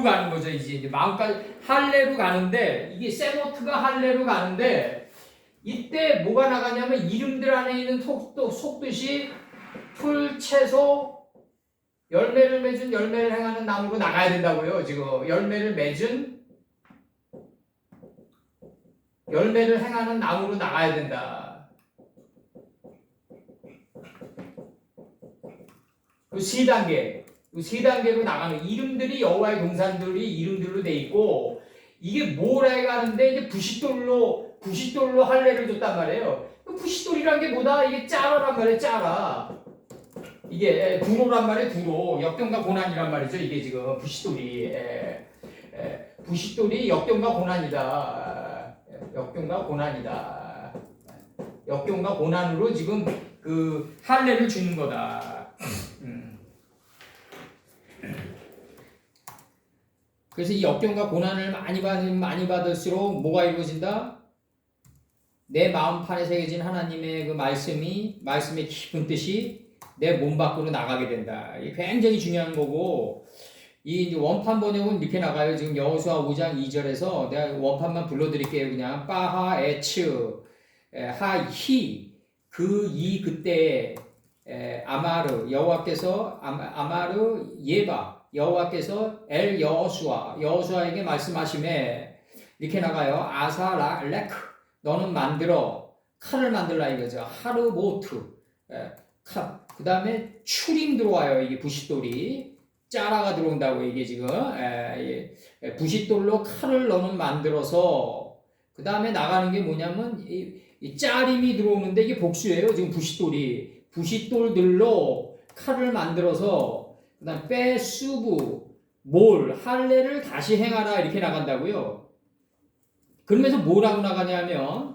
가는 거죠. 이제 마음까지 할례로 가는데 이게 세모트가 할례로 가는데 이때 뭐가 나가냐면 이름들 안에 있는 속뜻이 풀, 채소, 열매를 맺은 열매를 행하는 나무로 나가야 된다고요. 지금 열매를 행하는 나무로 나가야 된다. 그 3단계로 나가는 이름들이 여호와의 동산들이 이름들로 돼 있고 이게 몰에 가는데 이제 부싯돌로 할례를 줬단 말이에요. 그 부싯돌이란 게 뭐다? 이게 짜라란 말이에요. 짜라. 이게 두로란 말이에요. 두로. 역경과 고난이란 말이죠. 이게 지금 부싯돌이. 부싯돌이 역경과 고난이다. 역경과 고난으로 지금 그 할례를 주는 거다. 그래서 이 역경과 고난을 많이 받을수록 뭐가 이루어진다? 내 마음판에 새겨진 하나님의 그 말씀의 깊은 뜻이 내 몸 밖으로 나가게 된다. 이게 굉장히 중요한 거고, 이 이제 원판 번역은 이렇게 나가요. 지금 여호수아 5장 2절에서 내가 원판만 불러드릴게요. 그냥 빠하 에츠 하히 그때 아마르 여호와께서 아마르 예바 여호와께서 엘 여호수아에게 말씀하심에 이렇게 나가요. 아사 레크 너는 만들어 칼을 만들라 이거죠. 하르모트 칼. 그 다음에 추림 들어와요. 이게 부싯돌이 짜라가 들어온다고 이게 지금 부싯돌로 칼을 너는 만들어서 그 다음에 나가는 게 뭐냐면 이 짜림이 들어오는데 이게 복수예요. 지금 부싯돌들로 칼을 만들어서 그 다음 빼수부 할례를 다시 행하라 이렇게 나간다고요. 그러면서 뭐라고 나가냐면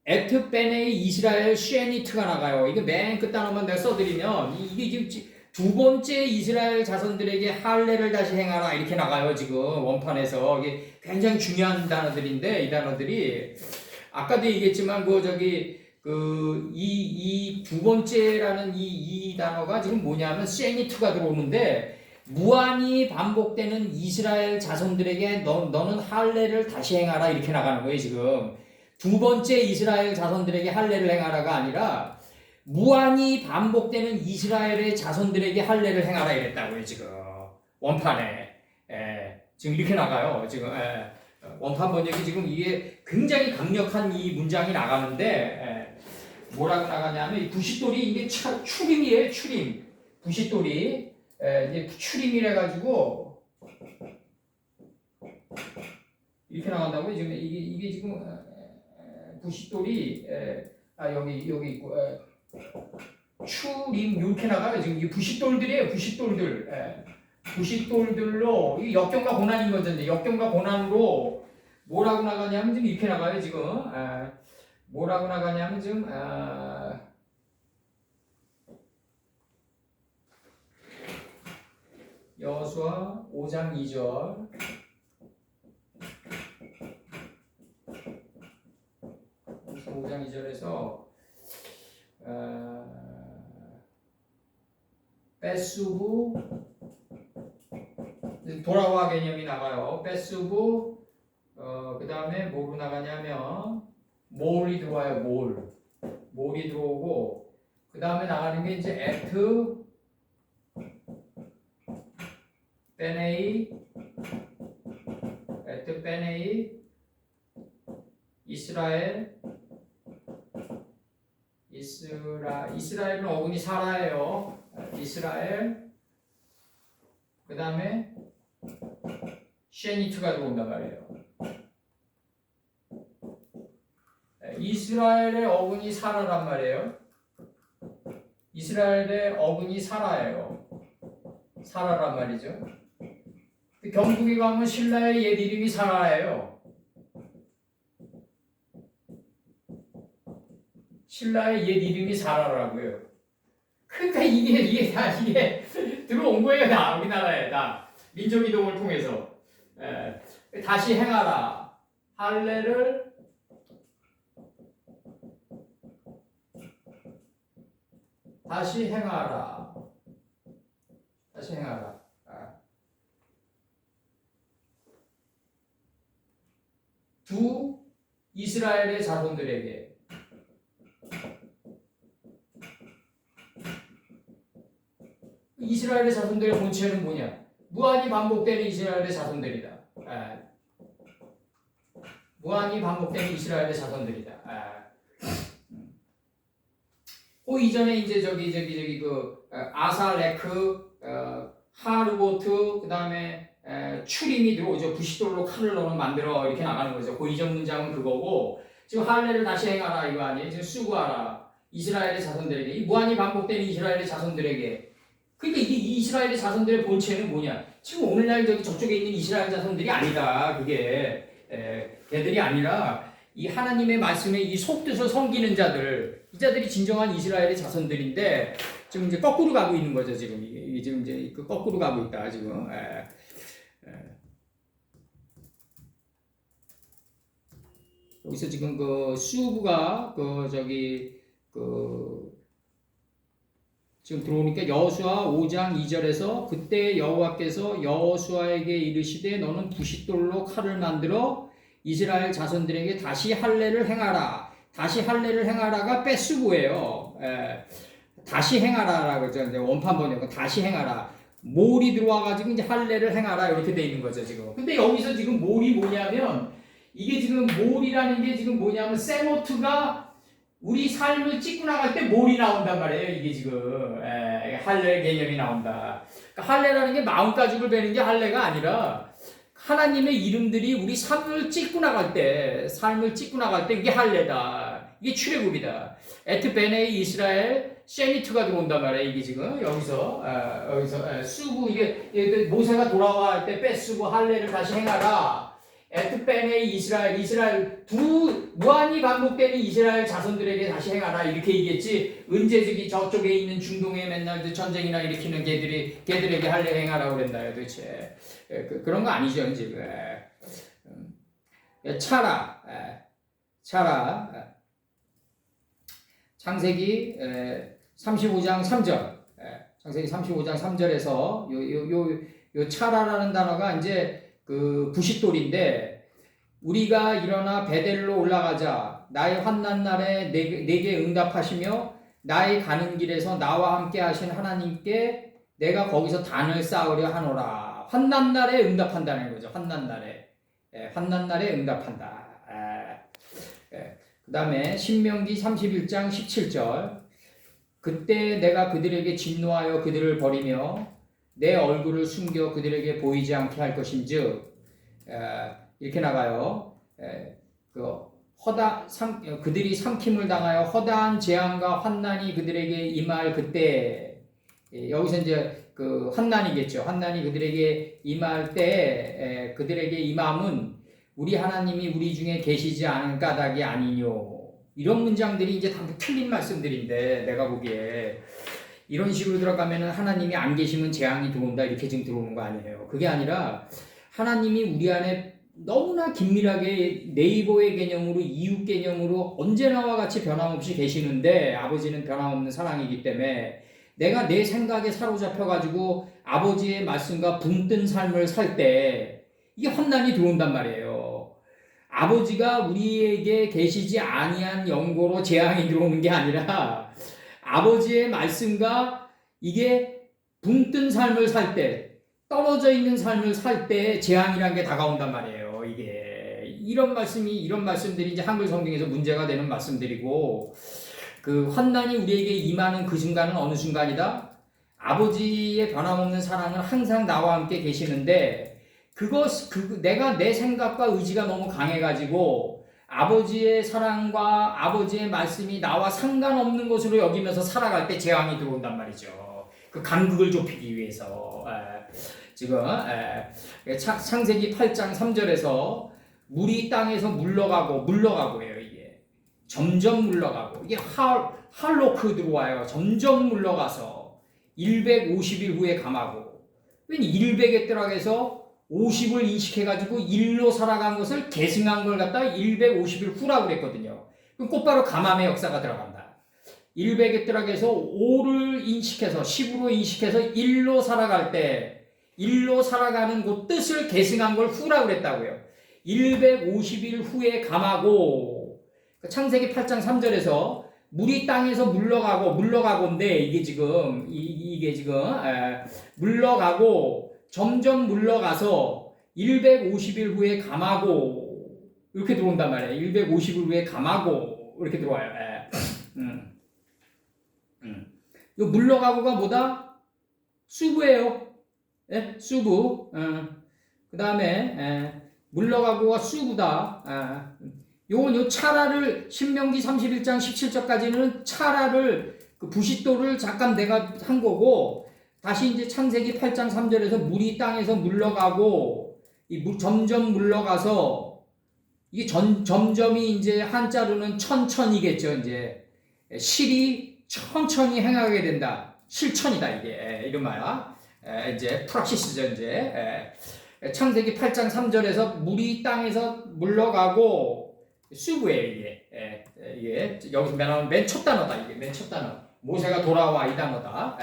에트베네이 이스라엘 쉐니트가 나가요. 이거 맨 끝 단어만 내가 써드리면 이게 지금 두 번째 이스라엘 자손들에게 할례를 다시 행하라 이렇게 나가요. 지금 원판에서 이게 굉장히 중요한 단어들인데 이 단어들이 아까도 얘기했지만 이 두 번째라는 이 단어가 지금 뭐냐면 쉐니트가 들어오는데 무한히 반복되는 이스라엘 자손들에게 너는 할례를 다시 행하라 이렇게 나가는 거예요. 지금 두 번째 이스라엘 자손들에게 할례를 행하라가 아니라 무한히 반복되는 이스라엘의 자손들에게 할례를 행하라 이랬다고요. 지금 원판에 지금 이렇게 나가요. 지금 원판 번역이 지금 이게 굉장히 강력한 이 문장이 나가는데 뭐라고 나가냐면 이 부싯돌이 이게 추림이에요. 추림 부싯돌이 이제 추림이래 가지고 이렇게 나간다고요. 지금 이게 지금 부싯돌이 여기 있고 추림 이렇게 나가요. 지금 이 부싯돌들이에요. 부싯돌들로 이 역경과 고난인 거죠. 역경과 고난으로 뭐라고 나가냐면 지금 이렇게 나가요. 지금 뭐라고 나가냐면 지금 여호수아 5장 2절 여호수아 5장 2절에서 빼수부 돌아와 개념이 나가요. 빼수부 그 다음에 뭐로 나가냐면 몰이 들어와요. 몰이 들어오고 그 다음에 나가는 게 이제 에트 베네이 이스라엘은 어근이 사라예요. 이스라엘 그 다음에 쉐니트가 들어온단 말이에요. 이스라엘의 어근이 사라란 말이에요. 이스라엘의 어근이 사라예요. 사라란 말이죠. 경북에 가면 신라의 옛 이름이 사라예요. 신라의 옛 이름이 사라라고요. 그러니까 이게 들어온 거예요. 다 우리나라에 다 민족 이동을 통해서 다시 행하라. 할례를 다시 행하라. 두 이스라엘의 자손들에게 이스라엘의 자손들의 본체는 뭐냐? 무한히 반복되는 이스라엘의 자손들이다. 무한히 반복되는 이스라엘의 자손들이다. 그 이전에 이제 아사레크, 하르보트, 그 다음에 추림이 들어오죠. 부싯돌로 칼을 넣어 만들어 이렇게 나가는 거죠. 그 이전 문장은 그거고 지금 할례를 다시 행하라 이거 아니에요. 지금 수고하라 이스라엘의 자손들에게 이 무한히 반복되는 이스라엘의 자손들에게. 그러니까 이게 이스라엘의 자손들의 본체는 뭐냐? 지금 오늘날 저쪽에 있는 이스라엘 자손들이 아니다. 그게 걔들이 아니라 이 하나님의 말씀에 이 속뜻을 섬기는 자들, 이 자들이 진정한 이스라엘의 자손들인데 지금 이제 거꾸로 가고 있는 거죠. 지금 이게 지금 이제 거꾸로 가고 있다. 지금 여기서 지금 그 수부가 지금 들어오니까 여호수아 5장 2절에서 그때 여호와께서 여호수아에게 이르시되 너는 부싯돌로 칼을 만들어 이스라엘 자손들에게 다시 할례를 행하라. 다시 할례를 행하라가 뺏수고예요. 다시 행하라라고 그러죠. 이제 원판 번역은 다시 행하라. 몰이 들어와가지고 이제 할례를 행하라 이렇게 돼 있는 거죠 지금. 근데 여기서 지금 몰이 뭐냐면 이게 지금 몰이라는 게 지금 뭐냐면 세모트가 우리 삶을 찍고 나갈 때 몰이 나온단 말이에요. 이게 지금 할례 개념이 나온다. 그러니까 할례라는 게 마음가짐을 베는 게 할례가 아니라 하나님의 이름들이 우리 삶을 찍고 나갈 때 이게 할례다. 이게 출애굽이다. 에트베네이 이스라엘 셰니트가 들어온단 말이에요. 이게 지금 여기서 수고 이게 모세가 돌아와 할 때 뺏수고 할례를 다시 행하라. 에트베네이 이스라엘 두 무한히 반복되는 이스라엘 자손들에게 다시 행하라 이렇게 얘기했지. 언제 저쪽에 있는 중동에 맨날 전쟁이나 일으키는 걔들에게 할례 행하라고 그랬나요 도대체. 그런 거 아니죠 이제. 차라 창세기 35장 3절. 창세기 35장 3절에서 요 차라라는 단어가 이제 그 부싯돌인데 우리가 일어나 베델로 올라가자 나의 환난 날에 내게 응답하시며 나의 가는 길에서 나와 함께 하신 하나님께 내가 거기서 단을 쌓으려 하노라. 환난 날에 응답한다는 거죠. 환난 날에 응답한다. 그 다음에 신명기 31장 17절. 그때 내가 그들에게 진노하여 그들을 버리며 내 얼굴을 숨겨 그들에게 보이지 않게 할 것인즉 이렇게 나가요. 그들이 삼킴을 당하여 허다한 재앙과 환난이 그들에게 임할 그때 여기서 이제 그 환난이겠죠. 환난이 그들에게 임할 때 그들에게 임함은 우리 하나님이 우리 중에 계시지 않은 까닭이 아니뇨. 이런 문장들이 이제 다 틀린 말씀들인데 내가 보기에 이런 식으로 들어가면은 하나님이 안 계시면 재앙이 들어온다 이렇게 지금 들어오는 거 아니에요. 그게 아니라 하나님이 우리 안에 너무나 긴밀하게 네이버의 개념으로 이웃 개념으로 언제나와 같이 변함없이 계시는데 아버지는 변함없는 사랑이기 때문에 내가 내 생각에 사로잡혀가지고 아버지의 말씀과 붕뜬 삶을 살 때 이게 환난이 들어온단 말이에요. 아버지가 우리에게 계시지 아니한 영고로 재앙이 들어오는 게 아니라 아버지의 말씀과 이게 붕뜬 삶을 살 때, 떨어져 있는 삶을 살 때 재앙이라는 게 다가온단 말이에요. 이게 이런 말씀들이 이제 한글 성경에서 문제가 되는 말씀들이고 그 환난이 우리에게 임하는 그 순간은 어느 순간이다? 아버지의 변함없는 사랑은 항상 나와 함께 계시는데 내가 내 생각과 의지가 너무 강해가지고 아버지의 사랑과 아버지의 말씀이 나와 상관없는 것으로 여기면서 살아갈 때 재앙이 들어온단 말이죠. 그 간극을 좁히기 위해서. 지금 창세기 8장 3절에서 물이 땅에서 물러가고예요. 이게 점점 물러가고 이게 할로크 들어와요. 점점 물러가서 150일 후에 감하고. 왠 100의 뜨락에서 50을 인식해가지고 1로 살아간 것을 계승한 걸 갖다가 150일 후라고 그랬거든요. 그럼 곧바로 감함의 역사가 들어간다. 100의 뜨락에서 5를 인식해서 10으로 인식해서 1로 살아갈 때 1로 살아가는 그 뜻을 계승한 걸 후라고 그랬다고요. 150일 후에 감하고 창세기 8장 3절에서 물이 땅에서 물러가고인데 이게 지금 물러가고 점점 물러가서 150일 후에 감하고 이렇게 들어온단 말이에요. 150일 후에 감하고 이렇게 들어와요. 이 물러가고가 뭐다? 수부예요. 수부. 그 다음에 물러가고가 수부다. 요 차라를 신명기 31장 17절까지는 차라를 그 부싯돌을 잠깐 내가 한 거고 다시 이제 창세기 8장 3절에서 물이 땅에서 물러가고 점점 물러가서 이게 점점이 이제 한자로는 천천히겠죠. 이제 실이 천천히 행하게 된다. 실천이다 이게 이런 말이야. 이제 프락시스죠. 이제 창세기 8장 3절에서 물이 땅에서 물러가고 수브예요 이게. 이게 여기서 맨 첫 단어다. 이게 맨 첫 단어. 모세가 돌아와 이 단어다.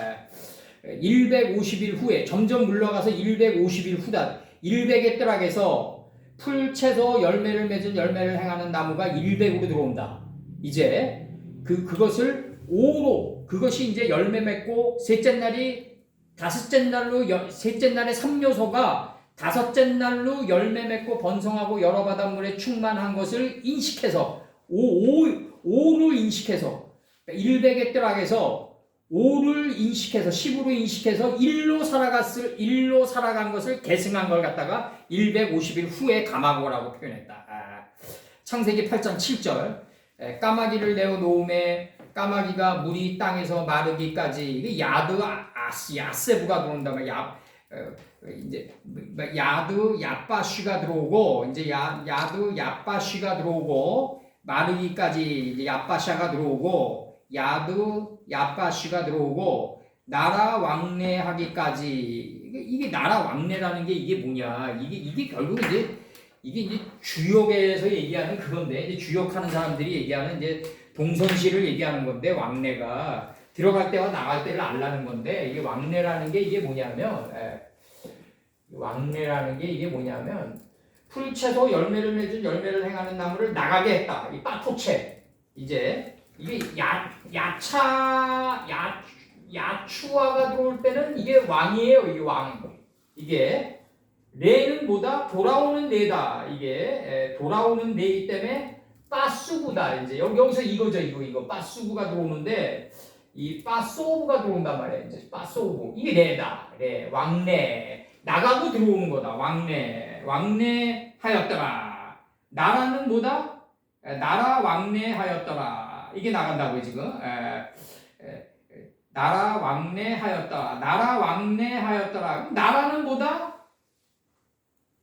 150일 후에 점점 물러가서 150일 후다. 100의 뜰락에서 풀 채소 열매를 맺은 열매를 행하는 나무가 100으로 들어온다. 이제 그것을 5로 그것이 이제 열매 맺고 셋째 날이 다섯째 날로 셋째 날의 3요소가 다섯째 날로 열매 맺고 번성하고 여러 바닷물에 충만한 것을 인식해서 5를 인식해서 100의 뜰락에서 5를 인식해서 10으로 인식해서 1로 살아간 것을 계승한 걸 갖다가 150일 후에 감하고라고 표현했다. 창세기 8장 7절 까마귀를 내어 놓음에 까마귀가 물이 땅에서 마르기까지 이게 야세부가 들어온다. 이제 야빠쉬가 들어오고 이제 야빠쉬가 들어오고 마르기까지 이제 야빠샤가 들어오고 야빠쉬가 들어오고 나라 왕래하기까지 이게 나라 왕래라는 게 이게 뭐냐 이게 결국 이게 주역에서 얘기하는 그건데 이제 주역하는 사람들이 얘기하는 이제 동선시를 얘기하는 건데 왕래가 들어갈 때와 나갈 때를 알라는 건데 이게 왕래라는 게 이게 뭐냐면 풀채소 열매를 맺은 열매를 행하는 나무를 나가게 했다. 이 빠토체 이제 이게 야추아가 들어올 때는 이게 왕이에요. 이게 왕. 이게 레는 뭐다? 돌아오는 레다. 이게 돌아오는 레이기 때문에 빠수구다. 이제 여기서 이거죠. 이거 빠수구가 들어오는데 이 빠소부가 들어온단 말이에요. 이제 빠소부 이게 레다. 레 왕래 나가고 들어오는 거다. 왕래 하였더라. 나라는 뭐다? 나라 왕래하였더라. 이게 나간다고요 지금. 나라 왕래하였더라. 나라 왕래하였더라. 그럼 나라는 뭐다?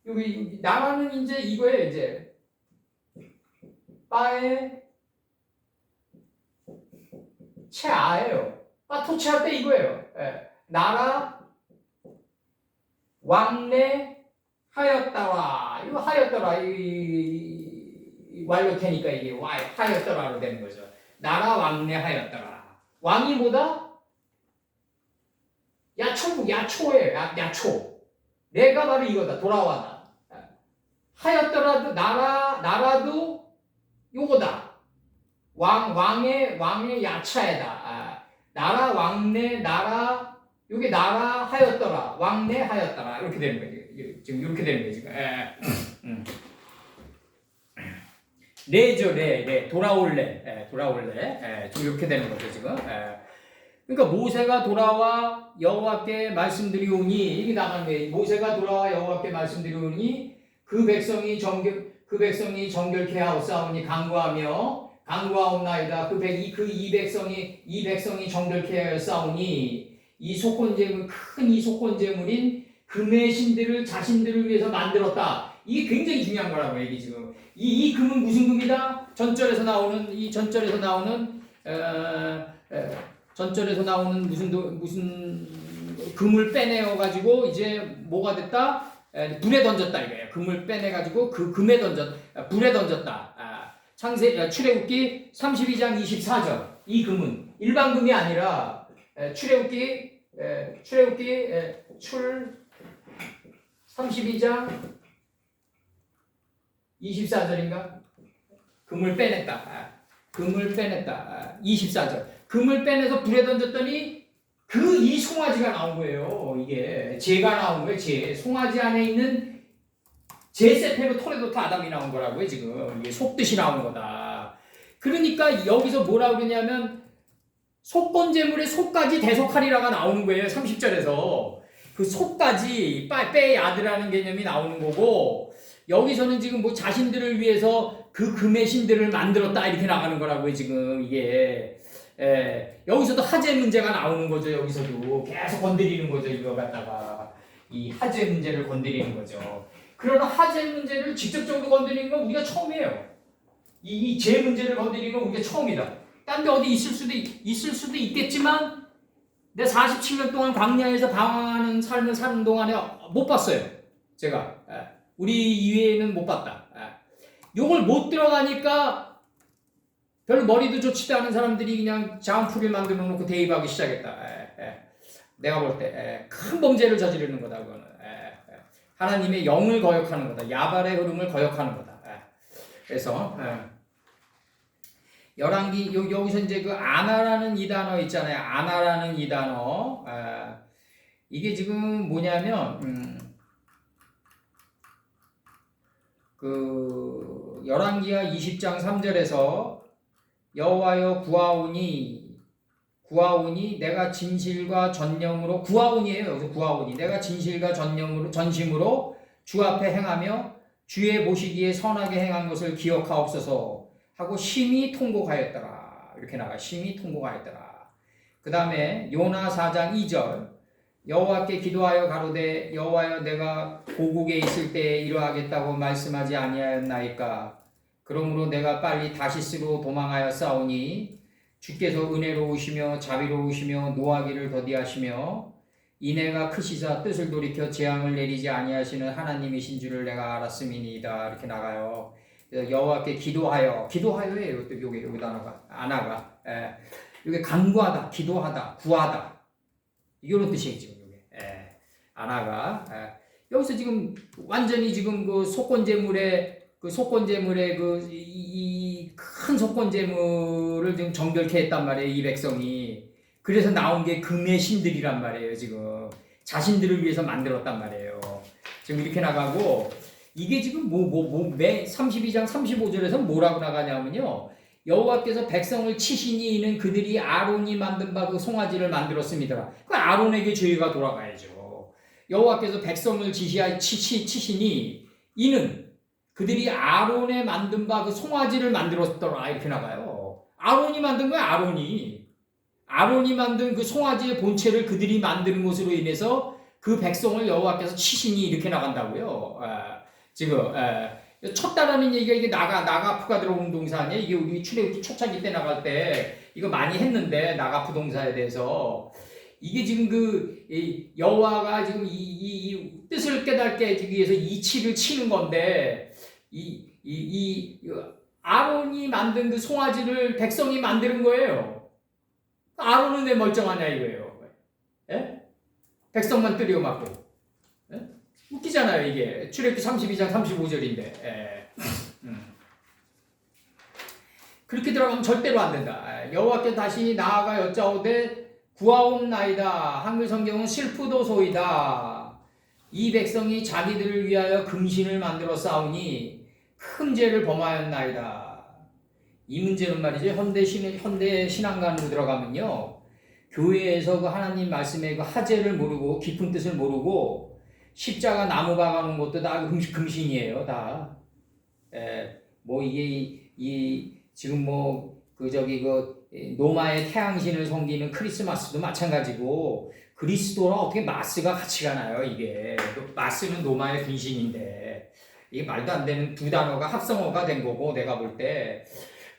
여기 나라는 이제 이거예요. 이제 빠에 채아예요. 빠토채할 때 이거예요. 나라 왕래하였더라. 이거 하였더라. 이 완료태니까 이게 하였더라로 되는 거죠. 나라 왕래하였더라. 왕이 뭐다? 야초예요. 야초. 내가 바로 이거다. 돌아와다. 하였더라도 나라도 요거다. 왕의 야차에다. 나라 왕래 나라 요게 나라 하였더라. 왕래 하였더라. 이렇게 되는 거죠. 지금 이렇게 되는 거죠. 레죠. 레 돌아올래. 지금 이렇게 되는 거죠. 지금. 그러니까 모세가 돌아와 여호와께 말씀드리오니 이게 나가는 거예요. 모세가 돌아와 여호와께 말씀드리오니 그 백성이 정결케 하옵사오니 강구하옵나이다. 이 백성이 정결케 하였사오니 이 속건제물 큰 이 속건제물인 금의 신들을 자신들을 위해서 만들었다. 이게 굉장히 중요한 거라고 이게 지금 이 금은 무슨 금이다? 전절에서 나오는 무슨 금을 빼내어 가지고 이제 뭐가 됐다? 불에 던졌다 이거예요. 금을 빼내 가지고 그 불에 던졌다. 출애굽기 32장 24절. 이 금은 일반 금이 아니라 출애굽기 32장 24절인가? 금을 빼냈다. 24절. 금을 빼내서 불에 던졌더니 이 송아지가 나온 거예요. 이게 재가 나온 거예요. 송아지 안에 있는 제세페로 토레도트 아담이 나온 거라고요. 지금 이게 속뜻이 나온 거다. 그러니까 여기서 뭐라고 그러냐면 속건제물의 속까지 대속하리라가 나오는 거예요. 30절에서 그 속까지 빼의 아드라는 개념이 나오는 거고 여기서는 지금 뭐 자신들을 위해서 그 금의 신들을 만들었다 이렇게 나가는 거라고요. 지금 이게 여기서도 하재 문제가 나오는 거죠. 여기서도 계속 건드리는 거죠. 이거 갖다가 이 하재 문제를 건드리는 거죠. 그러나 하재 문제를 직접적으로 건드리는 건 우리가 처음이에요. 이 재 문제를 건드리는 건 우리가 처음이다. 딴 데 어디 있을 수도 있겠지만 내 47년 동안 광야에서 방황하는 삶을 사는 동안에 못 봤어요. 제가 우리 이외에는 못 봤다. 요걸 못 들어가니까 별로 머리도 좋지도 않은 사람들이 그냥 자원풀이를 만들어 놓고 대입하기 시작했다. 내가 볼 때 큰 범죄를 저지르는 거다 그거는. 하나님의 영을 거역하는 거다. 야발의 흐름을 거역하는 거다. 그래서 열왕기 여기서 이제 그 아나라는 이 단어 있잖아요. 아나라는 이 단어. 이게 지금 뭐냐면 그 열왕기하 20장 3절에서 여호와여 구하오니 내가 진실과 전념으로 구하오니에요. 여기서 구하오니 내가 진실과 전심으로 주 앞에 행하며 주의 보시기에 선하게 행한 것을 기억하옵소서 하고 심히 통곡하였더라. 이렇게 나가 심히 통곡하였더라. 그 다음에 요나 4장 2절 여호와께 기도하여 가로되 여호와여 내가 고국에 있을 때에 이러하겠다고 말씀하지 아니하였나이까. 그러므로 내가 빨리 다시스로 도망하여 싸우니 주께서 은혜로우시며 자비로우시며 노하기를 더디하시며 이내가 크시사 뜻을 돌이켜 재앙을 내리지 아니하시는 하나님이신 줄을 내가 알았음이니이다. 이렇게 나가요. 여호와께 기도하여예요. 여기 단어가 아나가 이게 간구하다, 기도하다, 구하다 이런 뜻이에요 지금 이게. 아나가 여기서 지금 완전히 지금 그 속건제물의 큰 속건제물을 지금 정결케 했단 말이에요 이 백성이. 그래서 나온 게 금의 신들이란 말이에요 지금. 자신들을 위해서 만들었단 말이에요. 지금 이렇게 나가고 이게 지금 매 32장 35절에서 뭐라고 나가냐면요. 여호와께서 백성을 치시니 이는 그들이 아론이 만든 바 그 송아지를 만들었습니다. 그 아론에게 죄가 돌아가야죠. 여호와께서 백성을 치시니 이는 그들이 아론에 만든 바 그 송아지를 만들었더라. 이렇게 나가요. 아론이 만든 거야 아론이 만든 그 송아지의 본체를 그들이 만드는 것으로 인해서 그 백성을 여호와께서 치시니 이렇게 나간다고요. 지금 쳤다라는 얘기가 이게 나가프가 들어오는 동사 아니에요? 이게 우리 출애굽기 초창기 때 나갈 때 이거 많이 했는데 나가프 동사에 대해서 이게 지금 그 여호와가 지금 이 뜻을 깨닫게 하기 위해서 이 치를 치는 건데 아론이 만든 그 송아지를 백성이 만드는 거예요. 아론은 왜 멀쩡하냐 이거예요. 백성만 때려 맞고. 웃기잖아요 이게. 출애굽기 32장 35절인데 그렇게 들어가면 절대로 안 된다. 여호와께 다시 나아가 여짜오되 구하옵나이다. 한글 성경은 슬프도소이다. 이 백성이 자기들을 위하여 금신을 만들어 싸우니 큰 죄를 범하였나이다. 이 문제는 말이죠. 현대 신앙관으로 들어가면요. 교회에서 그 하나님 말씀의 그 하재를 모르고 깊은 뜻을 모르고 십자가 나무 박아놓은 것도 다 금신이에요. 다. 뭐 이게 지금 노마의 태양신을 섬기는 크리스마스도 마찬가지고 그리스도랑 어떻게 마스가 같이 가나요? 이게 마스는 노마의 분신인데 이게 말도 안 되는 두 단어가 합성어가 된 거고 내가 볼 때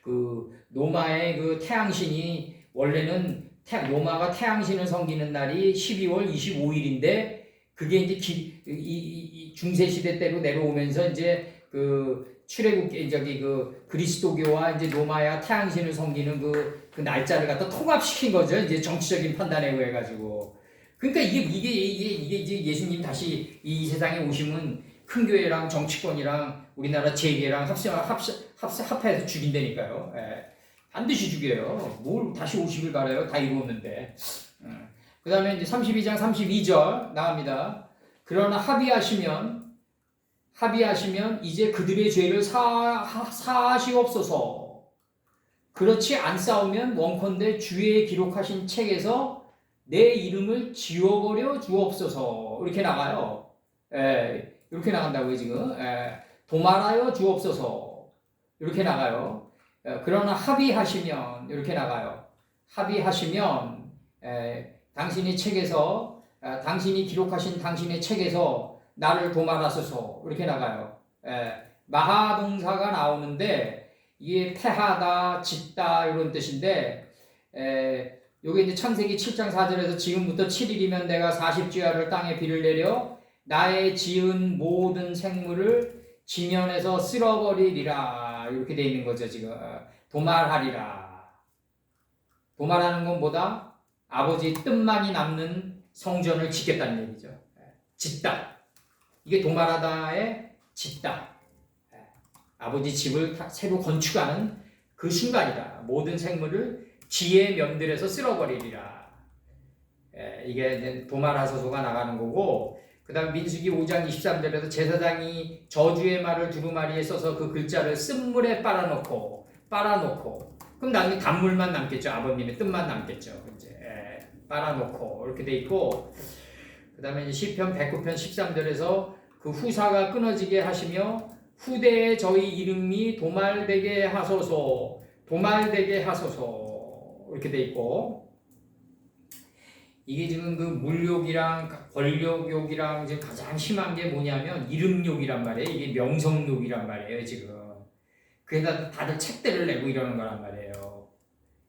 그 노마의 그 태양신이 원래는 노마가 태양신을 섬기는 날이 12월 25일인데 그게 이제 중세 시대 때로 내려오면서 이제 그 출애굽기 그 그리스도교와 이제 노마야 태양신을 섬기는 그 날짜를 갖다 통합시킨 거죠. 이제 정치적인 판단에 의해 가지고. 그러니까 이게 이제 예수님 다시 이 세상에 오시면 큰 교회랑 정치권이랑 우리나라 재계랑 합해서 죽인다니까요. 반드시 죽여요. 뭘 다시 오시길 바라요. 다 이루었는데. 그 다음에 이제 32장 32절 나갑니다. 그러나 합의하시면 이제 그들의 죄를 사하시옵소서. 그렇지 않사오면 원컨대 주의 기록하신 책에서 내 이름을 지워버려 주옵소서. 이렇게 나가요. 이렇게 나간다고요 지금. 도말하여 주옵소서. 이렇게 나가요. 그러나 합의하시면 이렇게 나가요. 합의하시면 당신의 책에서 당신이 기록하신 당신의 책에서 나를 도말하소서. 이렇게 나가요. 마하동사가 나오는데 이게 패하다, 짓다 이런 뜻인데 요게 이제 창세기 7장 4절에서 지금부터 7일이면 내가 40주야를 땅에 비를 내려 나의 지은 모든 생물을 지면에서 쓸어버리리라 이렇게 돼 있는 거죠 지금. 도말하리라. 도말하는 건 뭐다? 아버지 뜻만이 남는 성전을 짓겠다는 얘기죠. 짓다. 이게 도말하다의 짓다. 아버지 집을 새로 건축하는 그 순간이다. 모든 생물을 지의 면들에서 쓸어버리리라. 이게 도말하소서가 나가는 거고, 그 다음 민수기 5장 23절에서 제사장이 저주의 말을 두루마리에 써서 그 글자를 쓴물에 빨아놓고 그럼 나중에 단물만 남겠죠. 아버님의 뜻만 남겠죠. 이제 빨아놓고 이렇게 돼 있고, 그 다음에 시편 109편 13절에서 그 후사가 끊어지게 하시며 후대에 저희 이름이 도말되게 하소서 이렇게 돼 있고, 이게 지금 그 물욕이랑 권력욕이랑 지금 가장 심한 게 뭐냐면 이름욕이란 말이에요. 이게 명성욕이란 말이에요 지금. 그래서 다들 책들을 내고 이러는 거란 말이에요.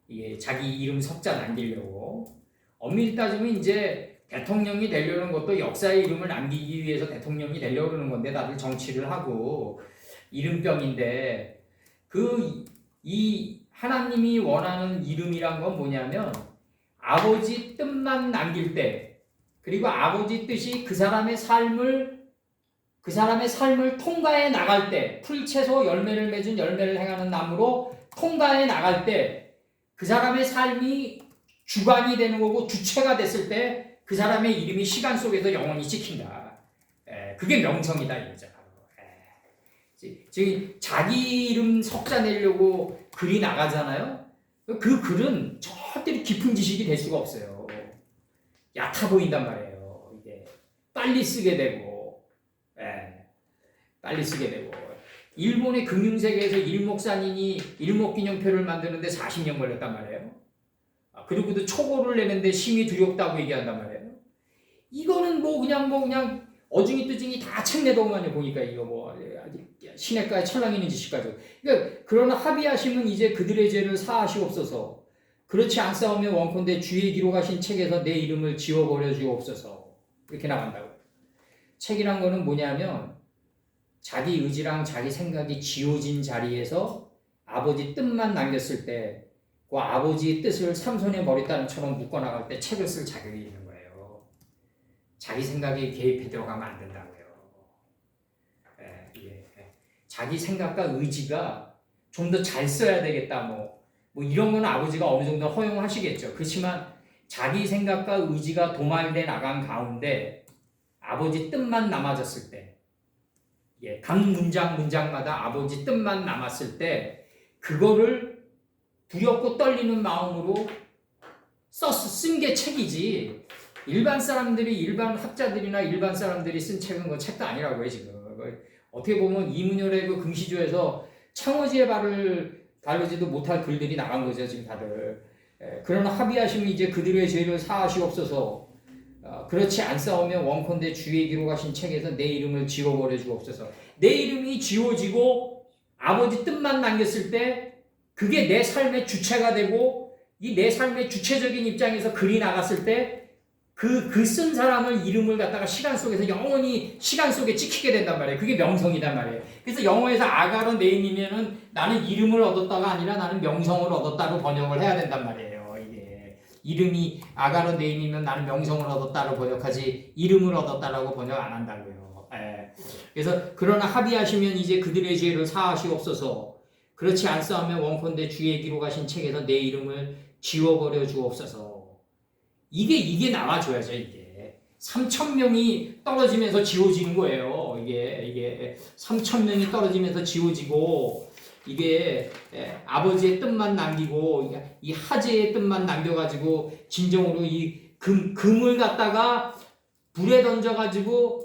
이게 자기 이름 석자 남기려고. 엄밀히 따지면 이제 대통령이 되려는 것도 역사의 이름을 남기기 위해서 대통령이 되려고 그러는 건데, 다들 정치를 하고 이름병인데, 이 하나님이 원하는 이름이란 건 뭐냐면 아버지 뜻만 남길 때, 그리고 아버지 뜻이 그 사람의 삶을 통과해 나갈 때, 풀채소 열매를 맺은 열매를 행하는 나무로 통과해 나갈 때 그 사람의 삶이 주관이 되는 거고 주체가 됐을 때 그 사람의 이름이 시간 속에서 영원히 찍힌다. 그게 명성이다 이거죠. 지금 자기 이름 석자 내려고 글이 나가잖아요. 그 글은 절대로 깊은 지식이 될 수가 없어요. 얕아 보인단 말이에요. 이게 빨리 쓰게 되고, 일본의 금융세계에서 일목산인이 일목기념표를 만드는데 40년 걸렸단 말이에요. 그리고도 초고를 내는데 심히 두렵다고 얘기한단 말이에요. 이거는 그냥 어중이 뜨중이 다 책 내더구만요. 보니까 이거 시냇가에 철랑이는 짓이까지. 그러니까 그러나 합의하시면 이제 그들의 죄를 사하시옵소서. 그렇지 않사오면 원컨대 주의 기록하신 책에서 내 이름을 지워버려 주옵소서. 이렇게 나간다고. 책이란 거는 뭐냐면 자기 의지랑 자기 생각이 지워진 자리에서 아버지 뜻만 남겼을 때 그 아버지의 뜻을 삼손의 머리따름처럼 묶어나갈 때 책을 쓸 자격이 있는 거예요. 자기 생각에 개입해 들어가면 안 된다고요. 자기 생각과 의지가 좀 더 잘 써야 되겠다 뭐 이런 건 아버지가 어느 정도 허용하시겠죠. 그렇지만 자기 생각과 의지가 도말돼 나간 가운데 아버지 뜻만 남아졌을 때, 각 문장마다 아버지 뜻만 남았을 때 그거를 두렵고 떨리는 마음으로 쓴 게 책이지, 일반 학자들이나 일반 사람들이 쓴 책은 그 책도 아니라고요 지금. 어떻게 보면 이문열의 그 금시조에서 창호지의 발을 다루지도 못할 글들이 나간 거죠 지금 다들. 그러나 합의하시면 이제 그들의 죄를 사하시옵소서. 그렇지 않사오면 원컨대 주의 기록하신 책에서 내 이름을 지워버려 주옵소서. 내 이름이 지워지고 아버지 뜻만 남겼을 때 그게 내 삶의 주체가 되고, 이 내 삶의 주체적인 입장에서 글이 나갔을 때 그 쓴 사람을 이름을 갖다가 시간 속에서 영원히 시간 속에 찍히게 된단 말이에요. 그게 명성이단 말이에요. 그래서 영어에서 아가론 네임이면은 나는 이름을 얻었다가 아니라 나는 명성을 얻었다로 번역을 해야 된단 말이에요. 이게 이름이 아가론 네임이면 나는 명성을 얻었다로 번역하지 이름을 얻었다라고 번역 안 한다고요. 그래서 그러나 합의하시면 이제 그들의 죄를 사하시옵소서. 그렇지 않사오면 원컨대 주의 기록하신 책에서 내 이름을 지워버려 주옵소서. 이게 나와줘야죠. 이게 3,000명이 떨어지면서 지워지는 거예요. 이게 3,000명이 떨어지면서 지워지고, 이게 아버지의 뜻만 남기고 이 하재의 뜻만 남겨가지고 진정으로 이 금을 갖다가 불에 던져가지고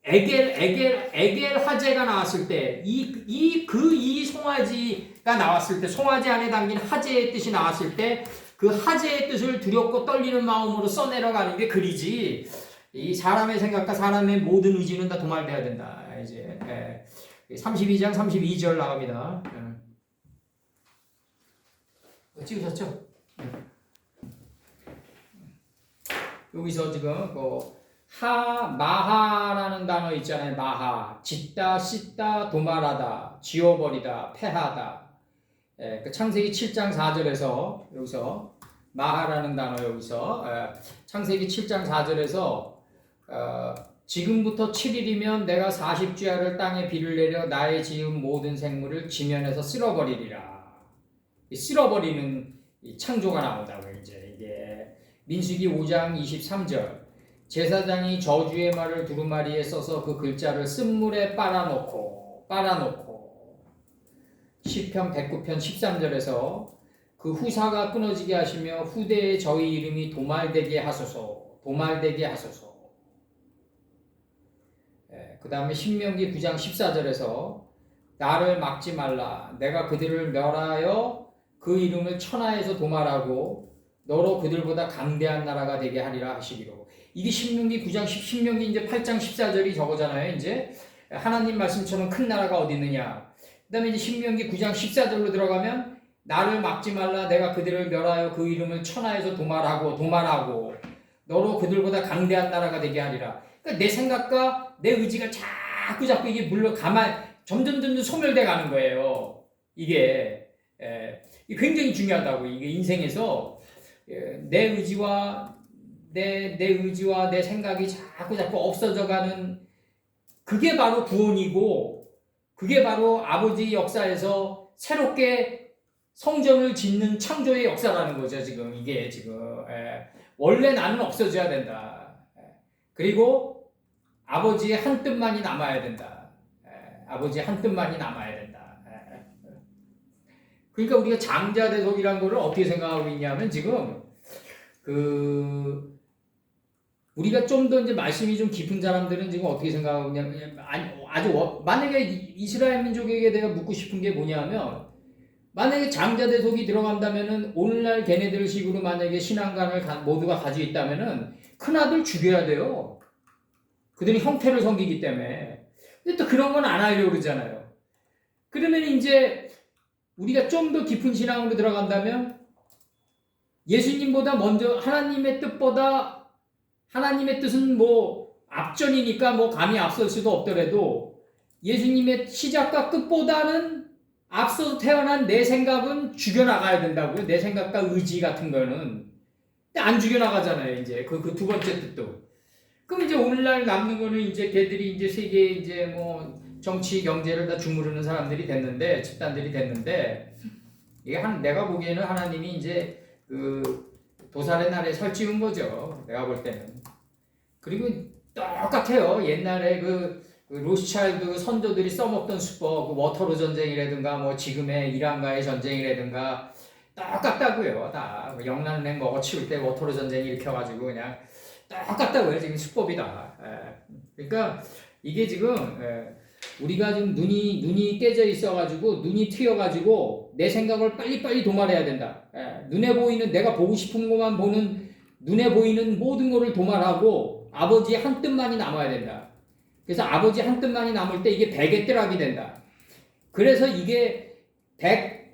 에겔 하재가 나왔을 때, 이 송아지가 나왔을 때, 송아지 안에 담긴 하재의 뜻이 나왔을 때, 그 하재의 뜻을 두렵고 떨리는 마음으로 써내려가는 게 글이지, 이 사람의 생각과 사람의 모든 의지는 다 도말돼야 된다. 이제 32장 32절 나갑니다. 찍으셨죠? 여기서 지금 마하라는 단어 있잖아요. 마하. 짓다, 씻다, 도말하다, 지워버리다, 패하다. 그 창세기 7장 4절에서 여기서 마하라는 단어 여기서 창세기 7장 4절에서 지금부터 7일이면 내가 40주야를 땅에 비를 내려 나의 지은 모든 생물을 지면에서 쓸어버리리라. 이 쓸어버리는 이 창조가 나온다고요. 이제 이게 민수기 5장 23절 제사장이 저주의 말을 두루마리에 써서 그 글자를 쓴물에 빨아놓고 시편 109편 13절에서 그 후사가 끊어지게 하시며 후대에 저희 이름이 도말되게 하소서. 그 다음에 신명기 9장 14절에서 나를 막지 말라. 내가 그들을 멸하여 그 이름을 천하에서 도말하고 너로 그들보다 강대한 나라가 되게 하리라 하시기로. 이게 신명기 9장 신명기 이제 8장 14절이 저거잖아요. 이제 하나님 말씀처럼 큰 나라가 어디 있느냐. 그다음에 이제 신명기 9장 14절로 들어가면 나를 막지 말라. 내가 그들을 멸하여 그 이름을 천하에서 도말하고 너로 그들보다 강대한 나라가 되게 하리라. 그러니까 내 생각과 내 의지가 자꾸 이게 점점 소멸돼 가는 거예요. 이게 굉장히 중요하다고. 이게 인생에서 내 의지와 내 생각이 자꾸 없어져 가는 그게 바로 구원이고 그게 바로 아버지 역사에서 새롭게 성전을 짓는 창조의 역사라는 거죠. 지금 이게 원래 나는 없어져야 된다. 그리고 아버지의 한 뜻만이 남아야 된다. 아버지의 한 뜻만이 남아야 된다. 그러니까 우리가 장자대속이라는 거를 어떻게 생각하고 있냐면 지금 우리가 좀 더 이제 말씀이 좀 깊은 사람들은 지금 어떻게 생각하고 있냐면 만약에 이스라엘 민족에게 내가 묻고 싶은 게 뭐냐면 만약에 장자대속이 들어간다면은 오늘날 걔네들 식으로 만약에 신앙관을 모두가 가지고 있다면은 큰아들 죽여야 돼요. 그들이 형태를 섬기기 때문에. 근데 또 그런 건 안 하려고 그러잖아요. 그러면 이제 우리가 좀 더 깊은 신앙으로 들어간다면 예수님보다 먼저 하나님의 뜻은 뭐 앞전이니까 뭐 감히 앞설 수도 없더라도 예수님의 시작과 끝보다는 앞서서 태어난 내 생각은 죽여나가야 된다고요. 내 생각과 의지 같은 거는. 근데 안 죽여나가잖아요. 이제 그 두 번째 뜻도. 그럼 이제 오늘날 남는 거는 이제 걔들이 이제 세계에 이제 뭐 정치, 경제를 다 주무르는 사람들이 됐는데, 집단들이 됐는데, 이게 내가 보기에는 하나님이 이제 도살의 날에 설치운 거죠. 내가 볼 때는. 그리고 똑같아요. 옛날에 로스차일드 선조들이 써먹던 수법, 워터로 전쟁이라든가, 뭐 지금의 이란과의 전쟁이라든가, 똑같다고요. 다 영란은행 먹어치울 때 워터로 전쟁 일으켜가지고 그냥 똑같다고요. 지금 수법이다. 그러니까 이게 지금 우리가 지금 눈이 깨져 있어가지고 눈이 트여가지고 내 생각을 빨리빨리 도말해야 된다. 눈에 보이는 내가 보고 싶은 것만 보는 눈에 보이는 모든 것을 도말하고 아버지의 한 뜻만이 남아야 된다. 그래서 아버지 한 뜻만이 남을 때 이게 100의 뜰압이 된다. 그래서 이게 100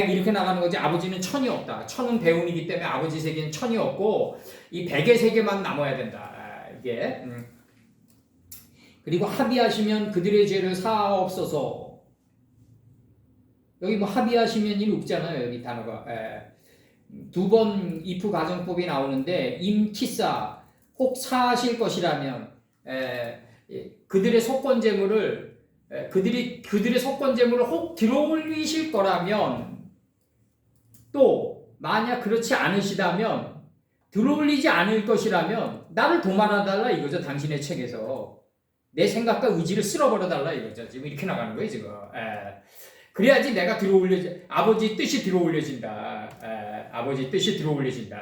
이렇게 나가는 거지. 아버지는 1000이 없다. 1000은 배운이기 때문에 아버지 세계는 1000이 없고 이 100의 세계만 남아야 된다. 이게 그리고 합의하시면 그들의 죄를 사하옵소서. 여기 뭐 합의하시면 이 없잖아요. 여기 단어가 두 번 if 가정법이 나오는데 임키사 혹 사하실 것이라면 그들의 속건 재물을 그들의 속건 재물을 혹 들어올리실 거라면 또 만약 그렇지 않으시다면 들어올리지 않을 것이라면 나를 도말아달라 이거죠. 당신의 책에서 내 생각과 의지를 쓸어버려달라 이거죠. 지금 이렇게 나가는 거예요 지금. 그래야지 내가 아버지 뜻이 들어올려진다. 아버지 뜻이 들어올려진다.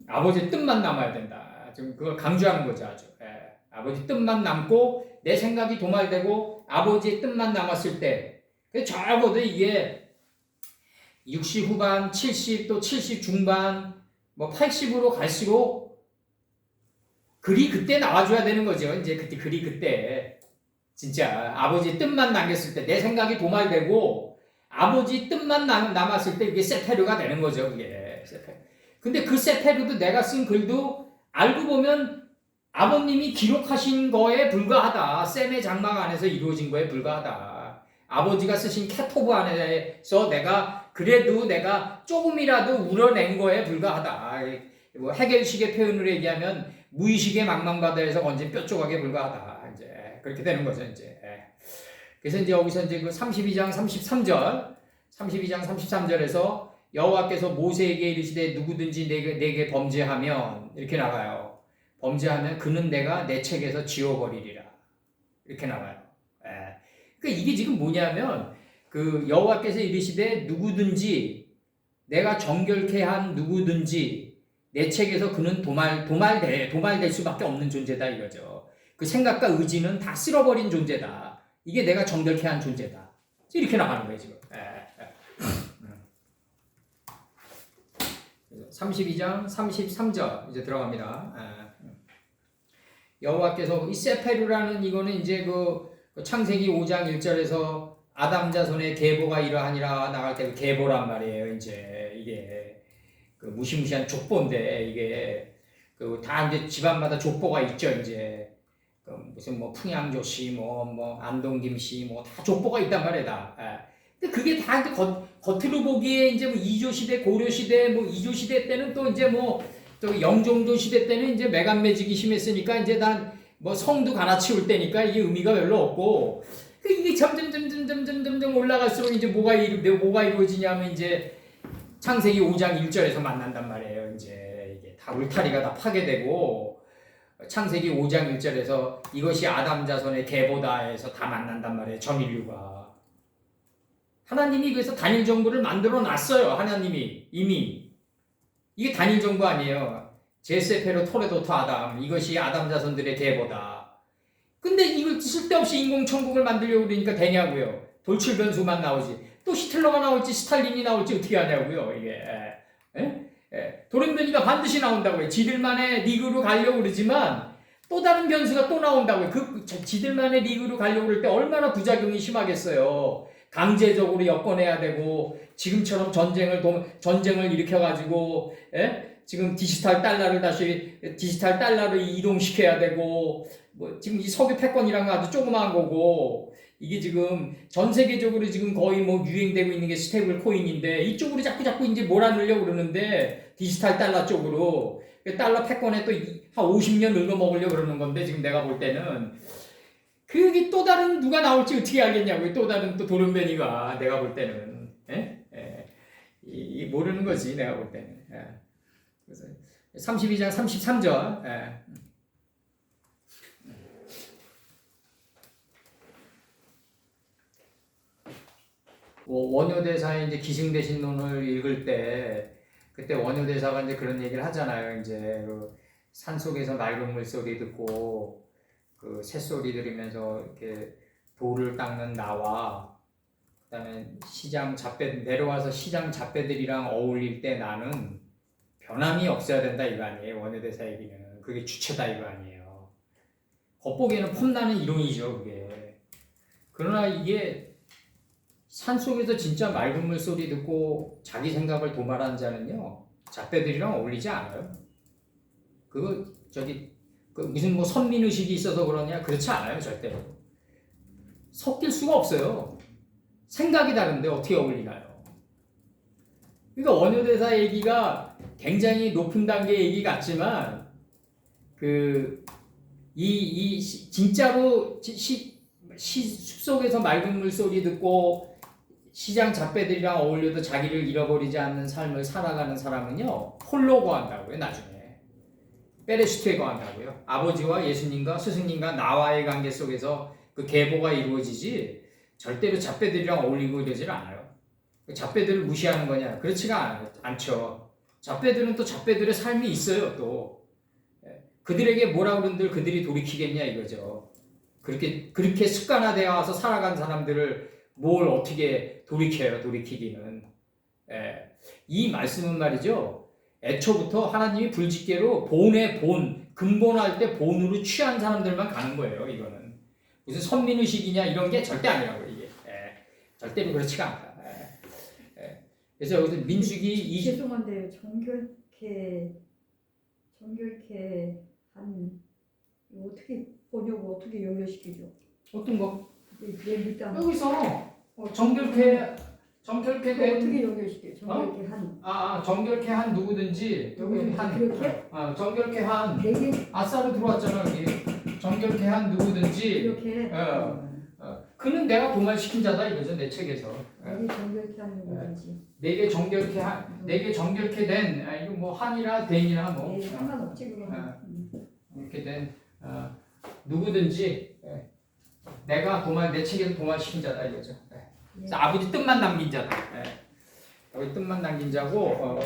아버지 뜻만 남아야 된다. 지금 그걸 강조하는 거죠 아주. 아버지 뜻만 남고 내 생각이 도말되고 아버지의 뜻만 남았을 때 적어도 이게 60 후반, 70 또 70 중반, 뭐 80으로 갈수록 글이 그때 나와줘야 되는 거죠. 이제 그때 진짜 아버지 뜻만 남겼을 때 내 생각이 도말되고 아버지 뜻만 남았을 때 이게 세페르가 되는 거죠. 그게 세페르. 근데 그 세페르도 내가 쓴 글도 알고 보면 아버님이 기록하신 거에 불과하다. 셈의 장막 안에서 이루어진 거에 불과하다. 아버지가 쓰신 캐토브 안에서 그래도 내가 조금이라도 우러낸 거에 불과하다. 뭐 해겔식의 표현으로 얘기하면 무의식의 망망바다에서 건진 뼈조각에 불과하다. 이제 그렇게 되는 거죠. 이제. 그래서 이제 여기서 이제 그 32장 33절에서 여호와께서 모세에게 이르시되 누구든지 내게 범죄하면 이렇게 나가요. 범죄하면 그는 내가 내 책에서 지워버리리라. 이렇게 나가요. 그러니까 이게 지금 뭐냐면 그 여호와께서 이르시되 누구든지 내가 정결케 한 누구든지 내 책에서 그는 도말될 수밖에 없는 존재다 이거죠. 그 생각과 의지는 다 쓸어버린 존재다. 이게 내가 정결케 한 존재다. 이렇게 나가는 거예요 지금. 32장 33절 이제 들어갑니다. 여호와께서 이 세페루라는 이거는 이제 그 창세기 5장 1절에서 아담 자손의 계보가 이러하니라 나갈 때 그 계보란 말이에요. 이제 이게 그 무시무시한 족보인데 이게 그 다 이제 집안마다 족보가 있죠. 이제 그 무슨 뭐 풍양조씨 뭐 안동김씨 뭐 다 족보가 있단 말이에요. 다. 근데 그게 다 이제 겉으로 보기에 이제 뭐 이조 시대, 고려 시대, 뭐 이조 시대 때는 또 이제 또 영종도 시대 때는 이제 매간매직이 심했으니까 이제 다 뭐 성도 갈아치울 때니까 이게 의미가 별로 없고 이게 점점 올라갈수록 이제 뭐가 이루어지냐면 이제 창세기 5장 1절에서 만난단 말이에요. 이제 이게 다 울타리가 다 파괴되고 창세기 5장 1절에서 이것이 아담 자손의 계보다 해서 다 만난단 말이에요. 전 인류가. 하나님이 그래서 단일 정부를 만들어 놨어요. 하나님이 이미. 이게 단일 정부 아니에요. 제세페로 토레도토 아담. 이것이 아담 자손들의 계보다. 근데 이걸 쓸데없이 인공천국을 만들려고 그러니까 되냐고요. 돌출변수만 나오지. 또 히틀러가 나올지 스탈린이 나올지 어떻게 하냐고요. 이게. 돌연변이가 반드시 나온다고요. 지들만의 리그로 가려고 그러지만 또 다른 변수가 또 나온다고요. 그 지들만의 리그로 가려고 그럴 때 얼마나 부작용이 심하겠어요. 강제적으로 엮어내야 되고 지금처럼 전쟁을 일으켜가지고 지금 디지털 달러로 이동시켜야 되고 뭐 지금 이 석유 패권이란 건 아주 조그마한 거고 이게 지금 전 세계적으로 지금 거의 뭐 유행되고 있는 게 스테이블 코인인데 이쪽으로 자꾸 이제 몰아넣으려고 그러는데 디지털 달러 쪽으로 달러 패권에 또 한 50년 늙어먹으려고 그러는 건데 지금 내가 볼 때는 그게 또 다른 누가 나올지 어떻게 알겠냐고요. 또 다른 또 도른변이가 내가 볼 때는 이 모르는 거지 내가 볼 때는. 그래서 32장 33절. 원효대사의 이제 기승대신론을 읽을 때 그때 원효대사가 이제 그런 얘기를 하잖아요. 이제 그 산속에서 맑은 물소리 듣고 그 새소리 들으면서 이렇게 돌을 닦는 나와 그다음에 내려와서 시장 잡배들이랑 어울릴 때 나는 변함이 없어야 된다 이거 아니에요. 원효대사 얘기는 그게 주체다 이거 아니에요. 겉보기에는 폼나는 이론이죠 그게. 그러나 이게 산속에서 진짜 맑은 물소리 듣고 자기 생각을 도말하는 자는요 잡배들이랑 어울리지 않아요. 그거 무슨 뭐 선민의식이 있어서 그러냐 그렇지 않아요 절대로. 섞일 수가 없어요. 생각이 다른데 어떻게 어울리나요? 그러니까 원효대사 얘기가 굉장히 높은 단계 얘기 같지만 진짜로 숲속에서 맑은 물소리 듣고 시장 잡배들이랑 어울려도 자기를 잃어버리지 않는 삶을 살아가는 사람은요 홀로 거한다고요. 나중에 페레슈트에 거한다고요. 아버지와 예수님과 스승님과 나와의 관계 속에서 그 계보가 이루어지지 절대로 잡배들이랑 어울리고 이러질 않아요. 잡배들을 무시하는 거냐? 그렇지가 않죠. 잡배들은 또 잡배들의 삶이 있어요. 또 그들에게 뭐라 그런들 그들이 돌이키겠냐 이거죠. 그렇게 습관화되어 와서 살아간 사람들을 뭘 어떻게 돌이켜요? 돌이키기는. 이 말씀은 말이죠. 애초부터 하나님이 불집게로 근본할 때 본으로 취한 사람들만 가는 거예요. 이거는 무슨 선민의식이냐 이런 게 절대 아니라고 이게. 절대로 그렇지가 않다. 그래서 여기서 민수기 죄송한데요. 정결케 한 이거 어떻게 번역을 어떻게 연결시키죠? 어떤 거? 얘 밑단 여기서 정결케 그거 된 어떻게 연결시켜요? 정결케 한 정결케 한 누구든지 여기 한 그렇게 정결케 한 네 개 아싸로 들어왔잖아 여기 정결케 한 누구든지 이렇게 그는 내가 도말시킨 자다 이거죠 내 책에서 네개 정결케 하는 거지. 내게 정결케 한 내게 정결케 된 이거 뭐 한이나 된이나 뭐 네, 상관없지 그거는. 이렇게 된 누구든지 내가 내 책에서 도말시킨 자다 이거죠. 그래서 아버지 뜻만 남긴 자다. 아버지 뜻만 남긴 자고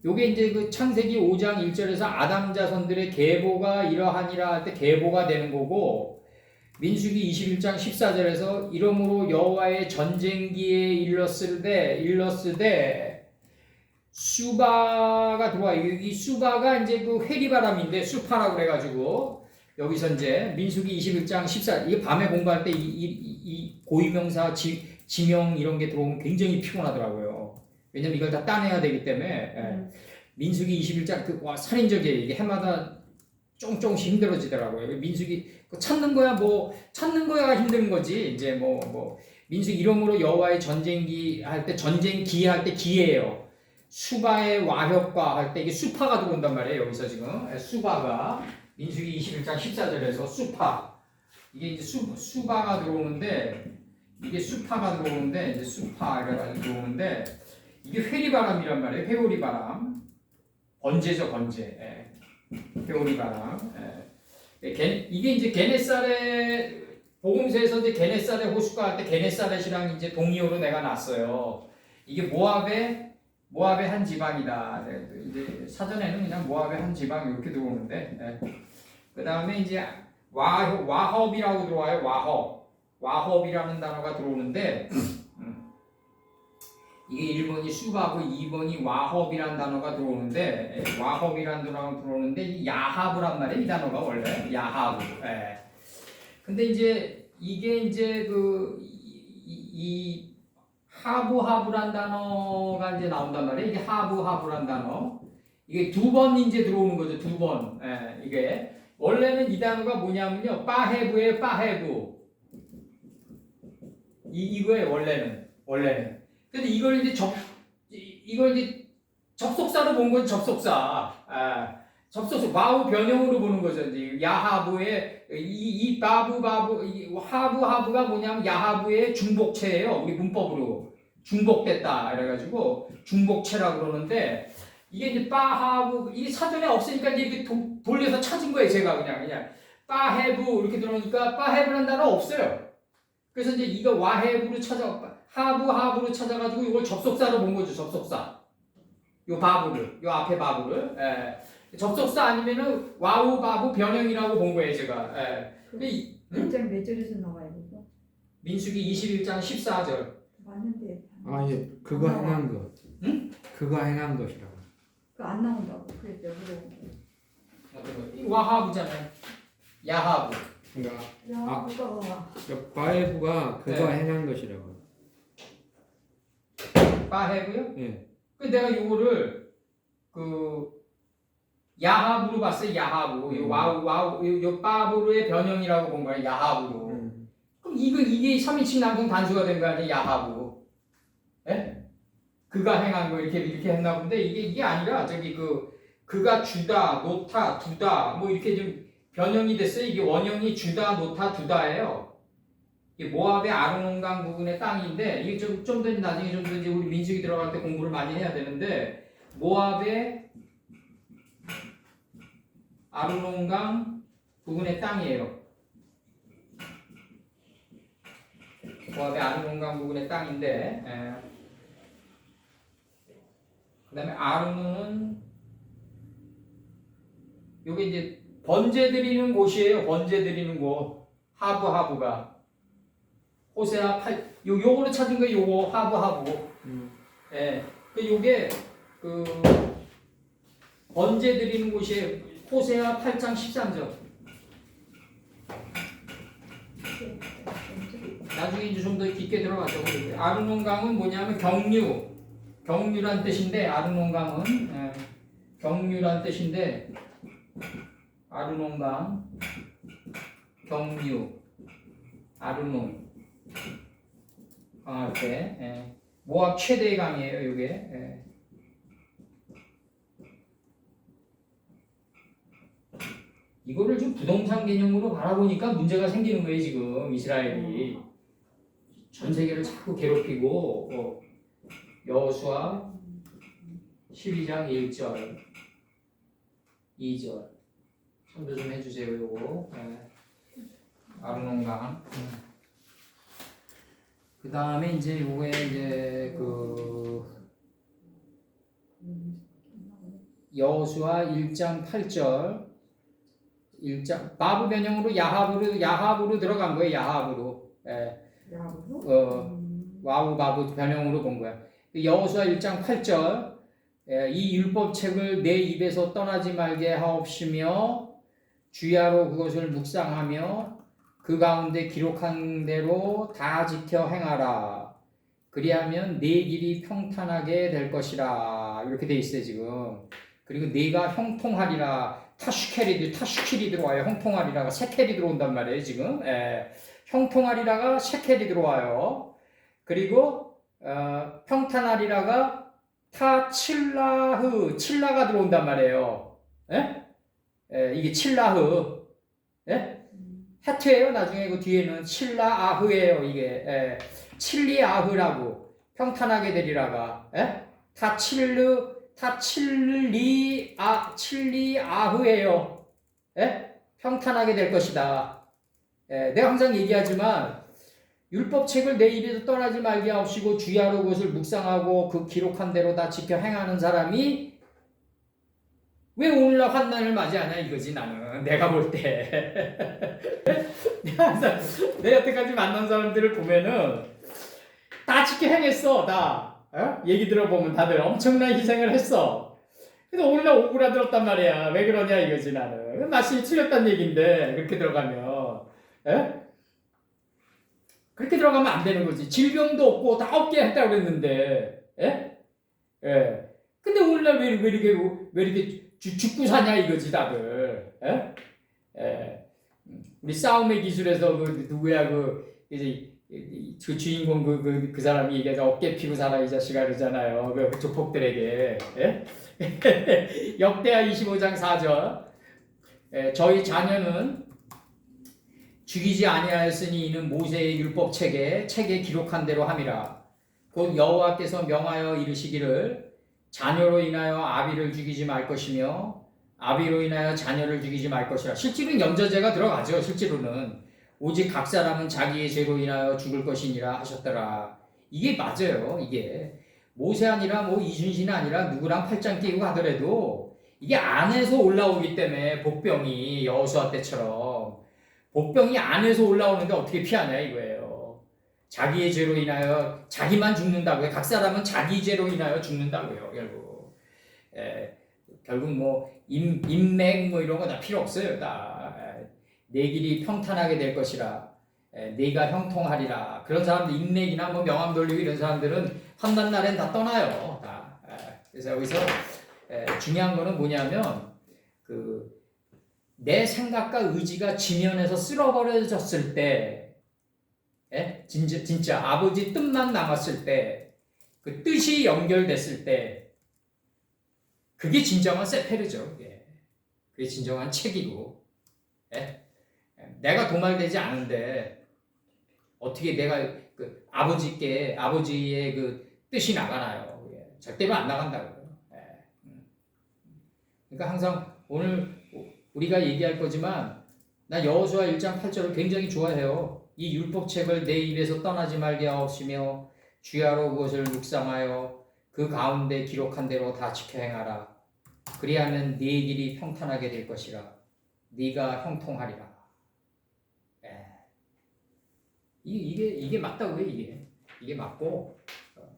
요게 이제 그 창세기 5장 1절에서 아담 자손들의 계보가 이러하니라 할 때 계보가 되는 거고 민수기 21장 14절에서 이러므로 여호와의 전쟁기에 일렀으되 수바가 들어와요. 여기 수바가 이제 그 회리바람인데 수파라고 그래가지고 여기서 이제 민수기 21장 14 이게 밤에 공부할 때 이 고유명사 지명 이런 게 들어오면 굉장히 피곤하더라고요. 왜냐면 이걸 다 따내야 되기 때문에 민수기 21장 살인적이에요. 이게 해마다 조금씩 힘들어지더라고요. 민수기 찾는 거야 힘든 거지. 이제 뭐 민수기 이름으로 여호와의 전쟁기 할 때 기예요. 수바의 와협과 할 때 이게 수파가 들어온단 말이에요. 여기서 지금 수바가 민수기 21장 14절에서 수파 이게 이제 수바가 들어오는데 이게 수파가 들어오는데 이제 수파 이래가지고 들어오는데 이게 회리바람이란 말이에요. 회오리바람 번제죠 번제 회오리바람 이게 이제 게네사렛 복음서에서 이제 게네사렛 호숫가 할 때 게네사렛이랑 이제 동의어로 내가 놨어요. 이게 모압의 한 지방이다. 이제 사전에는 그냥 모압의 한 지방 이렇게 들어오는데 그 다음에 이제 와헙이라고 들어와요. 와헙이라는 단어가 들어오는데 이게 1번이 수바고 2번이 와헙이라는 단어가 들어오는데 와헙이라는 단어가 들어오는데 이 야하브란 말이에요. 이 단어가 원래 야하브. 근데 이제 이게 이제 이 하부하부란 단어가 이제 나온단 말이에요. 이게 하부하부란 단어. 이게 두 번 이제 들어오는 거죠. 두 번. 이게 원래는 이 단어가 뭐냐면요. 빠헤브의 빠헤브. 이거예요. 원래는. 근데 이걸 이제 접속사로 본 건 접속사. 접속사 와우 변형으로 보는 거죠. 이제 야하부의 이 하부가 뭐냐면 야하부의 중복체예요. 우리 문법으로 중복됐다. 그래가지고 중복체라고 그러는데 이게 이제 빠하부 이게 사전에 없으니까 이제 이렇게 돌려서 찾은 거예요. 제가 그냥 빠헤브 이렇게 들어오니까 빠헤브라는 단어 없어요. 그래서 이제 이거 와헤브로 하부로 찾아가지고 이걸 접속사로 본 거죠. 접속사. 요 앞에 바부를. 접속사 아니면은 와우 바부 변형이라고 본 거예요, 제가. 몇 절에서 나와요, 그거? 민수기 21장 14절. 맞는데. 예, 그거 행한 것. 응? 그거 행한 것이라고. 그거 안 나온다고 그랬죠, 이 와하부잖아요. 야하부. 그러니까 야하부가 바에브가 그거 네. 행한 것이라고. 빠헤고요. 예. 그 내가 요거를 야하부로 봤어요. 야하부. 요 빠부로의 변형이라고 본 거예요. 야하부로. 그럼 이게 3인칭 남성 단수가 된 거 아니에요? 야하부. 예? 그가 행한 거 이렇게 했나 본데 이게 아니라 그가 주다, 놓다, 두다 뭐 이렇게 좀 변형이 됐어요. 이게 원형이 주다, 놓다, 두다예요. 이게 모압의 아르논강 부근의 땅인데 이게 좀 더 나중에 좀 더 이제 우리 민수기 들어갈 때 공부를 많이 해야 되는데 모압의 아르논강 부근의 땅이에요. 모압의 아르논강 부근의 땅인데 그다음에 아르논은 요게 이제 번제 드리는 곳이에요. 번제 드리는 곳. 하부가 호세아 8 요거로 찾은 거예요. 요거 하부. 예. 요게 번제 드리는 곳이 호세아 8장 13절. 나중에 이제 좀 더 깊게 들어가죠. 아르논강은 뭐냐면 경유란 뜻인데 아르논강은 경유란 뜻인데 아르논강, 경류, 아르논 강할 때 모압 최대의 강이에요. 이게 이거를 좀 부동산 개념으로 바라보니까 문제가 생기는 거예요. 지금 이스라엘이 전 세계를 자꾸 괴롭히고 여호수아 12장 1절 2절 참조 좀 해주세요. 요거 아르논강. 그 다음에 이제 요게 이제 그 여호수아 1장 8절 1장 바브 변형으로 야합으로 들어간 거예요. 야합으로. 야구로? 와우 바브 변형으로 본 거야. 여호수아 1장 8절 이 율법책을 내 입에서 떠나지 말게 하옵시며 주야로 그것을 묵상하며 그 가운데 기록한 대로 다 지켜 행하라. 그리하면 네 길이 평탄하게 될 것이라. 이렇게 돼 있어요 지금. 그리고 네가 형통하리라. 타슈킬이 들어와요. 형통하리라가 세켈이 들어온단 말이에요 지금. 형통하리라가 세켈이 들어와요. 그리고 평탄하리라가 칠라가 들어온단 말이에요. 이게 칠라흐. 헤트예요. 나중에 그 뒤에는 칠라아흐예요. 이게 칠리아흐라고 평탄하게 되리라가 칠리아흐예요. 평탄하게 될 것이다. 내가 항상 얘기하지만 율법책을 내 입에서 떠나지 말게 하옵시고 주야로 그것을 묵상하고 그 기록한 대로 다 지켜 행하는 사람이 왜 오늘날 환난을 맞이하냐 이거지. 나는 내가 볼 때 내가 항상 내 여태까지 만난 사람들을 보면은 다 지켜 행했어. 다 얘기 들어보면 다들 엄청난 희생을 했어. 그래서 오늘날 오그라들었단 말이야. 왜 그러냐 이거지. 나는 말씀이 틀렸단 얘기인데 그렇게 들어가면 그렇게 들어가면 안 되는 거지. 질병도 없고 다 없게 했다고 그랬는데 근데 오늘날 왜 이렇게 죽고 사냐 이거지 다들. 우리 싸움의 기술에서 그 누구야 그 주인공 그 사람이 얘기하자 어깨 피고 살아 이 자식아 그러잖아요. 그 조폭들에게. 역대하 25장 4절 저희 자녀는 죽이지 아니하였으니 이는 모세의 율법책에 기록한 대로 함이라. 곧 여호와께서 명하여 이르시기를 자녀로 인하여 아비를 죽이지 말 것이며 아비로 인하여 자녀를 죽이지 말 것이라. 실제로는 연좌제가 들어가죠. 실제로는 오직 각 사람은 자기의 죄로 인하여 죽을 것이니라 하셨더라. 이게 맞아요. 이게 모세 아니라 뭐 이순신 아니라 누구랑 팔짱 끼고 가더라도 이게 안에서 올라오기 때문에 복병이 여호수아 때처럼 복병이 안에서 올라오는데 어떻게 피하냐 이거예요. 자기의 죄로 인하여 자기만 죽는다고요. 각 사람은 자기 죄로 인하여 죽는다고요. 결국 뭐 인맥 뭐 이런 거 다 필요 없어요. 다 내 길이 평탄하게 될 것이라. 네가 형통하리라. 그런 사람들 인맥이나 뭐 명함 돌리고 이런 사람들은 환난 날엔 다 떠나요. 다. 그래서 여기서 중요한 거는 뭐냐면 내 생각과 의지가 지면에서 쓸어버려졌을 때, 진짜 아버지 뜻만 남았을 때, 그 뜻이 연결됐을 때, 그게 진정한 세페르죠. 그게 진정한 책이고, 내가 도말되지 않은데 어떻게 내가 그 아버지의 그 뜻이 나가나요? 절대로 안 나간다고요. 그러니까 항상 오늘 우리가 얘기할 거지만 나 여호수아 1장 8절을 굉장히 좋아해요. 이 율법책을 내 입에서 떠나지 말게 하옵시며 주야로 그것을 묵상하여 그 가운데 기록한 대로 다 지켜 행하라. 그리하면 네 길이 평탄하게 될 것이라. 네가 형통하리라. 이게 맞다고요. 이게 맞고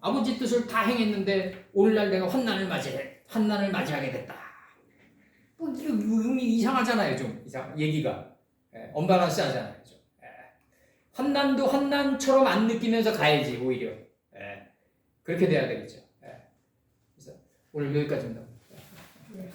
아버지 뜻을 다 행했는데 오늘날 내가 환난을 맞이하게 됐다. 뭐 이거 의미 이상하잖아요. 좀 얘기가 언밸런스하잖아요. 좀. 환난도 환난처럼 안 느끼면서 가야지 오히려. 그렇게 돼야 되겠죠. 그래서 오늘 여기까지입니다. 네.